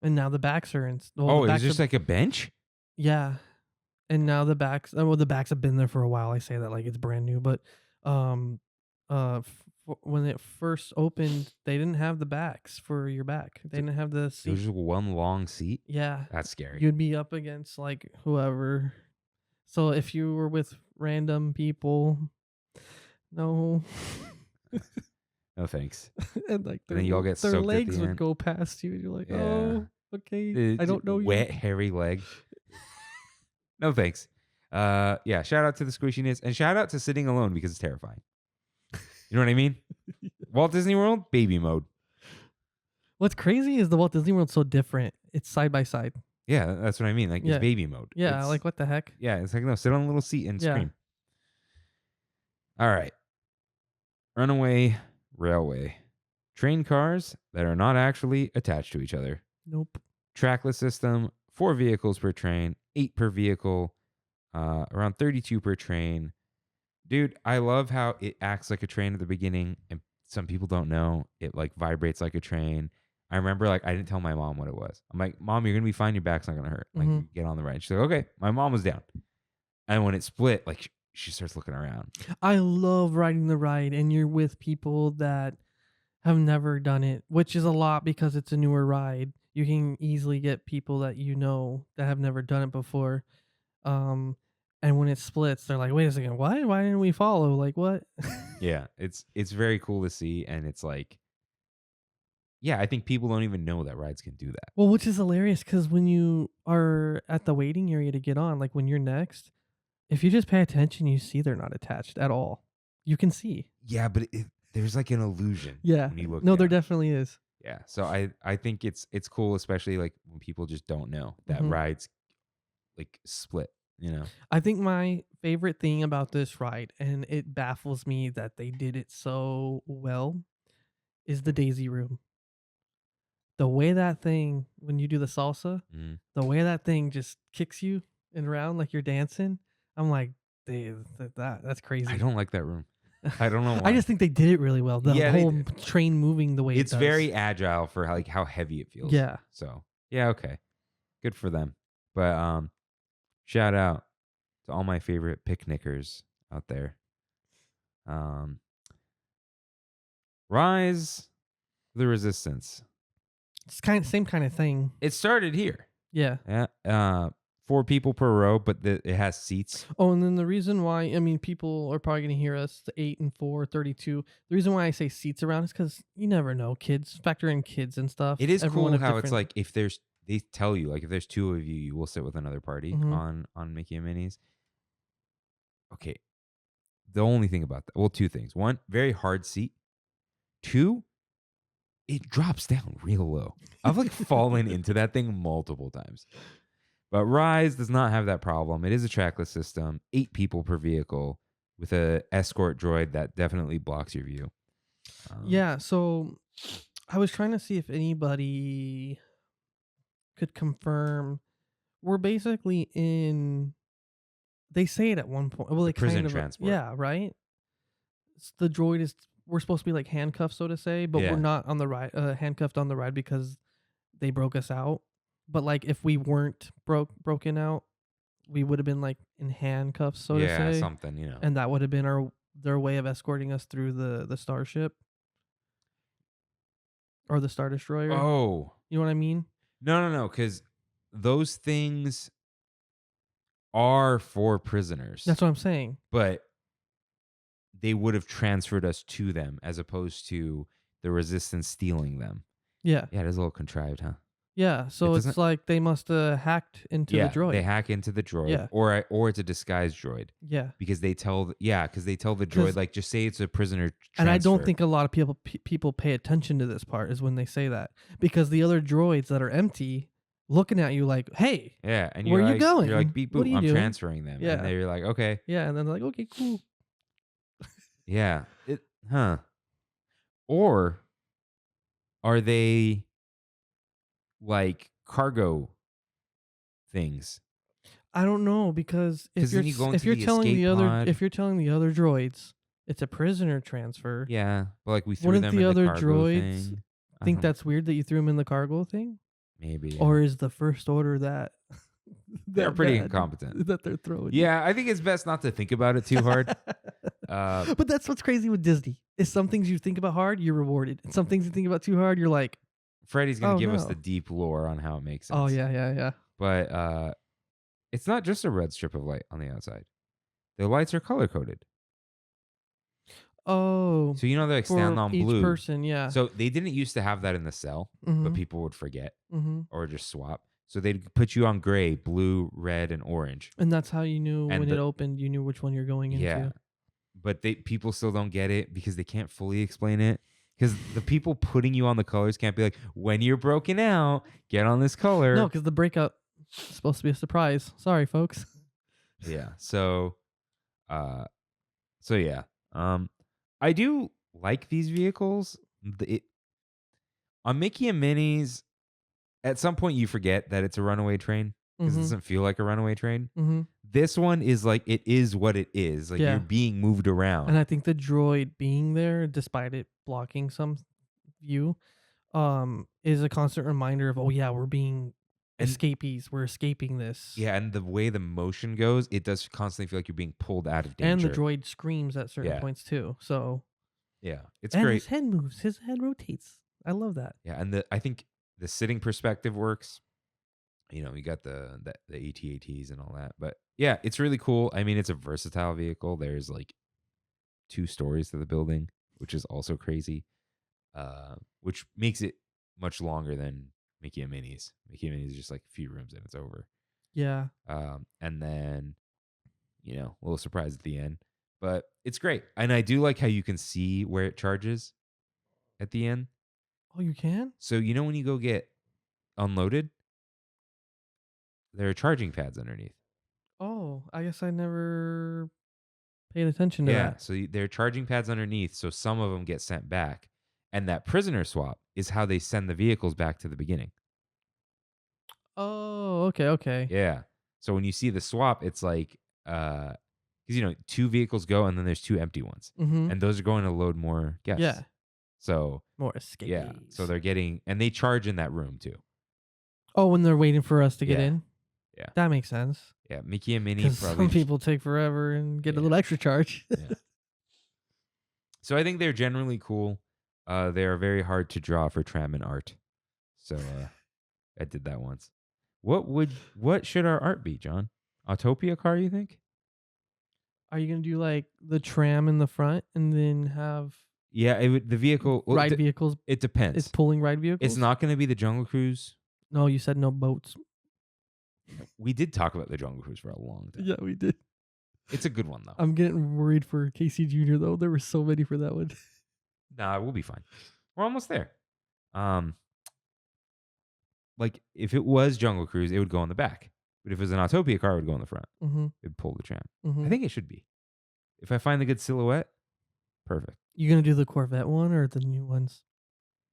now the backs are in. Well, it was just like a bench? Yeah. And now the backs, the backs have been there for a while. I say that like it's brand new, but when it first opened, they didn't have the backs for your back. They didn't have the seat. It was just one long seat? Yeah. That's scary. You'd be up against like whoever. So if you were with random people, no. No thanks. And like then you all get their soaked legs at the would end. go past you and you're like, oh, okay. I don't know you. Wet, hairy leg. No thanks. Yeah, shout out to the squishiness and shout out to sitting alone because it's terrifying. You know what I mean? Walt Disney World, baby mode. What's crazy is the Walt Disney World's so different. It's side by side. Yeah, that's what I mean. Like it's baby mode. Yeah, it's, like what the heck? Yeah, it's like no, sit on a little seat and scream. All right. Runaway Railway train cars that are not actually attached to each other. Nope. Trackless system, 4 vehicles per train, 8 per vehicle, around 32 per train. Dude, I love how it acts like a train at the beginning, and some people don't know. It like vibrates like a train. I remember like I didn't tell my mom what it was. I'm like, Mom, you're gonna be fine. Your back's not gonna hurt. Like, Mhm. get on the ride. She's like, okay. My mom was down, and when it split, like she starts looking around. I love riding the ride, and you're with people that have never done it, which is a lot because it's a newer ride. You can easily get people that you know that have never done it before. And when it splits, they're like, "Wait a second, what? Why didn't we follow? Like what?" Yeah, it's very cool to see, and it's like, yeah, I think people don't even know that rides can do that. Well, which is hilarious because when you are at the waiting area to get on, like when you're next, if you just pay attention, you see they're not attached at all. You can see. Yeah, but there's like an illusion. Yeah. When you look No, there down. definitely is. Yeah, so I think it's cool, especially like when people just don't know that Mhm. rides like split. You know. I think my favorite thing about this ride, and it baffles me that they did it so well, is the Daisy Room. The way that thing, when you do the salsa, Mm. the way that thing just kicks you and around like you're dancing, I'm like, that's crazy. I don't like that room. I don't know why. I just think they did it really well. The Yeah, they whole did. train moving the way It's it does. very agile for like how heavy it feels. Yeah. So yeah, okay, good for them. But shout out to all my favorite picnickers out there. Rise of the Resistance. It's same kind of thing. It started here. Yeah. Yeah. 4 people per row, but it has seats. Oh, and then the reason why, I mean, people are probably going to hear us, the 8 and 4, 32. The reason why I say seats around is because you never know. Kids, factor in kids and stuff. It is Everyone cool have how it's different- like they tell you like if there's 2 of you, you will sit with another party Mhm. on Mickey and Minnie's. Okay. The only thing about that, well, 2 things. 1, very hard seat. 2, it drops down real low. I've like fallen into that thing multiple times. But Rise does not have that problem. It is a trackless system, 8 people per vehicle with a escort droid that definitely blocks your view. Yeah, so I was trying to see if anybody could confirm. We're basically in. They say it at one point. Well, like prison kind of. transport. Yeah, right. The droid is. We're supposed to be like handcuffed, so to say, but Yeah. we're not on the ride. Handcuffed on the ride because they broke us out. But like, if we weren't broken out, we would have been like in handcuffs, so to say. Something, you know. And that would have been their way of escorting us through the starship or the Star Destroyer. Oh. You know what I mean? No, because those things are for prisoners. That's what I'm saying. But they would have transferred us to them as opposed to the Resistance stealing them. Yeah. Yeah, it is a little contrived, huh? Yeah. So It it's doesn't- like they must have hacked into the droid. They hack into the droid. Yeah. Or it's a disguised droid. Yeah. Because they tell the droid, 'Cause- like, just say it's a prisoner transfer. And I don't think a lot of people pay attention to this part is when they say that, because the other droids that are empty looking at you like, hey, Yeah, and where you're you like, going? You're like, beep What boop, are you I'm doing? transferring them. Yeah. And they're like, okay. yeah, and then they're like, okay, cool. Yeah. Or are they like cargo things? I don't know, because 'Cause then you go into the telling escape the other pod. if you're telling the other droids it's a prisoner transfer, Yeah. But like we threw Wouldn't them the in other the cargo droids thing. I think don't- that's weird that you threw them in the cargo thing? maybe. Yeah. Or is the First Order that They're pretty bad incompetent. that they're throwing you? Yeah, I think it's best not to think about it too hard. But that's what's crazy with Disney. Is some things you think about hard, you're rewarded. And some things you think about too hard, you're like, Freddie's gonna Oh, give us no. the deep lore on how it makes sense. oh yeah. But it's not just a red strip of light on the outside. The lights are color coded. Oh, So you know they're like for stand on each blue. person, yeah. So they didn't used to have that in the cell, but Mhm, people would forget mhm. or just swap. So they'd put you on gray, blue, red, and orange. And that's how you knew And when it the- opened, you knew which one you're going into. Yeah. But people still don't get it because they can't fully explain it. Because the people putting you on the colors can't be like, when you're broken out, get on this color. No, because the breakout is supposed to be a surprise. Sorry, folks. Yeah. So yeah. I do like these vehicles. On Mickey and Minnie's, at some point you forget that it's a runaway train because it doesn't feel like a runaway train. Mm-hmm. This one is like, it is what it is. Like you're being moved around. And I think the droid being there, despite it blocking some view, is a constant reminder of, oh yeah, we're being escapees. We're escaping this. Yeah, and the way the motion goes, it does constantly feel like you're being pulled out of danger. And the droid screams at certain points too. So yeah, it's and great. His head moves. His head rotates. I love that. Yeah, and I think the sitting perspective works. You know, you got the AT-ATs and all that. But yeah, it's really cool. I mean, it's a versatile vehicle. There's like 2 stories to the building, which is also crazy. Which makes it much longer than Mickey and Minnie's. Mickey and Minnie's is just like a few rooms and it's over. Yeah. And then, you know, a little surprise at the end. But it's great. And I do like how you can see where it charges at the end. Oh, you can? So, you know, when you go get unloaded, there are charging pads underneath. Oh, I guess I never paid attention to that. Yeah, so there are charging pads underneath, so some of them get sent back. And that prisoner swap is how they send the vehicles back to the beginning. Oh, okay. Yeah. So when you see the swap, it's like, because, you know, 2 vehicles go and then there's 2 empty ones. Mm-hmm. And those are going to load more guests. Yeah. So, more escapees. yeah. So they're getting, and they charge in that room too. Oh, when they're waiting for us to get in? Yeah. That makes sense. Yeah. Mickey and Minnie Because probably. some people take forever and get a little extra charge. Yeah. So I think they're generally cool. They are very hard to draw for Trammin art. So I did that once. What should our art be, John? Autopia car, you think? Are you going to do like the tram in the front and then have Yeah, the vehicle. ride vehicles? It depends. It's pulling ride vehicles? It's not going to be the Jungle Cruise. No, you said no boats. We did talk about the Jungle Cruise for a long time. Yeah, we did. It's a good one, though. I'm getting worried for Casey Jr., though. There were so many for that one. Nah, we'll be fine. We're almost there. Like, if it was Jungle Cruise, it would go on the back. But if it was an Autopia car, it would go in the front. Mm-hmm. It'd pull the tram. Mm-hmm. I think it should be. If I find the good silhouette, perfect. You going to do the Corvette one or the new ones?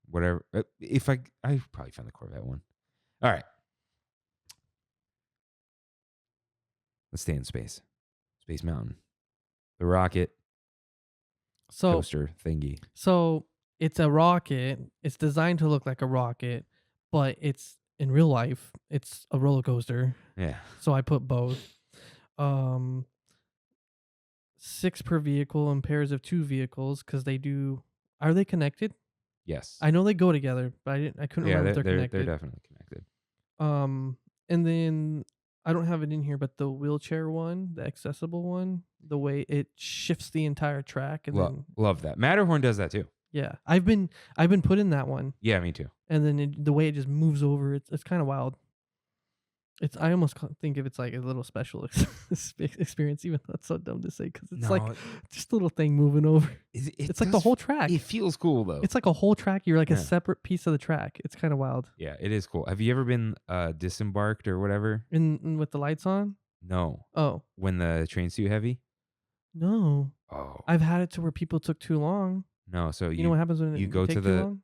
Whatever. If I probably find the Corvette one. All right. Let's stay in space. Space Mountain. The rocket coaster thingy. So it's a rocket. It's designed to look like a rocket, but it's in real life, it's a roller coaster. Yeah. So I put both. 6 per vehicle in pairs of 2 vehicles because they do. Are they connected? Yes. I know they go together, but I couldn't remember if they're connected. They're definitely connected. And then I don't have it in here, but the wheelchair one, the accessible one, the way it shifts the entire track, and then Love that. Matterhorn does that too. yeah, I've been put in that one, Yeah, me too. and then the way it just moves over, it's kind of wild. I almost think of it's like a little special experience, even though it's so dumb to say because it's like just a little thing moving over. It's like the whole track. It feels cool though. It's like a whole track. You're like a separate piece of the track. It's kind of wild. Yeah, it is cool. Have you ever been disembarked or whatever? In with the lights on? No. Oh. When the train's too heavy? No. Oh. I've had it to where people took too long. No, so you know what happens when you go to the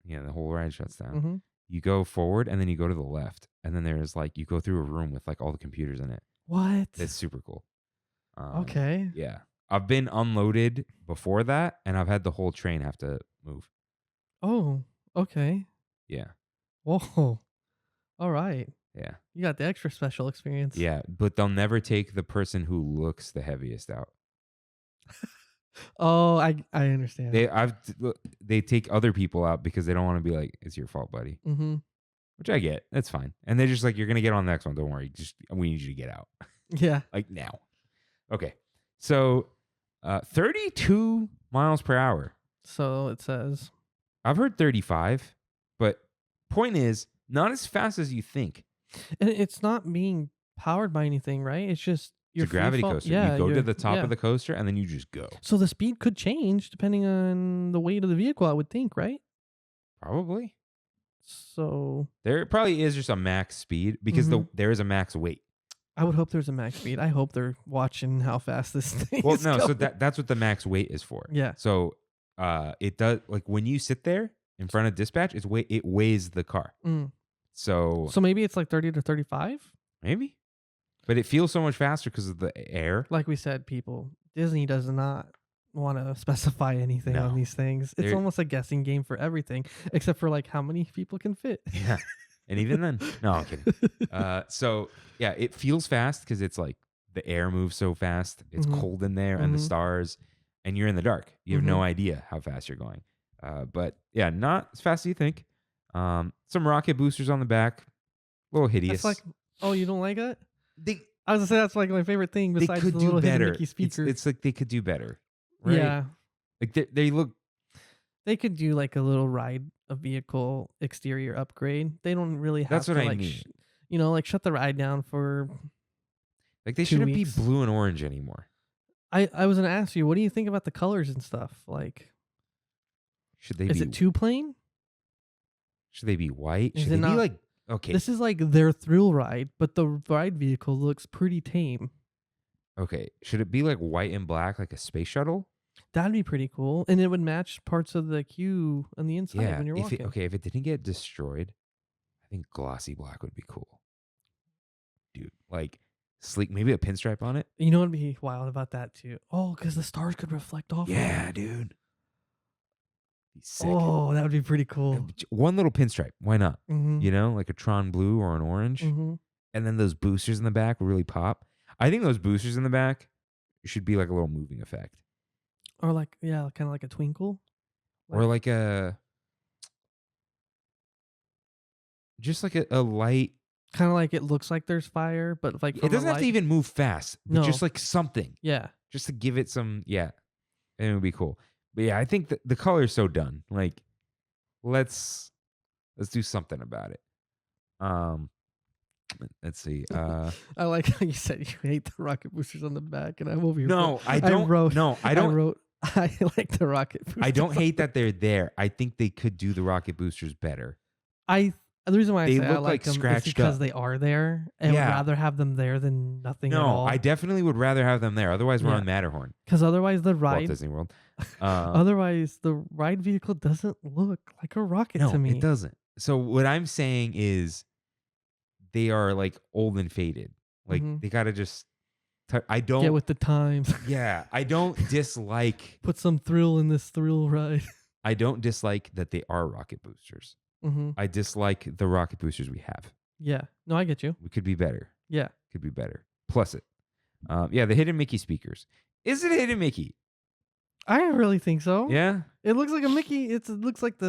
the whole ride shuts down. Mm-hmm. You go forward and then you go to the left, and then there's like you go through a room with like all the computers in it. What? It's super cool. Okay. Yeah, I've been unloaded before that, and I've had the whole train have to move. Oh, okay. Yeah. Whoa. All right. Yeah. You got the extra special experience. Yeah, but they'll never take the person who looks the heaviest out. Oh, I understand. They take other people out because they don't want to be like, it's your fault, buddy. Mm-hmm. Which I get. That's fine. And they're just like, you're gonna get on the next one. Don't worry. We need you to get out. Yeah. Like now. Okay. So 32 miles per hour. So it says. I've heard 35, but point is not as fast as you think. And it's not being powered by anything, right? It's just It's a gravity coaster. Yeah, you go to the top of the coaster and then you just go. So the speed could change depending on the weight of the vehicle, I would think, right? Probably. So there probably is just a max speed because there is a max weight. I would hope there's a max speed. I hope they're watching how fast this thing Well, is no, going. so that's what the max weight is for. Yeah. So it does, like when you sit there, in front of dispatch, it weighs the car. So maybe it's like 30 to 35? Maybe. But it feels so much faster because of the air. Like we said, people, Disney does not want to specify anything on these things. It's almost a guessing game for everything, except for like how many people can fit. Yeah. And even then, no, I'm kidding. So yeah, it feels fast because it's like the air moves so fast. It's cold in there and the stars, and you're in the dark. You have no idea how fast you're going. But yeah, not as fast as you think. Some rocket boosters on the back, a little hideous. That's like, oh, you don't like it? I was gonna say that's like my favorite thing besides the little hidden Mickey speaker. It's like they could do better, right? Yeah, like they look. They could do like a little a vehicle exterior upgrade. They don't really have. That's what to, I like, mean. Like shut the ride down for. Like they shouldn't be blue and orange anymore. I was gonna ask you, what do you think about the colors and stuff? Like, is it too plain? Should they be white? Should they be like okay? This is like their thrill ride, but the ride vehicle looks pretty tame. Okay, should it be like white and black, like a space shuttle? That'd be pretty cool, and it would match parts of the queue on the inside when you're walking. If it didn't get destroyed, I think glossy black would be cool, dude. Like sleek, maybe a pinstripe on it. You know what'd be wild about that too? Oh, because the stars could reflect off. Yeah, dude. Sick. Oh, that would be pretty cool. One little pinstripe, why not? Like a Tron blue or an orange, and then those boosters in the back will really pop. I think those boosters in the back should be like a little moving effect. Or like, kind of like a twinkle. Or like just like a light. Kind of like it looks like there's fire, but like it doesn't have to even move fast, but just like something. Yeah. Just to give it some, and it would be cool. But yeah, I think that the color is so done. Like, let's do something about it. Let's see. I like how you said you hate the rocket boosters on the back, and I'm over here. No, I don't. I like the rocket boosters. I don't hate that they're there. I think they could do the rocket boosters better. The reason why I say I look like them is because they are there, and would rather have them there than nothing at all. I definitely would rather have them there. Otherwise, we're on Matterhorn. Because otherwise, the ride Walt Disney World. Otherwise, the ride vehicle doesn't look like a rocket to me. It doesn't. So what I'm saying is, they are like old and faded. Like they gotta just. I don't get with the times. Yeah, I don't dislike. Put some thrill in this thrill ride. I don't dislike that they are rocket boosters. I dislike the rocket boosters we have. Yeah. No, I get you. We could be better. Yeah. Could be better. Plus it. The hidden Mickey speakers. Is it a hidden Mickey? I really think so. Yeah. It looks like a Mickey. It looks like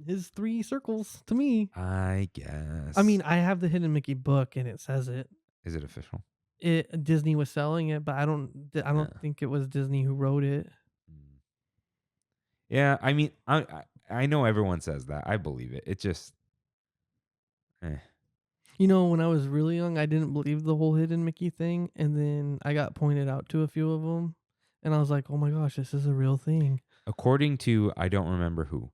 his 3 circles to me. I guess. I mean, I have the hidden Mickey book and it says it. Is it official? Disney was selling it, but I don't think it was Disney who wrote it. Yeah, I mean, I know everyone says that. I believe it. It just, when I was really young, I didn't believe the whole hidden Mickey thing, and then I got pointed out to a few of them, and I was like, oh my gosh, this is a real thing. According to, I don't remember who,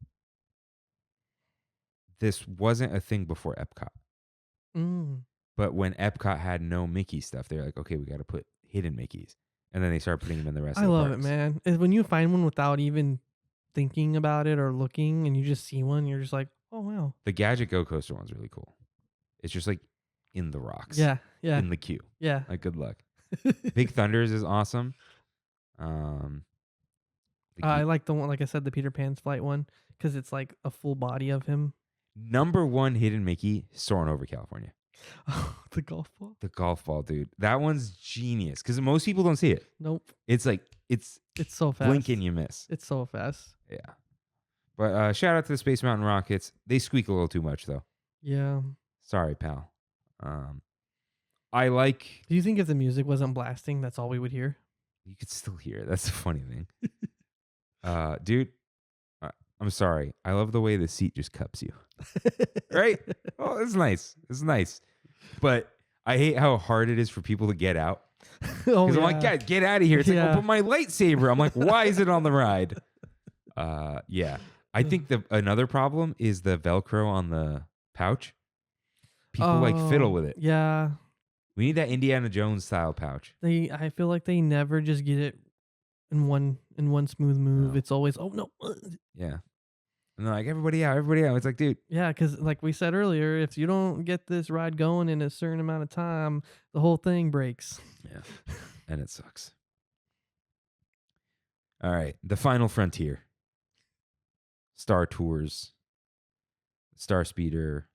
this wasn't a thing before Epcot. But when Epcot had no Mickey stuff, they're like, okay, we got to put hidden Mickeys. And then they start putting them in the rest of the parks. I love it, man. When you find one without even thinking about it or looking, and you just see one, you're just like, oh wow. The Gadget Go Coaster one's really cool. It's just like in the rocks. Yeah. In the queue. Yeah. Like, good luck. Big Thunders is awesome. I like the one, like I said, the Peter Pan's Flight one, because it's like a full body of him. Number 1 hidden Mickey, Soaring Over California. Oh, the golf ball? The golf ball, dude. That one's genius because most people don't see it. Nope. It's like, it's so fast. Blink and you miss. It's so fast. Yeah. But shout out to the Space Mountain Rockets. They squeak a little too much, though. Yeah. Sorry, pal. I like... Do you think if the music wasn't blasting, that's all we would hear? You could still hear it. That's the funny thing. Dude, I'm sorry. I love the way the seat just cups you. Right? Oh, it's nice. It's nice. But I hate how hard it is for people to get out. Because I'm like, God, get out of here. It's like, oh, but my lightsaber. I'm like, why is it on the ride? Yeah. I think another problem is the Velcro on the pouch. People like fiddle with it. Yeah. We need that Indiana Jones style pouch. I feel like they never just get it in one smooth move. No. It's always, oh no. Yeah. And they're like, everybody out, everybody out. It's like, dude. Yeah, because like we said earlier, if you don't get this ride going in a certain amount of time, the whole thing breaks. Yeah. And it sucks. All right. The Final Frontier. Star Tours. Star Speeder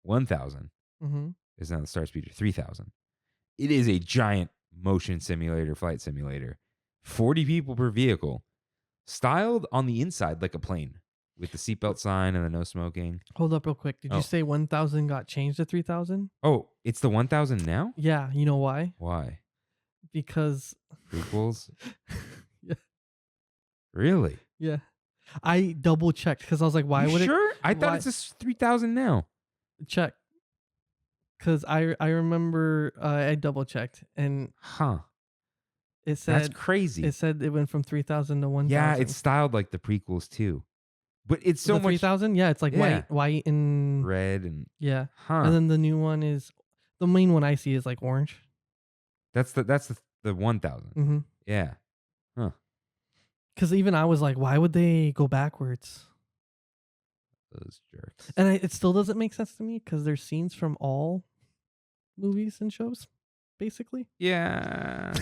1000 Mm-hmm. is now the Star Speeder 3000. It is a giant motion simulator, flight simulator. 40 people per vehicle. Styled on the inside like a plane. With the seatbelt sign and the no smoking. Hold up real quick. Did you say 1,000 got changed to 3,000? Oh, it's the 1000 now? Yeah. You know why? Why? Because. Prequels? Yeah. Really? Yeah. I double checked because I was like, why would it? Sure? I thought why- it's just 3000 now. Check. Because I remember I double checked and Huh. it said That's crazy. it said it went from 3,000 to 1,000. Yeah, it's styled like the prequels too. But it's so the much 3,000. Yeah, it's like Yeah. white and red and yeah. huh. And then the new one is the main one I see is like orange. That's the 1000. Mm-hmm. Yeah. Because even I was like, why would they go backwards? Those jerks. And it still doesn't make sense to me because there's scenes from all movies and shows, basically. Yeah.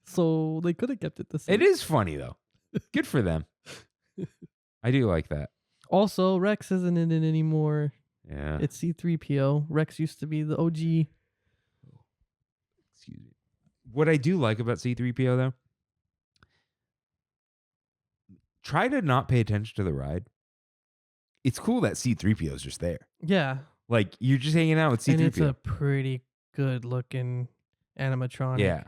So they could have kept it the same. It is funny though. Good for them. I do like that. Also, Rex isn't in it anymore. Yeah. It's C-3PO. Rex used to be the OG. Excuse me. What I do like about C-3PO though, try to not pay attention to the ride. It's cool that C-3PO is just there. Yeah. Like you're just hanging out with C-3PO. And it's a pretty good looking animatronic. Yeah.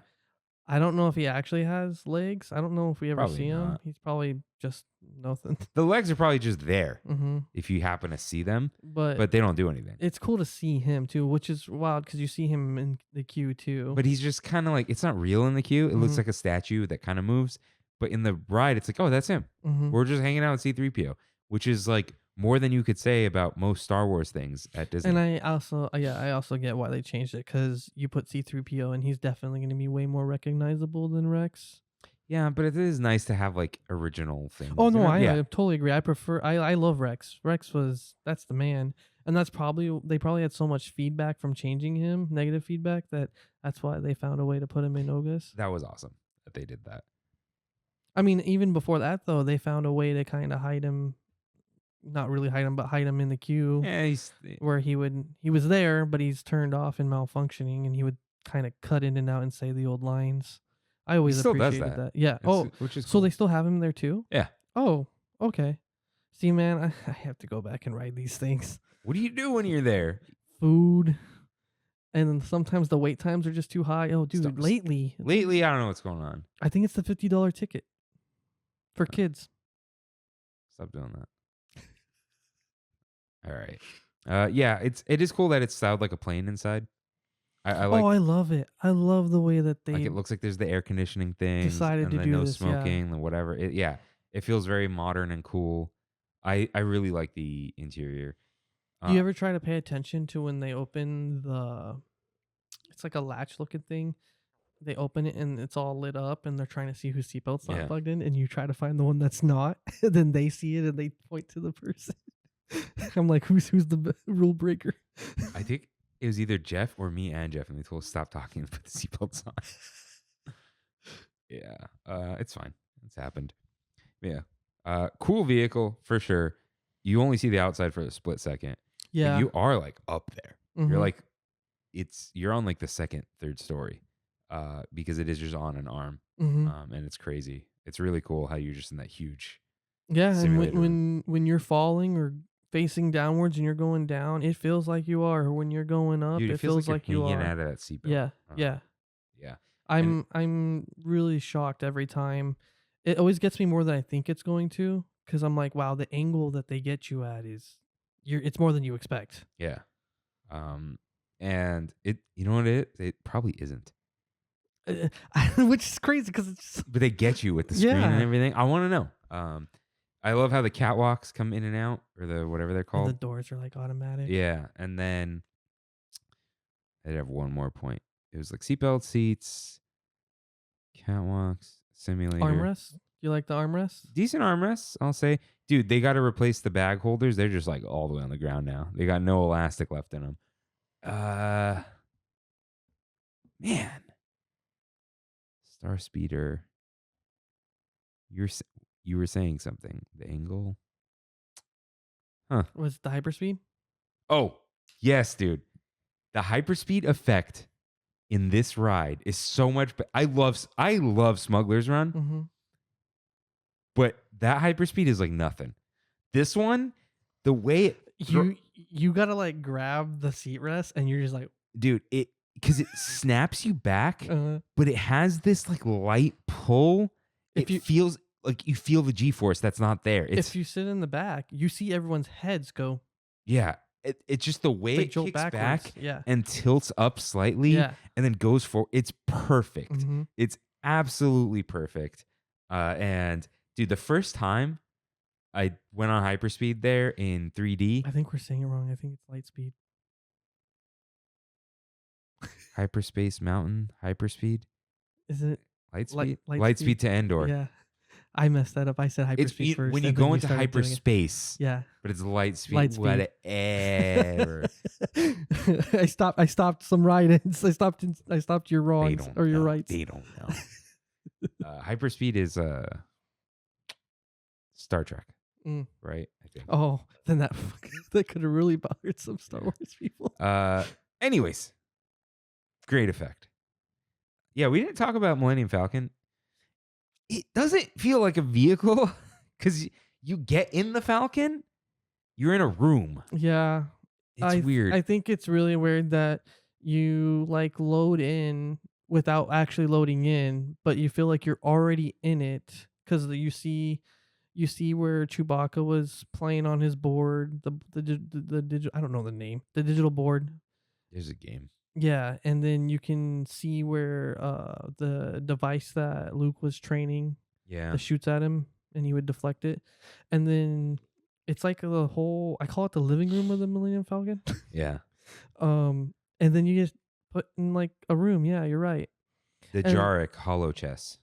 I don't know if he actually has legs. I don't know if we ever Probably see him. not. He's probably just nothing. The legs are probably just there Mm-hmm. if you happen to see them, But but they don't do anything. it's cool to see him too, which is wild because you see him in the queue too. But he's just kind of like, it's not real in the queue. It looks Mhm. like a statue that kind of moves. But in the ride, it's like, oh, that's him. Mhm. We're just hanging out with C-3PO, which is like more than you could say about most Star Wars things at Disney. And I also get why they changed it because you put C-3PO and he's definitely going to be way more recognizable than Rex. Yeah, but it is nice to have like original things. Oh no, you know? I totally agree. I love Rex. That's the man, and they probably had so much feedback from changing him, negative feedback, that's why they found a way to put him in Ogus. That was awesome that they did that. I mean, even before that though, they found a way to kind of hide him, not really hide him, but hide him in the queue. Yeah, Where he was there, but he's turned off and malfunctioning, and he would kind of cut in and out and say the old lines. I always still does appreciated that. Yeah. Which is So cool. they still have him there too? Yeah. Oh, okay. See, man, I have to go back and ride these things. What do you do when you're there? Food. And then sometimes the wait times are just too high. Oh, dude, Stop. lately, Lately, I don't know what's going on. I think it's the $50 ticket for kids. Stop doing that. All right. Yeah, it is cool that it's styled like a plane inside. I like. I love it. I love the way that they Like it looks like there's the air conditioning thing, decided and to the do no this, yeah. smoking, the whatever. It feels very modern and cool. I really like the interior. Do you ever try to pay attention to when they open it's like a latch looking thing. They open it and it's all lit up and they're trying to see whose seatbelt's not Yeah. plugged in, and you try to find the one that's not. And then they see it and they point to the person. I'm like, who's the rule breaker? I think it was either Jeff or me and Jeff, and they told us stop talking and put the seatbelts on. Yeah, it's fine. It's happened. Yeah, cool vehicle for sure. You only see the outside for a split second. Yeah. But you are like up there. Mhm. You're like, you're on like the second, third story, because it is just on an arm, Mhm. and it's crazy. It's really cool how you're just in that huge. Yeah, and simulator when you're falling or facing downwards and you're going down, it feels like you are. Or when you're going up, Dude, it feels like you're you hanging are. out of that seatbelt. Yeah, Uh, yeah. Yeah. I'm really shocked every time. It always gets me more than I think it's going to, because I'm like, wow, the angle that they get you at it's more than you expect. Yeah. And you know what it probably isn't. Which is crazy because it's But they get you with the screen and Yeah. everything. I want to know. I love how the catwalks come in and out, or the whatever they're and called. the doors are like automatic. Yeah, and then I'd have one more point. It was like seatbelt seats, catwalks, simulator. Armrests. Do You like the armrests? Decent armrests, I'll say. Dude, they got to replace the bag holders. They're just like all the way on the ground now. They got no elastic left in them. Man. Star Speeder. You were saying something. The angle. Huh. Was it the hyperspeed? Oh, yes, dude. The hyperspeed effect in this ride is so much. I love Smuggler's Run, Mm-hmm. but that hyperspeed is like nothing. This one, the way you gotta like grab the seat rest, and you're just like, dude, because it snaps you back, uh, but it has this like light pull. If you- feels like you feel the G-force that's not there. if you sit in the back, you see everyone's heads go. Yeah, it's just the way They it jolt kicks backwards. back Yeah. and tilts up slightly Yeah. and then goes forward. It's perfect. Mm-hmm. It's absolutely perfect. And dude, the first time I went on hyperspeed there in 3D, I think we're saying it wrong. I think it's light speed. Hyperspace Mountain, hyperspeed, Is it? Lightspeed, Light Lightspeed speed. to Endor. Yeah. I messed that up. I said It's hyperspeed first. when you and go then into started doing it. hyperspace, Yeah. but it's Lightspeed. Lightspeed. Whatever. I stopped some ride-ins. I stopped your They wrongs don't or your know. rights. They don't know. Hyperspeed is Star Trek, Mm. right? I think. Oh, then that could have really bothered some Star Wars people. Anyways, great effect. Yeah, we didn't talk about Millennium Falcon. It doesn't feel like a vehicle because you get in the Falcon, you're in a room. Yeah. It's weird. I think it's really weird that you like load in without actually loading in, but you feel like you're already in it because you see where Chewbacca was playing on his board, the digital, I don't know the name, the digital board. There's a game. Yeah, and then you can see where the device that Luke was training Yeah. that shoots at him, and he would deflect it, and then it's like the whole, I call it the living room of the Millennium Falcon. Yeah. And then you just put in like a room. Yeah, you're right. The And- Jarek hollow chess.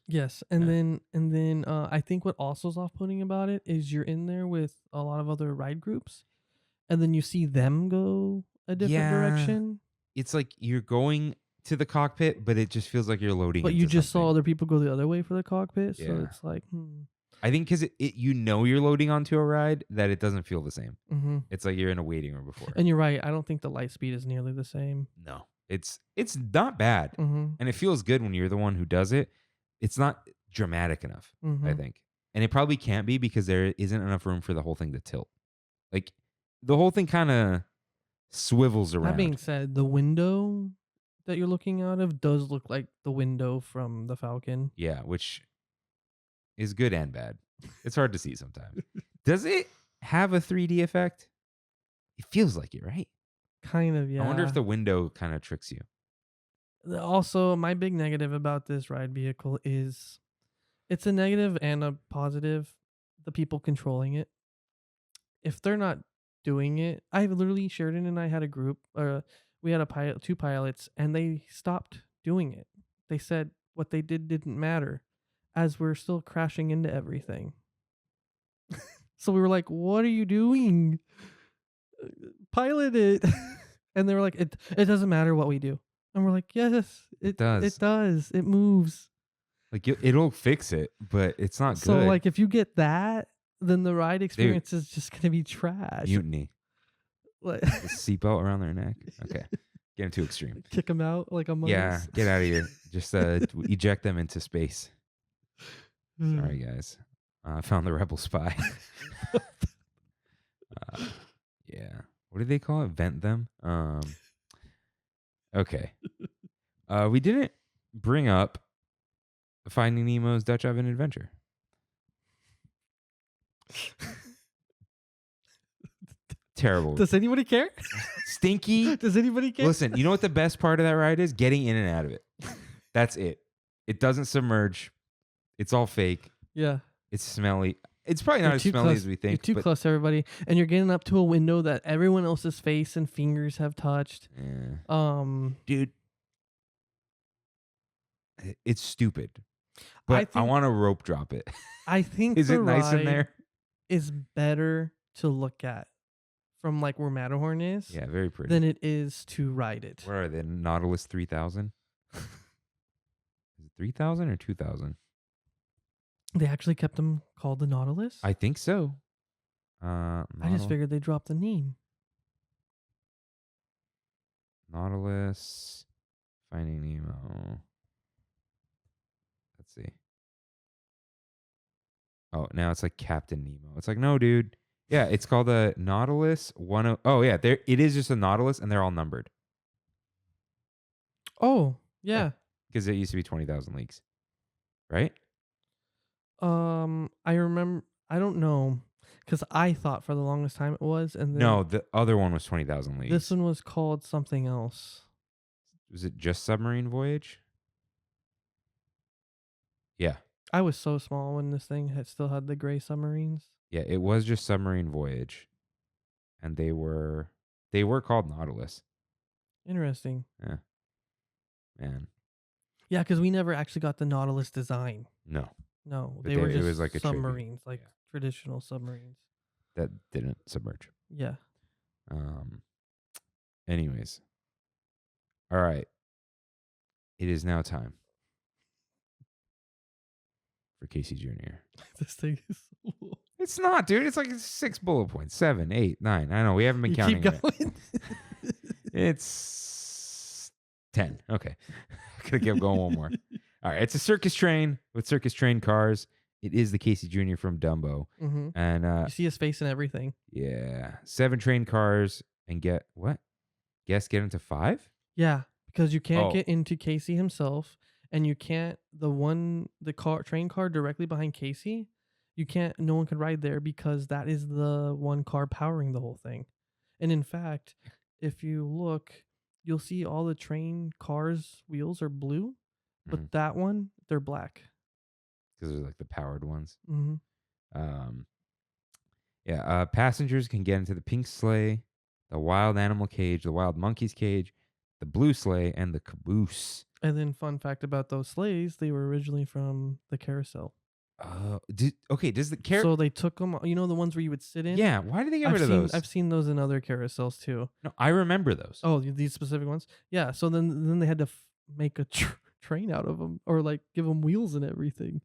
Yes, and Yeah. then I think what also is off-putting about it is you're in there with a lot of other ride groups, and then you see them go a different Yeah. direction, It's like you're going to the cockpit, but it just feels like you're loading. but into you just saw something. other people go the other way for the cockpit, so Yeah. it's like, I think because you know you're loading onto a ride that it doesn't feel the same. mm-hmm. It's like you're in a waiting room before. And you're right. I don't think the light speed is nearly the same. No, it's not bad, Mm-hmm. and it feels good when you're the one who does it. It's not dramatic enough, Mm-hmm. I think, and it probably can't be because there isn't enough room for the whole thing to tilt. Like the whole thing kind of swivels around. That being said, the window that you're looking out of does look like the window from the Falcon. Yeah, which is good and bad. It's hard to see sometimes. Does it have a 3D effect? It feels like it, right? Kind of, yeah. I wonder if the window kind of tricks you. Also, my big negative about this ride vehicle is it's a negative and a positive. The people controlling it. If they're not doing it, I literally, Sheridan and I had a group, we had two pilots, and they stopped doing it. They said what they didn't matter, as we're still crashing into everything. So we were like, "What are you doing? Pilot it!" And they were like, "It doesn't matter what we do." And we're like, "Yes, it does. It does. It moves." Like it'll fix it, but it's not So good. like, if you get that, then the ride experience is just gonna be trash. Mutiny. Like, The seatbelt around their neck. Okay, getting too extreme. kick them out like a mouse. Yeah, get out of here. Just eject them into space. Sorry, guys. I found the rebel spy. Yeah. What do they call it? Vent them? Okay. We didn't bring up Finding Nemo's Dutch Oven Adventure. Terrible. Does anybody care? Stinky. Does anybody care? Listen, you know what the best part of that ride is? Getting in and out of it. That's it. It doesn't submerge. It's all fake. Yeah. It's smelly. It's probably not You're as too smelly close. as we You're think. too but close to everybody, and you're getting up to a window that everyone else's face and fingers have touched. Yeah. Dude, it's stupid. But I think want to rope drop it. I think Is the it nice in ride there? is better to look at from like where Matterhorn is Yeah, very pretty. than it is to ride it. What are they? Nautilus 3000? Is it 3000 or 2000? They actually kept them called the Nautilus. I think so. I just figured they dropped the name. Nautilus Finding Nemo. Let's see. Oh, now it's like Captain Nemo. It's like, no, dude. Yeah, it's called the Nautilus 10. Oh, yeah, there it is just a Nautilus and they're all numbered. Oh, yeah. Because it used to be 20,000 leagues. Right? I remember. I don't know, because I thought for the longest time it was, and then No, the other one was 20,000 leagues. this one was called something else. Was it just Submarine Voyage? Yeah. I was so small when this thing still had the gray submarines. Yeah, it was just Submarine Voyage. And they were called Nautilus. Interesting. Yeah. Man. Yeah, because we never actually got the Nautilus design. No. No, But they were it just was like a tribute. submarines, like Yeah. traditional submarines. That didn't submerge. Yeah. Anyways. All right. It is now time for Casey Jr. This thing is so long. It's not, dude. It's like 6 bullet points. 7, 8, 9. I know. We haven't been You counting keep it. going. It's 10. Okay. Could have kept going one more. All right. It's a circus train with circus train cars. It is the Casey Jr. from Dumbo. Mm-hmm. And You see his face and everything. yeah, 7 train cars and get what? Guess get into 5? Yeah, because you can't Oh. get into Casey himself, and you can't train car directly behind Casey. You can't. No one can ride there because that is the one car powering the whole thing. And in fact, if you look, you'll see all the train cars' wheels are blue, but that one they're black. Because they're like the powered ones. Mm-hmm. Passengers can get into the pink sleigh, the wild animal cage, the wild monkey's cage, the blue sleigh, and the caboose. And then, fun fact about those sleighs, they were originally from the carousel. Does the So they took them, the ones where you would sit in? Yeah, why did they get rid of those? I've seen those in other carousels too. No, I remember those. Oh, these specific ones? Yeah, so then they had to make a train out of them, or like give them wheels and everything.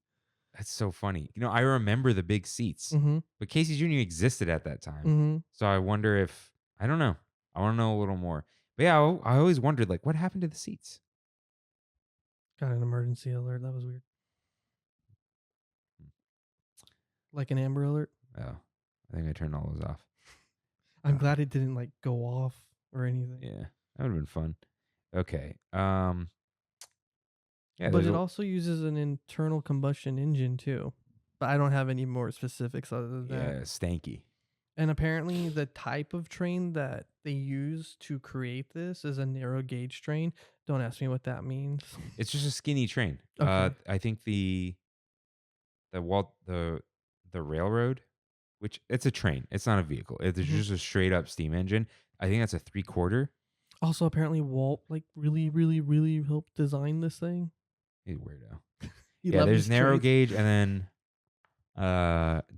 That's so funny. I remember the big seats, Mm-hmm. but Casey Jr. existed at that time. Mm-hmm. So I wonder if, I don't know. I want to know a little more. But yeah, I always wondered, like, what happened to the seats? Got an emergency alert. That was weird. Like an Amber Alert. Oh, I think I turned all those off. I'm glad it didn't like go off or anything. Yeah, that would have been fun. Okay. Yeah, But there's it also uses an internal combustion engine too. But I don't have any more specifics other than that. yeah, stanky. And apparently the type of train that they use to create this is a narrow gauge train. Don't ask me what that means. It's just a skinny train. Okay. I think the railroad, which it's a train. It's not a vehicle. It's just a straight up steam engine. I think that's a 3/4. Also, apparently Walt like really, really, really helped design this thing. He's a weirdo. He Yeah, loved there's his narrow trains. gauge and then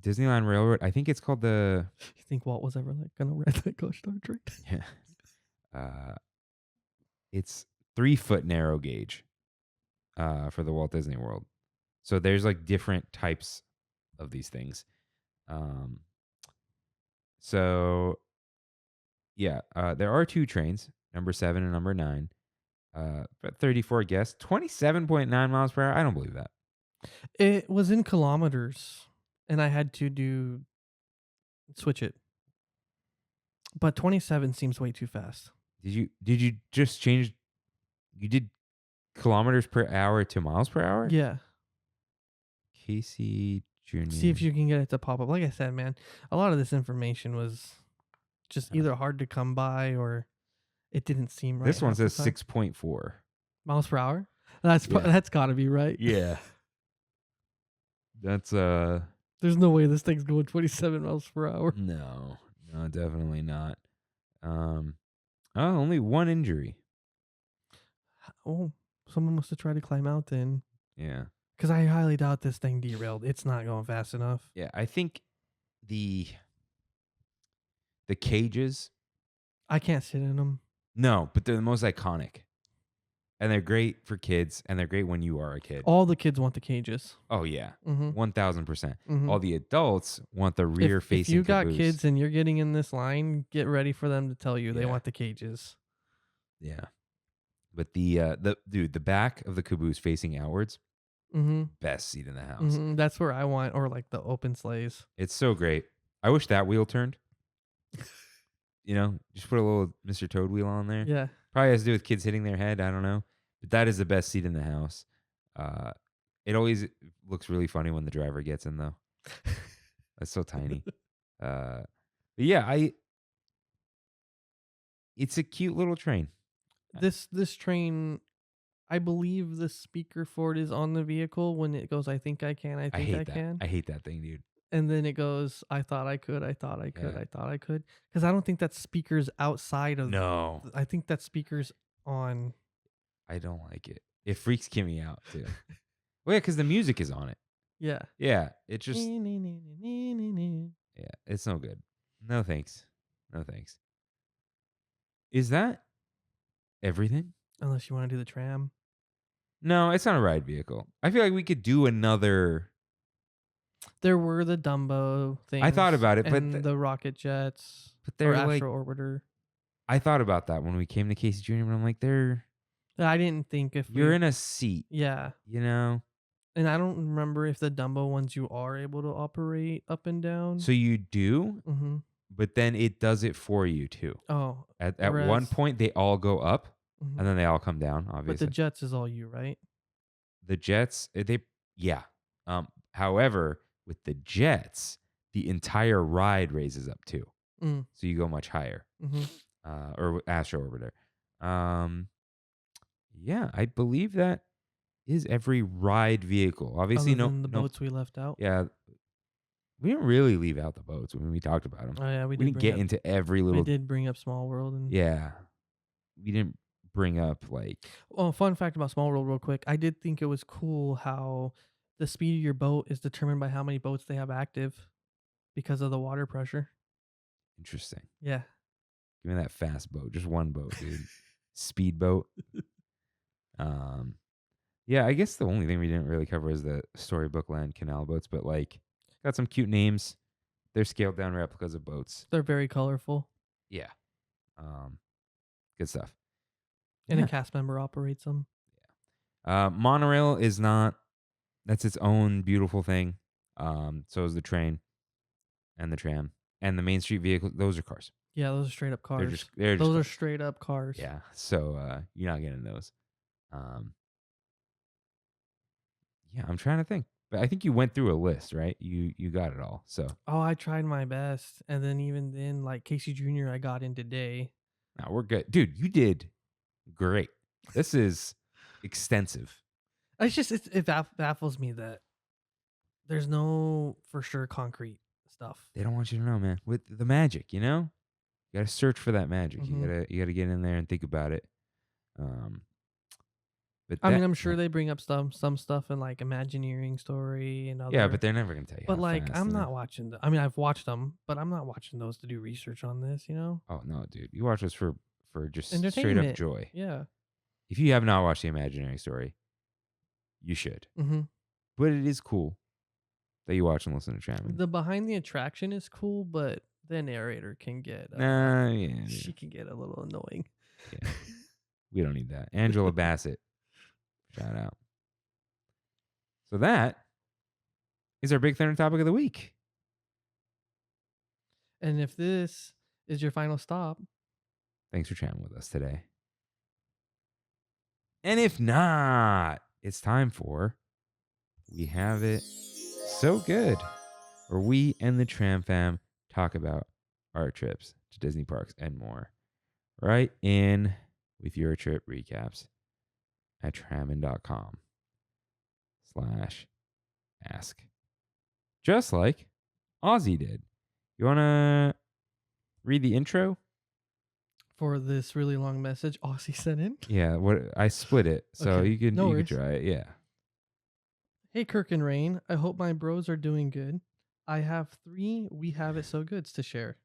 Disneyland Railroad. I think it's called the You think Walt was ever like gonna ride that gosh darn train? it's 3-foot narrow gauge for the Walt Disney World. So there's like different types of these things. There are 2 trains, number 7 and number 9. But 34 guests, 27.9 miles per hour. I don't believe that. It was in kilometers, and I had to switch it. But 27 seems way too fast. Did you just change? You did kilometers per hour to miles per hour? Yeah. Casey Jr. See if you can get it to pop up. Like I said, man, a lot of this information was just either hard to come by or it didn't seem right. This one half the says time. 6.4 miles per hour. That's got to be right. Yeah. That's There's no way this thing's going 27 miles per hour. no, definitely not. Only 1 injury. Oh, someone must have tried to climb out then. Yeah. Because I highly doubt this thing derailed. It's not going fast enough. Yeah, I think the cages. I can't sit in them. No, but they're the most iconic. And they're great for kids, and they're great when you are a kid. All the kids want the cages. Oh, yeah. Mm-hmm. 1,000%. Mm-hmm. All the adults want the rear-facing If you got caboose. kids and you're getting in this line, get ready for them to tell you they Yeah. want the cages. Yeah. But the back of the caboose facing outwards, Mm-hmm. best seat in the house. Mm-hmm. That's where I want, or like the open sleighs. It's so great. I wish that wheel turned. Just put a little Mr. Toad wheel on there. Yeah. Probably has to do with kids hitting their head. I don't know. But that is the best seat in the house. It always looks really funny when the driver gets in, though. That's so tiny. But yeah, it's a cute little train. This train, I believe the speaker for it is on the vehicle when it goes, I think I can, I think hate I that. can. I hate that thing, dude. And then it goes, I thought I could, I thought I could, Yeah. I thought I could. Because I don't think that speaker's outside of. No, I think that speaker's on. I don't like it. It freaks Kimmy out, too. Well, yeah, because the music is on it. Yeah. Yeah, it just... Yeah. Yeah, it's no good. No thanks. No thanks. Is that everything? Unless you want to do the tram. No, it's not a ride vehicle. I feel like we could do another... There were the Dumbo things. I thought about it, but and the rocket jets. But Or they're Astro like... Orbiter. I thought about that when we came to KaCHOW Jr., but I'm like, I didn't think if you're in a seat, Yeah. And I don't remember if the Dumbo ones you are able to operate up and down. So you do, Mm-hmm. but then it does it for you too. Oh. At one whereas- point, they all go up, Mhm. and then they all come down, But obviously. the jets is all you, right? The jets, yeah. However, with the jets, the entire ride raises up too. Mm. So you go much higher. Mm-hmm. Or Astro Orbiter. Yeah, I believe that is every ride vehicle. Obviously, Other no, than the boats we left out. Yeah, we didn't really leave out the boats when we talked about them. Oh yeah, We didn't get into every We little. did bring up Small World and Yeah, we didn't bring up like. Well, fun fact about Small World, real quick. I did think it was cool how the speed of your boat is determined by how many boats they have active, because of the water pressure. Interesting. Yeah. Give me that fast boat, just one boat, dude. Speed boat. Yeah, I guess the only thing we didn't really cover is the Storybook Land canal boats, but like, got some cute names. They're scaled down replicas of boats. They're very colorful. Yeah. Good stuff. And Yeah. a cast member operates them. Monorail is not. That's its own beautiful thing. So is the train, and the tram, and the Main Street vehicle. Those are cars. Yeah, those are straight up cars. They're just Those are cars. straight up cars. Yeah. So you're not getting those. Yeah, I'm trying to think, but I think you went through a list, right? You got it all. So Oh, I tried my best, and then even then, like KaCHOW Jr., I got in today. now we're good, dude. You did great. This is extensive. It's just it baffles me that there's no for sure concrete stuff. They don't want you to know, man. With the magic, you gotta search for that magic. Mhm. You gotta get in there and think about it. But I mean, that- I'm sure they bring up some stuff in like Imagineering story and other. Yeah, but they're never gonna tell you. But how like, fast I'm and not watching. I mean, I've watched them, but I'm not watching those to do research on this. Oh no, dude! You watch this for just straight up Entertainment. joy. Yeah. If you have not watched the Imaginary Story, you should. Mm-hmm. But it is cool that you watch and listen to Trammin. The behind the attraction is cool, but the narrator can get. Yeah, She can get a little annoying. yeah. We don't need that. Angela Bassett, shout out. So that is our Big Thunder topic of the week. And if this is your final stop, Thanks for chatting with us today. And if not, it's time for We Have It So Good, where we and the TramFam talk about our trips to Disney parks and more. Right in with your trip recaps at trammin.com/ask. Just like Ozzy did. You want to read the intro? for this really long message Aussie sent in. Yeah, what I split it, so Okay, you can no you worries. could try it. Yeah. Hey, Kirk and Rain. I hope my bros are doing good. I have 3 We Have It So Goods to share.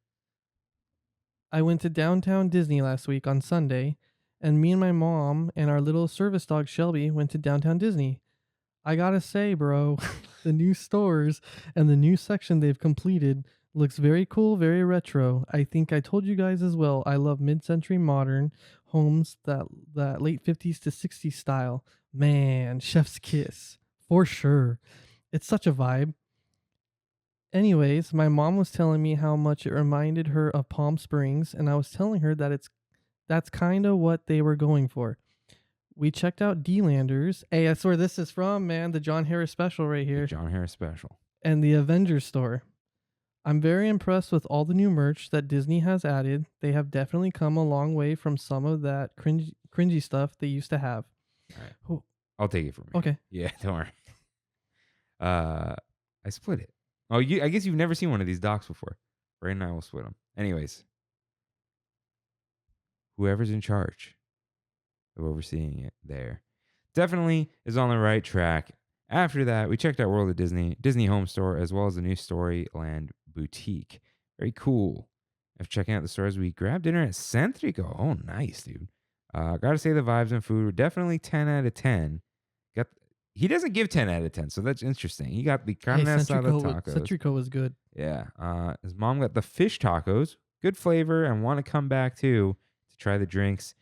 I went to downtown Disney last week on Sunday, and me and my mom and our little service dog Shelby went to downtown Disney. I gotta say, bro, the new stores and the new section they've completed looks very cool, very retro. I think I told you guys as well. I love mid-century modern homes, that late 50s to 60s style. Man, chef's kiss for sure. It's such a vibe. Anyways, my mom was telling me how much it reminded her of Palm Springs, and I was telling her that that's kind of what they were going for. We checked out Disneylanders. Hey, that's where this is from, man. The John Harris special right here. John Harris special. And the Avengers store. I'm very impressed with all the new merch that Disney has added. They have definitely come a long way from some of that cringy stuff they used to have. All right. Oh. I'll take it from you. Okay. Yeah, don't worry. I split it. Oh, I guess you've never seen one of these docs before. Right now, we'll split them. Anyways, whoever's in charge of overseeing it there definitely is on the right track. After that, we checked out World of Disney, Disney Home Store, as well as the new Storyland Boutique. Very cool. After checking out the stores, we grabbed dinner at Centrico. Oh, nice, dude. Gotta say the vibes and food were definitely 10 out of 10. He doesn't give 10 out of 10, so that's interesting. He got the carne asada tacos. Centrico was good. Yeah. His mom got the fish tacos. Good flavor, and want to come back too to try the drinks.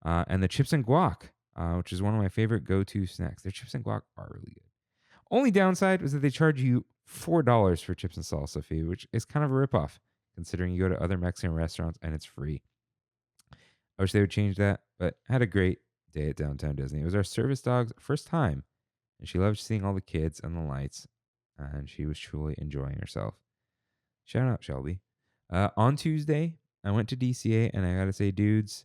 And the chips and guac, which is one of my favorite go-to snacks. Their chips and guac are really good. Only downside was that they charge you $4 for chips and salsa fee, which is kind of a ripoff, considering you go to other Mexican restaurants and it's free. I wish they would change that, but I had a great day at Downtown Disney. It was our service dog's first time, and she loved seeing all the kids and the lights, and she was truly enjoying herself. Shout out, Shelby. On Tuesday, I went to DCA, and I got to say, dudes,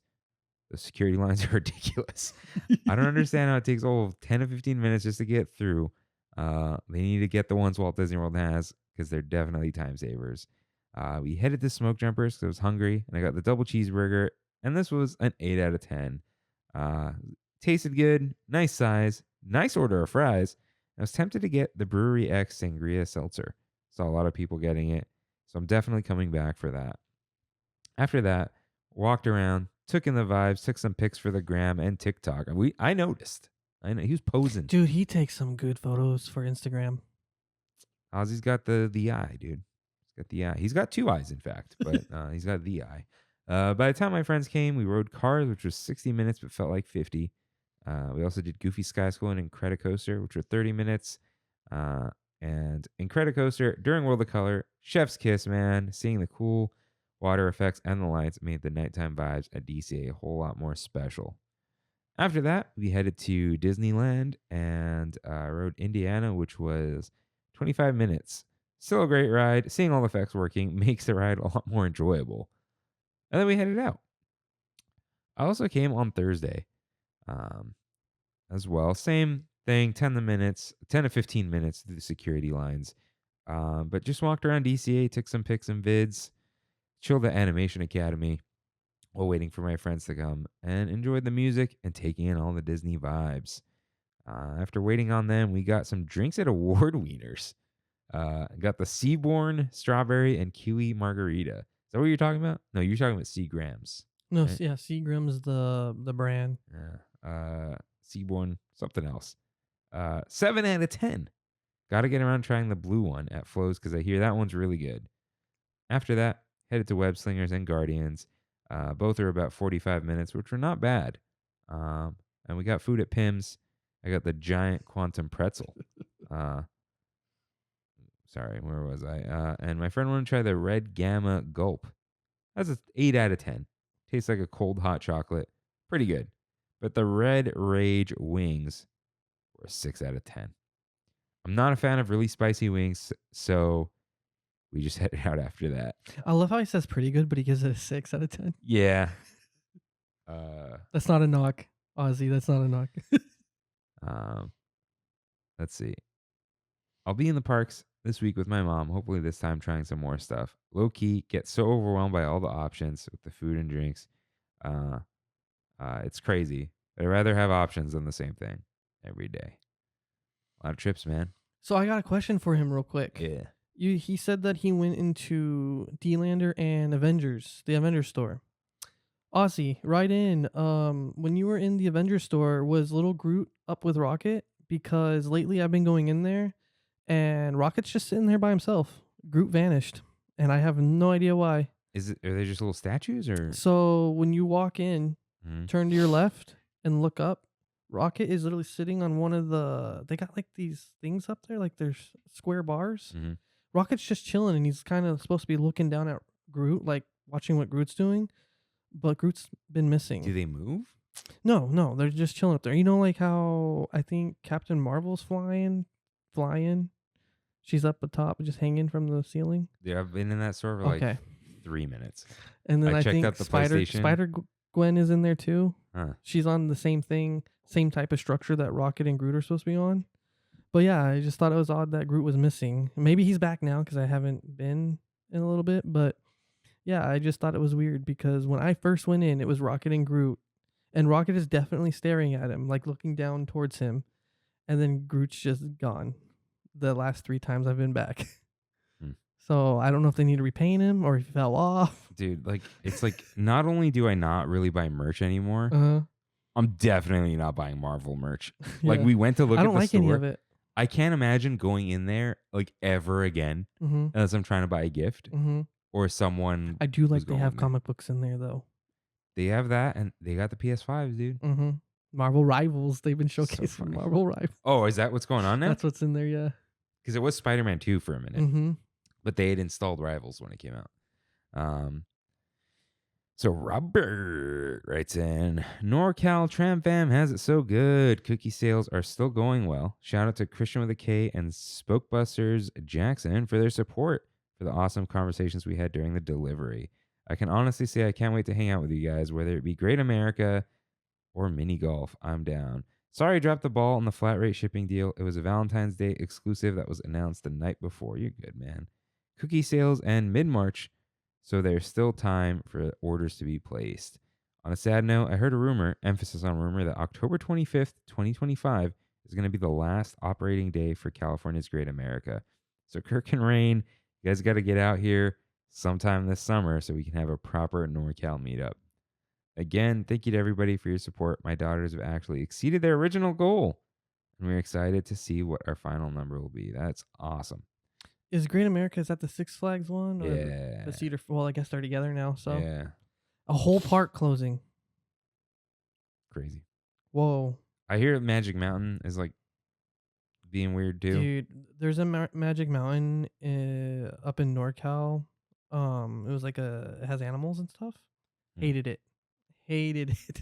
the security lines are ridiculous. I don't understand how it takes all of 10 to 15 minutes just to get through. They need to get the ones Walt Disney World has, because they're definitely time savers. We headed to Smoke Jumpers because I was hungry, and I got the double cheeseburger, and this was an 8 out of 10. Tasted good, nice size, nice order of fries. I was tempted to get the Brewery X Sangria Seltzer. Saw a lot of people getting it, so I'm definitely coming back for that. After that, walked around, took in the vibes, took some pics for the gram and TikTok. I noticed. I know he was posing. Dude, he takes some good photos for Instagram. Ozzy's got the eye, dude. He's got the eye. He's got 2 eyes, in fact, but he's got the eye. By the time my friends came, we rode cars, which was 60 minutes, but felt like 50. We also did Goofy Sky School and Incredicoaster, which were 30 minutes. And Incredicoaster, during World of Color, chef's kiss, man. Seeing the cool water effects and the lights made the nighttime vibes at DCA a whole lot more special. After that, we headed to Disneyland and rode Indiana, which was 25 minutes. Still a great ride. Seeing all the effects working makes the ride a lot more enjoyable. And then we headed out. I also came on Thursday as well. Same thing, 10 to 15 minutes through the security lines. But just walked around DCA, took some pics and vids, chilled at Animation Academy while waiting for my friends to come, and enjoyed the music and taking in all the Disney vibes. After waiting on them, we got some drinks at Award Wieners. Got the Seaborn Strawberry and Kiwi Margarita. Is that what you're talking about? No, you're talking about Seagrams. No, right? yeah, Seagram's the brand. Yeah. Seaborn, something else. 7 out of 10. Got to get around trying the blue one at Flo's because I hear that one's really good. After that, headed to Web Slingers and Guardians. Both are about 45 minutes, which were not bad. And we got food at Pim's. I got the giant quantum pretzel. Sorry, where was I? And my friend wanted to try the Red Gamma Gulp. That's an 8 out of 10. Tastes like a cold hot chocolate. Pretty good. But the Red Rage wings were a 6 out of 10. I'm not a fan of really spicy wings, so we just headed out after that. I love how he says pretty good, but he gives it a 6 out of 10. Yeah. That's not a knock, Ozzy. That's not a knock. Let's see. I'll be in the parks this week with my mom, hopefully this time trying some more stuff. Low key, get so overwhelmed by all the options with the food and drinks. It's crazy. I'd rather have options than the same thing every day. A lot of trips, man. So I got a question for him real quick. Yeah. He said that he went into D-Lander and Avengers, the Avengers store. Aussie, right in. When you were in the Avengers store, was little Groot up with Rocket? Because lately I've been going in there, and Rocket's just sitting there by himself. Groot vanished, and I have no idea why. Are they just little statues or? So when you walk in, Mhm. turn to your left and look up. Rocket is literally sitting on one of the. They got like these things up there, like there's square bars. Mhm. Rocket's just chilling, and he's kind of supposed to be looking down at Groot, like watching what Groot's doing. But Groot's been missing. Do they move? No, they're just chilling up there. You know, like how I think Captain Marvel's flying. She's up atop, just hanging from the ceiling. Yeah, I've been in that store for like Okay. 3 minutes. And then I I checked think out the PlayStation. Spider-Gwen is in there too. Huh. She's on the same thing, same type of structure that Rocket and Groot are supposed to be on. But yeah, I just thought it was odd that Groot was missing. Maybe he's back now because I haven't been in a little bit. But yeah, I just thought it was weird because when I first went in, it was Rocket and Groot. And Rocket is definitely staring at him, like looking down towards him. And then Groot's just gone the last 3 times I've been back. Hmm. So I don't know if they need to repaint him or if he fell off. Dude, like it's like not only do I not really buy merch anymore, Uh-huh. I'm definitely not buying Marvel merch. Like Yeah. we went to look I at don't the like store. any of it. I can't imagine going in there like ever again Mm-hmm. unless I'm trying to buy a gift Mm-hmm. or someone. I do like they going have in there. comic books in there though. They have that and they got the PS5s, dude. Mm-hmm. Marvel Rivals. They've been showcasing funny. Marvel Rivals. Oh, is that what's going on now? That's what's in there, yeah. Because it was Spider-Man 2 for a minute, Mm-hmm. but they had installed Rivals when it came out. So Robert writes in, NorCal TramFam has it so good. Cookie sales are still going well. Shout out to Christian with a K and Spokebusters Jackson for their support for the awesome conversations we had during the delivery. I can honestly say I can't wait to hang out with you guys, whether it be Great America or mini golf. I'm down. Sorry I dropped the ball on the flat rate shipping deal. It was a Valentine's Day exclusive that was announced the night before. You're good, man. Cookie sales end mid-March, so there's still time for orders to be placed. On a sad note, I heard a rumor, emphasis on rumor, that October 25th, 2025 is going to be the last operating day for California's Great America. So Kirk and Rain, you guys got to get out here sometime this summer so we can have a proper NorCal meetup. Again, thank you to everybody for your support. My daughters have actually exceeded their original goal, and we're excited to see what our final number will be. That's awesome. Is Great America, is that the Six Flags one? Or Yeah. The Cedar, well, I guess they're together now, so. Yeah. A whole park closing. Crazy. Whoa. I hear Magic Mountain is like being weird too. Dude, there's a Magic Mountain up in NorCal. It was like it has animals and stuff. Hated it.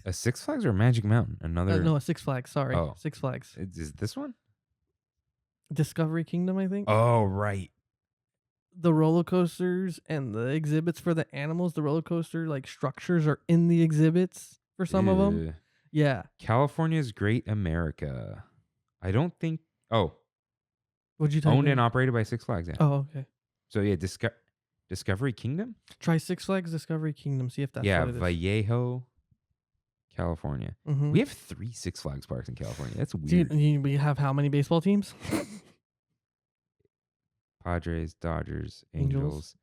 A Six Flags or a Magic Mountain? Another. No, a Six Flags. Sorry. Oh. Six Flags. Is this one? Discovery Kingdom, I think. Oh, right. The roller coasters and the exhibits for the animals, the roller coaster like structures are in the exhibits for some of them. Ew. Yeah. California's Great America. I don't think. Oh, What'd you type owned in? and operated by Six Flags. Yeah. Oh, okay. So yeah, Discovery Kingdom. Try Six Flags Discovery Kingdom. See if that's Yeah, what it is. Vallejo, California. Mhm. We have 3 Six Flags parks in California. That's weird. Dude, we have how many baseball teams? Padres, Dodgers, Angels. Angels.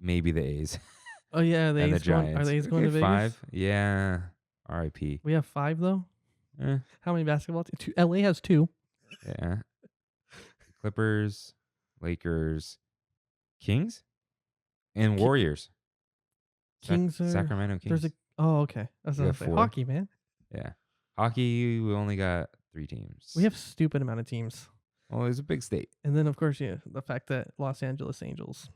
Maybe the A's. Oh yeah, the and the A's going, Giants. are the A's going to Okay, Vegas? 5. Yeah. R.I.P. We have 5 though. Eh, How many basketball teams? 2. LA has 2. yeah. Clippers, Lakers, Kings, and Warriors. Kings are Sacramento Kings. There's a Oh, okay. That's We what I have say. 4. Hockey, man. Yeah. Hockey, we only got 3 teams. We have stupid amount of teams. Well, it's a big state And then of course, yeah, the fact that Los Angeles Angels.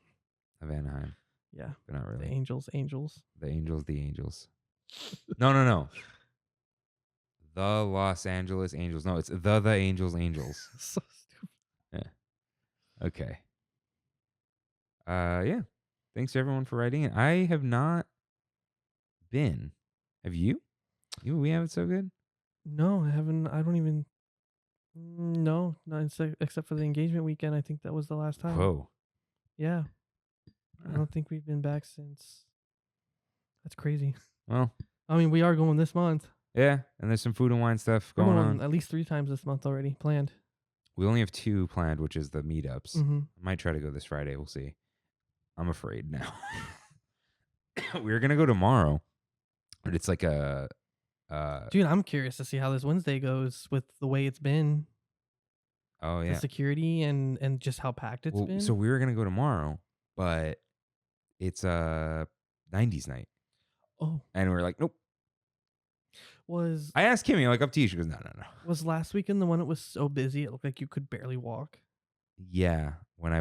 of Anaheim. Yeah. But not The really. Angels. The Angels. No. The Los Angeles Angels. No, it's the Angels. So stupid. Okay. Yeah. Thanks to everyone for writing in. I have not been. Have you? We have it so good. No, I haven't. I don't even. No, not except for the engagement weekend. I think that was the last time. Whoa. Yeah. I don't think we've been back since. That's crazy. Well, I mean, we are going this month. yeah. And there's some food and wine stuff We're going on. at least 3 times this month already planned. We only have 2 planned, which is the meetups. Mm-hmm. I might try to go this Friday. We'll see. I'm afraid now. We were gonna go tomorrow, but it's like a. Dude, I'm curious to see how this Wednesday goes with the way it's been. Oh yeah. The security and just how packed it's been. So we were gonna go tomorrow, but it's a 90s night. Oh. And we're like, nope. I asked Kimmy, like, up to you. She goes, no. Was last weekend the one that was so busy it looked like you could barely walk? Yeah. When I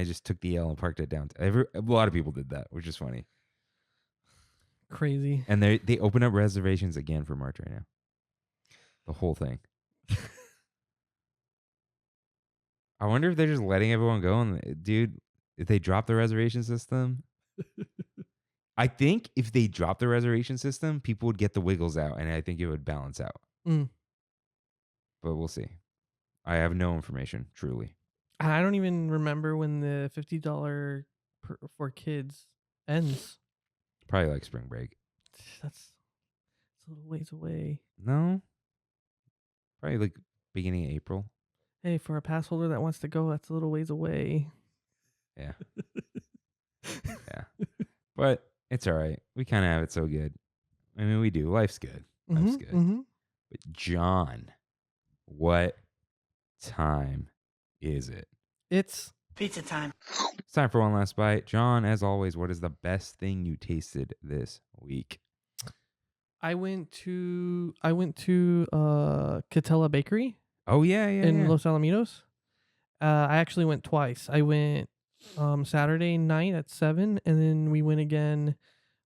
just took the L and parked it down. A lot of people did that, which is funny. Crazy. And they open up reservations again for March right now. The whole thing. I wonder if they're just letting everyone go. And dude, if they drop the reservation system, I think if they drop the reservation system, people would get the wiggles out, and I think it would balance out. Mm. But we'll see. I have no information, truly. I don't even remember when the $50 for kids ends. Probably like spring break. That's a little ways away. No. Probably like beginning of April. Hey, for a pass holder that wants to go, that's a little ways away. Yeah. Yeah. But it's all right. We kind of have it so good. I mean, we do. Life's good. Life's good. Mm-hmm. But John, what time is it? It's pizza time. It's time for one last bite. John, as always, what is the best thing you tasted this week? I went to KaCHOW Bakery. Oh yeah, in Los Alamitos. I actually went twice. I went Saturday night at 7, and then we went again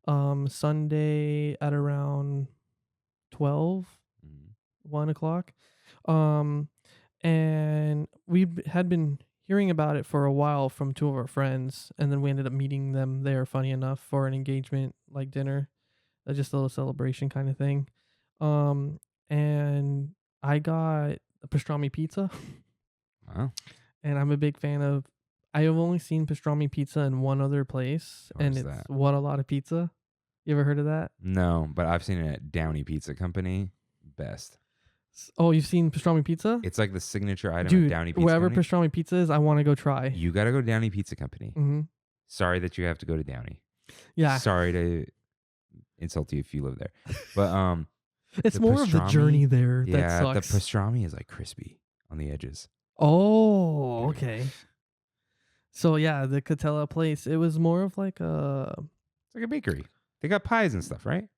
Sunday at around 12, 1 o'clock. And we had been hearing about it for a while from 2 of our friends, and then we ended up meeting them there, funny enough, for an engagement, like dinner, just a little celebration kind of thing. And I got a pastrami pizza. Wow. And I'm a big fan of, I have only seen pastrami pizza in one other place, Where's and it's that? What a Lot of Pizza. You ever heard of that? No, but I've seen it at Downey Pizza Company. Best. Oh, you've seen pastrami pizza? It's like the signature item Dude, at Downey Pizza wherever Company. pastrami pizza is, I want to go try. You got to go to Downey Pizza Company. Mm-hmm. Sorry that you have to go to Downey. Yeah. Sorry to insult you if you live there. But it's the more of the pastrami- journey there that yeah, sucks. the pastrami is like crispy on the edges. Oh, okay. So yeah, the KaCHOW place, it was more of like a... It's like a bakery. They got pies and stuff, right?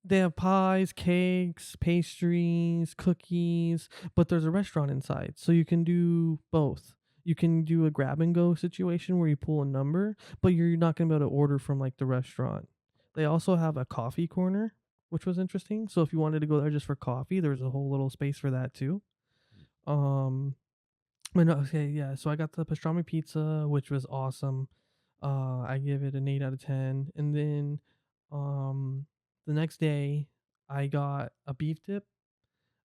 They have pies, cakes, pastries, cookies, but there's a restaurant inside, so you can do both. You can do a grab and go situation where you pull a number, but you're not going to be able to order from like the restaurant. They also have a coffee corner, which was interesting. So if you wanted to go there just for coffee, there's a whole little space for that too. But no, okay, yeah. So I got the pastrami pizza, which was awesome. I give it an 8 out of 10. And then the next day I got a beef dip,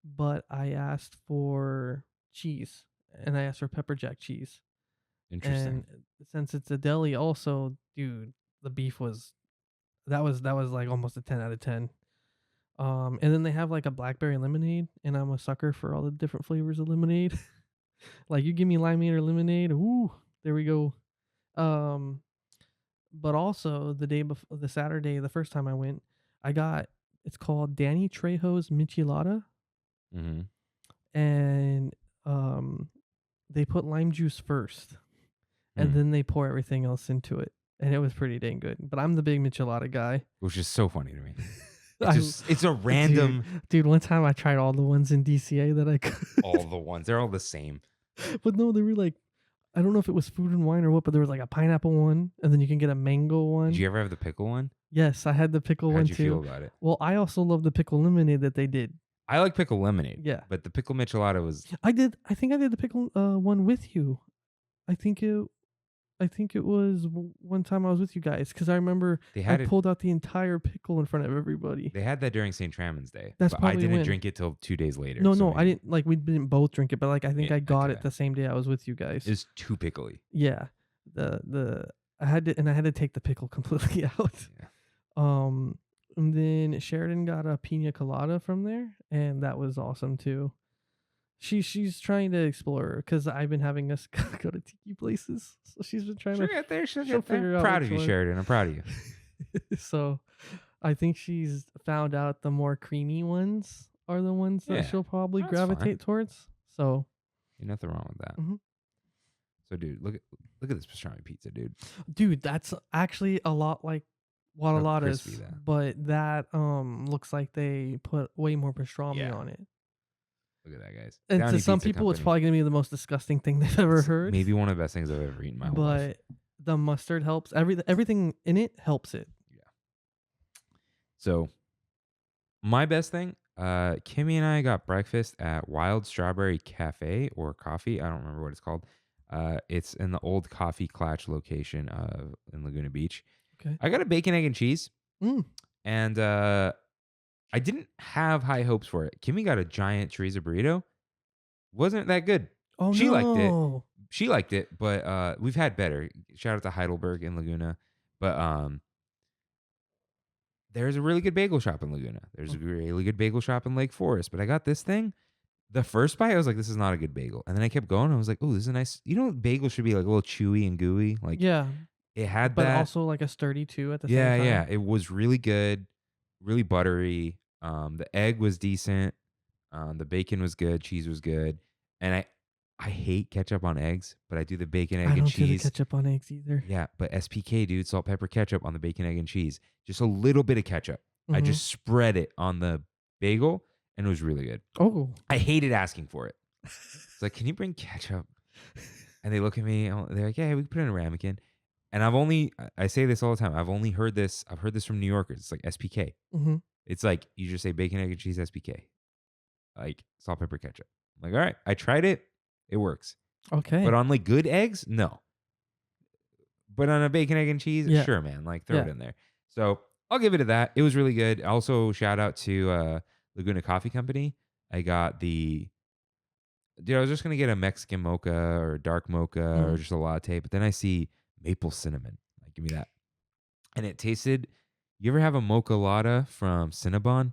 but I asked for cheese, and I asked for pepper jack cheese. Interesting. And since it's a deli also, dude, the beef was that was like almost a 10 out of 10. And then they have like a blackberry lemonade, and I'm a sucker for all the different flavors of lemonade. Like, you give me limeade or lemonade, ooh, there we go. But also the day before, the Saturday, the first time I went, I got, it's called Danny Trejo's Michelada. Mm-hmm. And they put lime juice first, and then they pour everything else into it, and it was pretty dang good. But I'm the big Michelada guy. Which is so funny to me. It's a random... Dude, one time I tried all the ones in DCA that I could. All the ones. They're all the same. But no, they were like, I don't know if it was Food and Wine or what, but there was like a pineapple one, and then you can get a mango one. Did you ever have the pickle one? Yes, I had the pickle one How'd too. you feel about it? Well, I also love the pickle lemonade that they did. I like pickle lemonade. Yeah. But the pickle michelada was... I think I did the pickle one with you. I think it was one time I was with you guys, because I remember I pulled out the entire pickle in front of everybody. They had that during St. Trammin's Day. That's but probably I didn't when. drink it till 2 days later. No, so I didn't. Like, we didn't both drink it, but like I think I got it okay. the same day I was with you guys. It's too pickly. Yeah, I had to take the pickle completely out. Yeah. And then Sheridan got a pina colada from there, and that was awesome too. She's trying to explore because I've been having us go to tiki places. So she's been trying She'll to get there. she'll She'll get there. figure out Proud which of you, one. Sheridan. I'm proud of you. So I think she's found out the more creamy ones are the ones that Yeah, she'll probably that's gravitate towards. So Ain't nothing wrong with that. Mhm. So, dude, look at this pastrami pizza, dude. dude, that's actually a lot like How Guadalajara's, crispy that. but that looks like they put way more pastrami Yeah. on it. Look at that, guys. And Downey to some Pizza people, it's Company. probably gonna be the most disgusting thing they've ever It's heard. Maybe one of the best things I've ever eaten in my whole life. But the mustard helps. Everything in it helps it. So, my best thing, Kimmy and I got breakfast at Wild Strawberry Cafe or Coffee. I don't remember what it's called. It's in the old Coffee Klatch location in Laguna Beach. Okay. I got a bacon, egg, and cheese. Mm. And I didn't have high hopes for it. Kimmy got a giant chorizo burrito. Wasn't that good. Oh She no! liked it. She liked it, but we've had better. Shout out to Heidelberg in Laguna. But there's a really good bagel shop in Laguna. There's a really good bagel shop in Lake Forest. But I got this thing. The first bite, I was like, this is not a good bagel. And then I kept going. I was like, oh, this is a nice. You know, bagel should be like a little chewy and gooey. Like Yeah, it had but that. also like a sturdy too at the same Yeah, time. yeah. It was really good, really buttery. The egg was decent. The bacon was good. Cheese was good. And I hate ketchup on eggs, but I do the bacon, egg, I and don't do the cheese. ketchup on eggs either. Yeah, but SPK, dude, salt, pepper, ketchup on the bacon, egg, and cheese. Just a little bit of ketchup. I Mhm. just spread it on the bagel, and it was really good. Oh, I hated asking for it. It's like, can you bring ketchup? And they look at me, and they're like, yeah, we can put it in a ramekin. And I say this all the time. I've heard this from New Yorkers. It's like SPK. hmm It's like, you just say bacon, egg, and cheese, SPK. Like salt, pepper, ketchup. I'm like, all right, I tried it. It works. okay. But on like good eggs, no. But on a bacon, egg, and cheese, Yeah. sure, man. Like throw it Yeah. in there. So I'll give it to that. It was really good. Also, shout out to Laguna Coffee Company. I got I was just gonna get a Mexican mocha or dark mocha or just a latte, but then I see maple cinnamon. Like, give me that. And it tasted. You ever have a mocha latte from Cinnabon?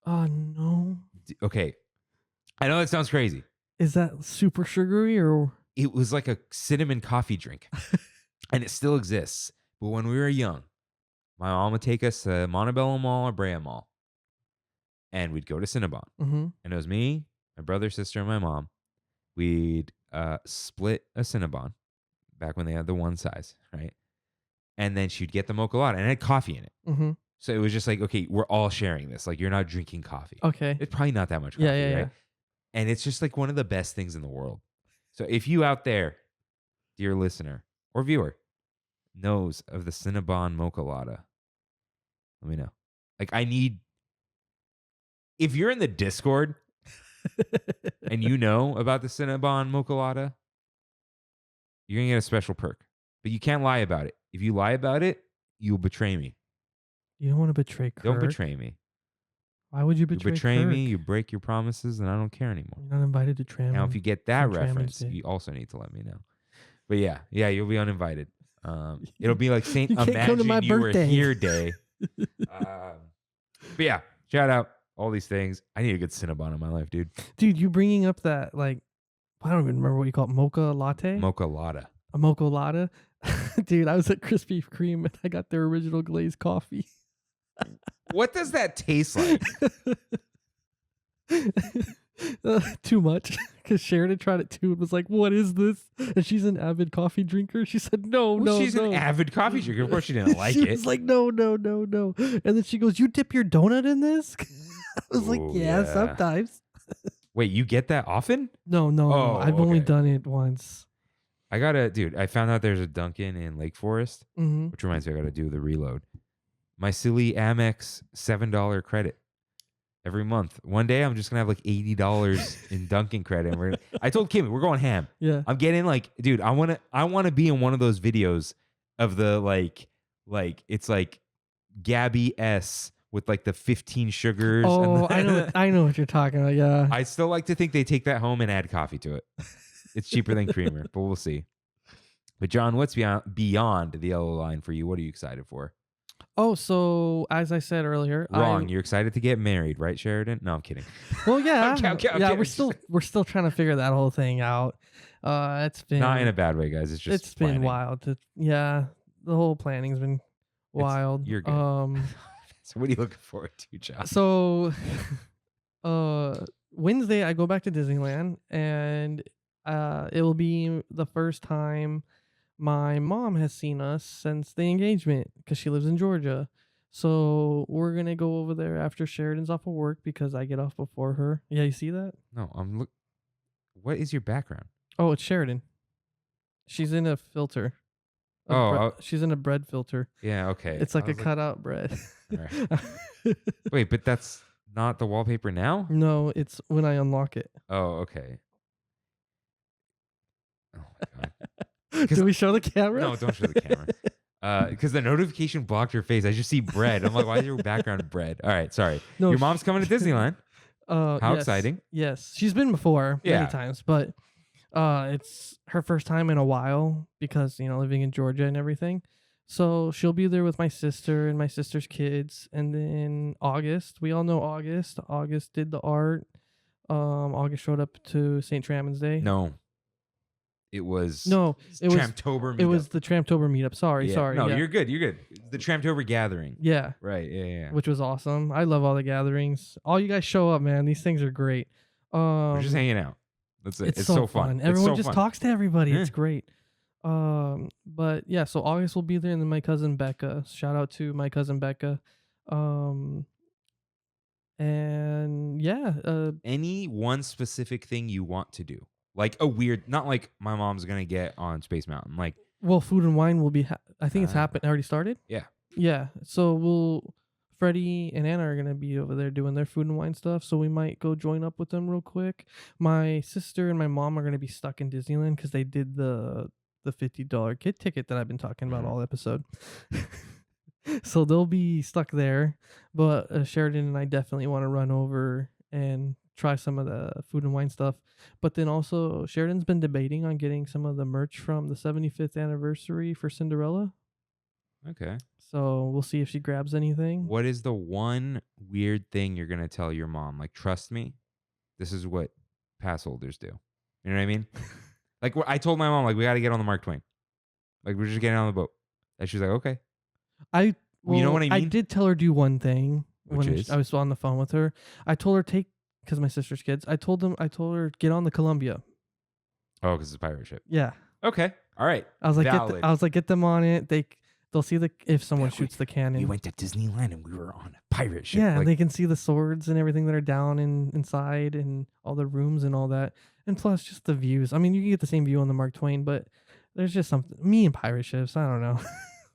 Oh no! Okay, I know that sounds crazy. Is that super sugary or? It was like a cinnamon coffee drink, and it still exists. But when we were young, my mom would take us to Montebello Mall or Brea Mall, and we'd go to Cinnabon. Mm-hmm. And it was me, my brother, sister, and my mom. We'd split a Cinnabon back when they had the one size, right? And then she'd get the mocha latte, and it had coffee in it. Mm-hmm. So it was just like, okay, we're all sharing this. Like, you're not drinking coffee. Okay. It's probably not that much coffee, Yeah, right? And it's just like one of the best things in the world. So if you out there, dear listener or viewer, knows of the Cinnabon mocha latte, let me know. Like, if you're in the Discord and you know about the Cinnabon mocha latte, you're going to get a special perk. But you can't lie about it. If you lie about it, you'll betray me. You don't want to betray Kirk. Don't betray me. Why would you You betray betray Kirk? me, you break your promises, and I don't care anymore. You're not invited to Trammin. Now, if you get that From Trammin's reference, Day. you also need to let me know. But yeah, you'll be uninvited. It'll be like Saint You can't come to my Imagine You birthday. Were Here Day. But yeah, shout out all these things. I need a good Cinnabon in my life, dude. Dude, you bringing up that like I don't even remember what you call it, mocha latte. Mocha latte. A mocha latte. Dude, I was at Krispy Kreme and I got their original glazed coffee. What does that taste like? Too much, because Sheridan tried it too and was like, "What is this?" And she's an avid coffee drinker. She said, "No, Well, no, she's no." an avid coffee drinker. Of course, she didn't like she it. was like, "No, no, no, no." And then she goes, "You dip your donut in this?" I was like, Ooh, "Yeah, yeah. sometimes." Wait, you get that often? No, no, Oh, I've only okay. done it once. Dude, I found out there's a Dunkin' in Lake Forest, Mm-hmm. which reminds me I got to do the reload. My silly Amex $7 credit every month. One day I'm just going to have like $80 in Dunkin' credit. And I told Kimmy, we're going ham. Yeah. I'm getting like, dude, I want to be in one of those videos of the like it's like Gabby S with like the 15 sugars. Oh, and I know what you're talking about. Yeah. I still like to think they take that home and add coffee to it. It's cheaper than creamer, but we'll see. But John, what's beyond the yellow line for you? What are you excited for? Oh, so as I said earlier, Wrong. You're excited to get married, right, Sheridan? No, I'm kidding. Well, yeah, I'm kidding. we're still trying to figure that whole thing out. It's been Not in a bad way, guys. It's just planning. been wild. The whole planning's been wild. You're good. So what are you looking forward to, John? So, Wednesday I go back to Disneyland, and it will be the first time my mom has seen us since the engagement because she lives in Georgia. So we're gonna go over there after Sheridan's off of work because I get off before her. Yeah, you see that? No, what is your background? Oh, it's Sheridan. She's in a filter. She's in a bread filter. Yeah, okay. It's like a cutout bread. All right. Wait, but that's not the wallpaper now? No, it's when I unlock it. Oh, okay. Oh my god. Do we show the camera? No, don't show the camera. Because the notification blocked your face. I just see bread. I'm like, why is your background bread? All right, sorry. No, your mom's coming to Disneyland. How yes, exciting. Yes. She's been before many times, but it's her first time in a while because, living in Georgia and everything. So she'll be there with my sister and my sister's kids. And then August, we all know August. August did the art. August showed up to St. Trammin's Day. No. It was Tramtober meetup. It was the Tramtober meetup. Sorry. No, you're good. You're good. The Tramtober gathering. Yeah. Right. Yeah. Which was awesome. I love all the gatherings. All you guys show up, man. These things are great. We're just hanging out. That's it. It's so fun. Everyone just talks to everybody. Yeah. It's great. But yeah, so August will be there, and then my cousin Becca. Shout out to my cousin Becca. And yeah. Any one specific thing you want to do? Like a weird, not like my mom's gonna get on Space Mountain. Like, well, Food and Wine will be. I think it's happened. Already started. Yeah. Yeah. So Freddie and Anna are gonna be over there doing their Food and Wine stuff. So we might go join up with them real quick. My sister and my mom are gonna be stuck in Disneyland because they did the $50 kid ticket that I've been talking about all episode. So they'll be stuck there. But Sheridan and I definitely want to run over and try some of the Food and Wine stuff. But then also Sheridan's been debating on getting some of the merch from the 75th anniversary for Cinderella. Okay. So we'll see if she grabs anything. What is the one weird thing you're gonna tell your mom? Like, trust me, this is what pass holders do. You know what I mean? Like, I told my mom, like, we got to get on the Mark Twain. Like, we're just getting on the boat. And she's like, okay. You know what I mean? I did tell her do one thing when I was on the phone with her. I told her because my sister's kids. I told her get on the Columbia. Oh, because it's a pirate ship. Yeah. Okay. All right. I was like, get them on it. They'll see if someone shoots the cannon. We went to Disneyland and we were on a pirate ship. Yeah, they can see the swords and everything that are down inside and all the rooms and all that. And plus just the views. I mean, you can get the same view on the Mark Twain, but there's just something. Me and pirate ships, I don't know.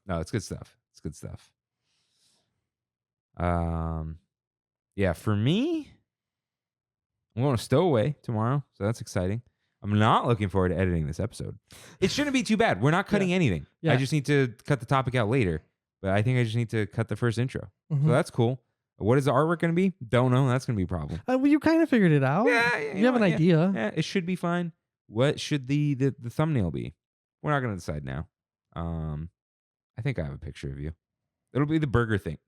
No, it's good stuff. It's good stuff. Yeah, for me, I'm going to Stowaway tomorrow, so that's exciting. I'm not looking forward to editing this episode. It shouldn't be too bad. We're not cutting anything. Yeah. I just need to cut the topic out later, but I think I just need to cut the first intro. So that's cool. What is the artwork going to be? Don't know. That's going to be a problem. Well, you kind of figured it out. Yeah. You have an idea. Yeah, it should be fine. What should the thumbnail be? We're not going to decide now. I think I have a picture of you. It'll be the burger thing.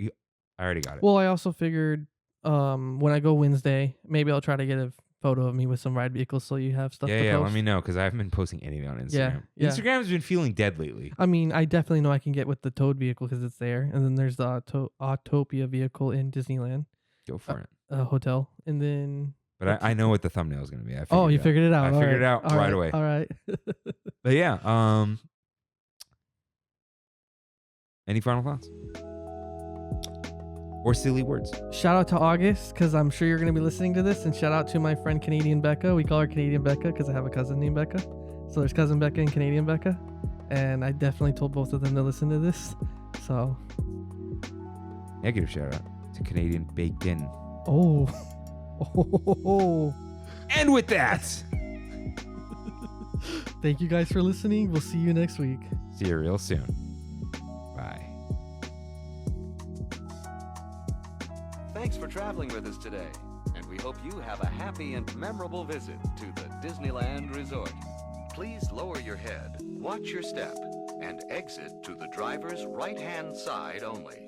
I already got it. Well, I also figured when I go Wednesday, maybe I'll try to get a photo of me with some ride vehicles so you have stuff to post. Yeah, let me know because I haven't been posting anything on Instagram. Yeah. Instagram's been feeling dead lately. I mean, I definitely know I can get with the Toad vehicle because it's there. And then there's the Autopia vehicle in Disneyland. Go for it. Hotel. And then... But I know what the thumbnail is going to be. You figured it out. I figured it out right away. All right. But yeah, any final thoughts? Or silly words? Shout out to August, because I'm sure you're going to be listening to this. And shout out to my friend Canadian Becca. We call her Canadian Becca because I have a cousin named Becca. So there's cousin Becca and Canadian Becca. And I definitely told both of them to listen to this. So. Negative shout out to Canadian Bacon. Oh. And with that. Thank you guys for listening. We'll see you next week. See you real soon. Bye. Thanks for traveling with us today, and we hope you have a happy and memorable visit to the Disneyland Resort. Please lower your head, watch your step, and exit to the driver's right-hand side only.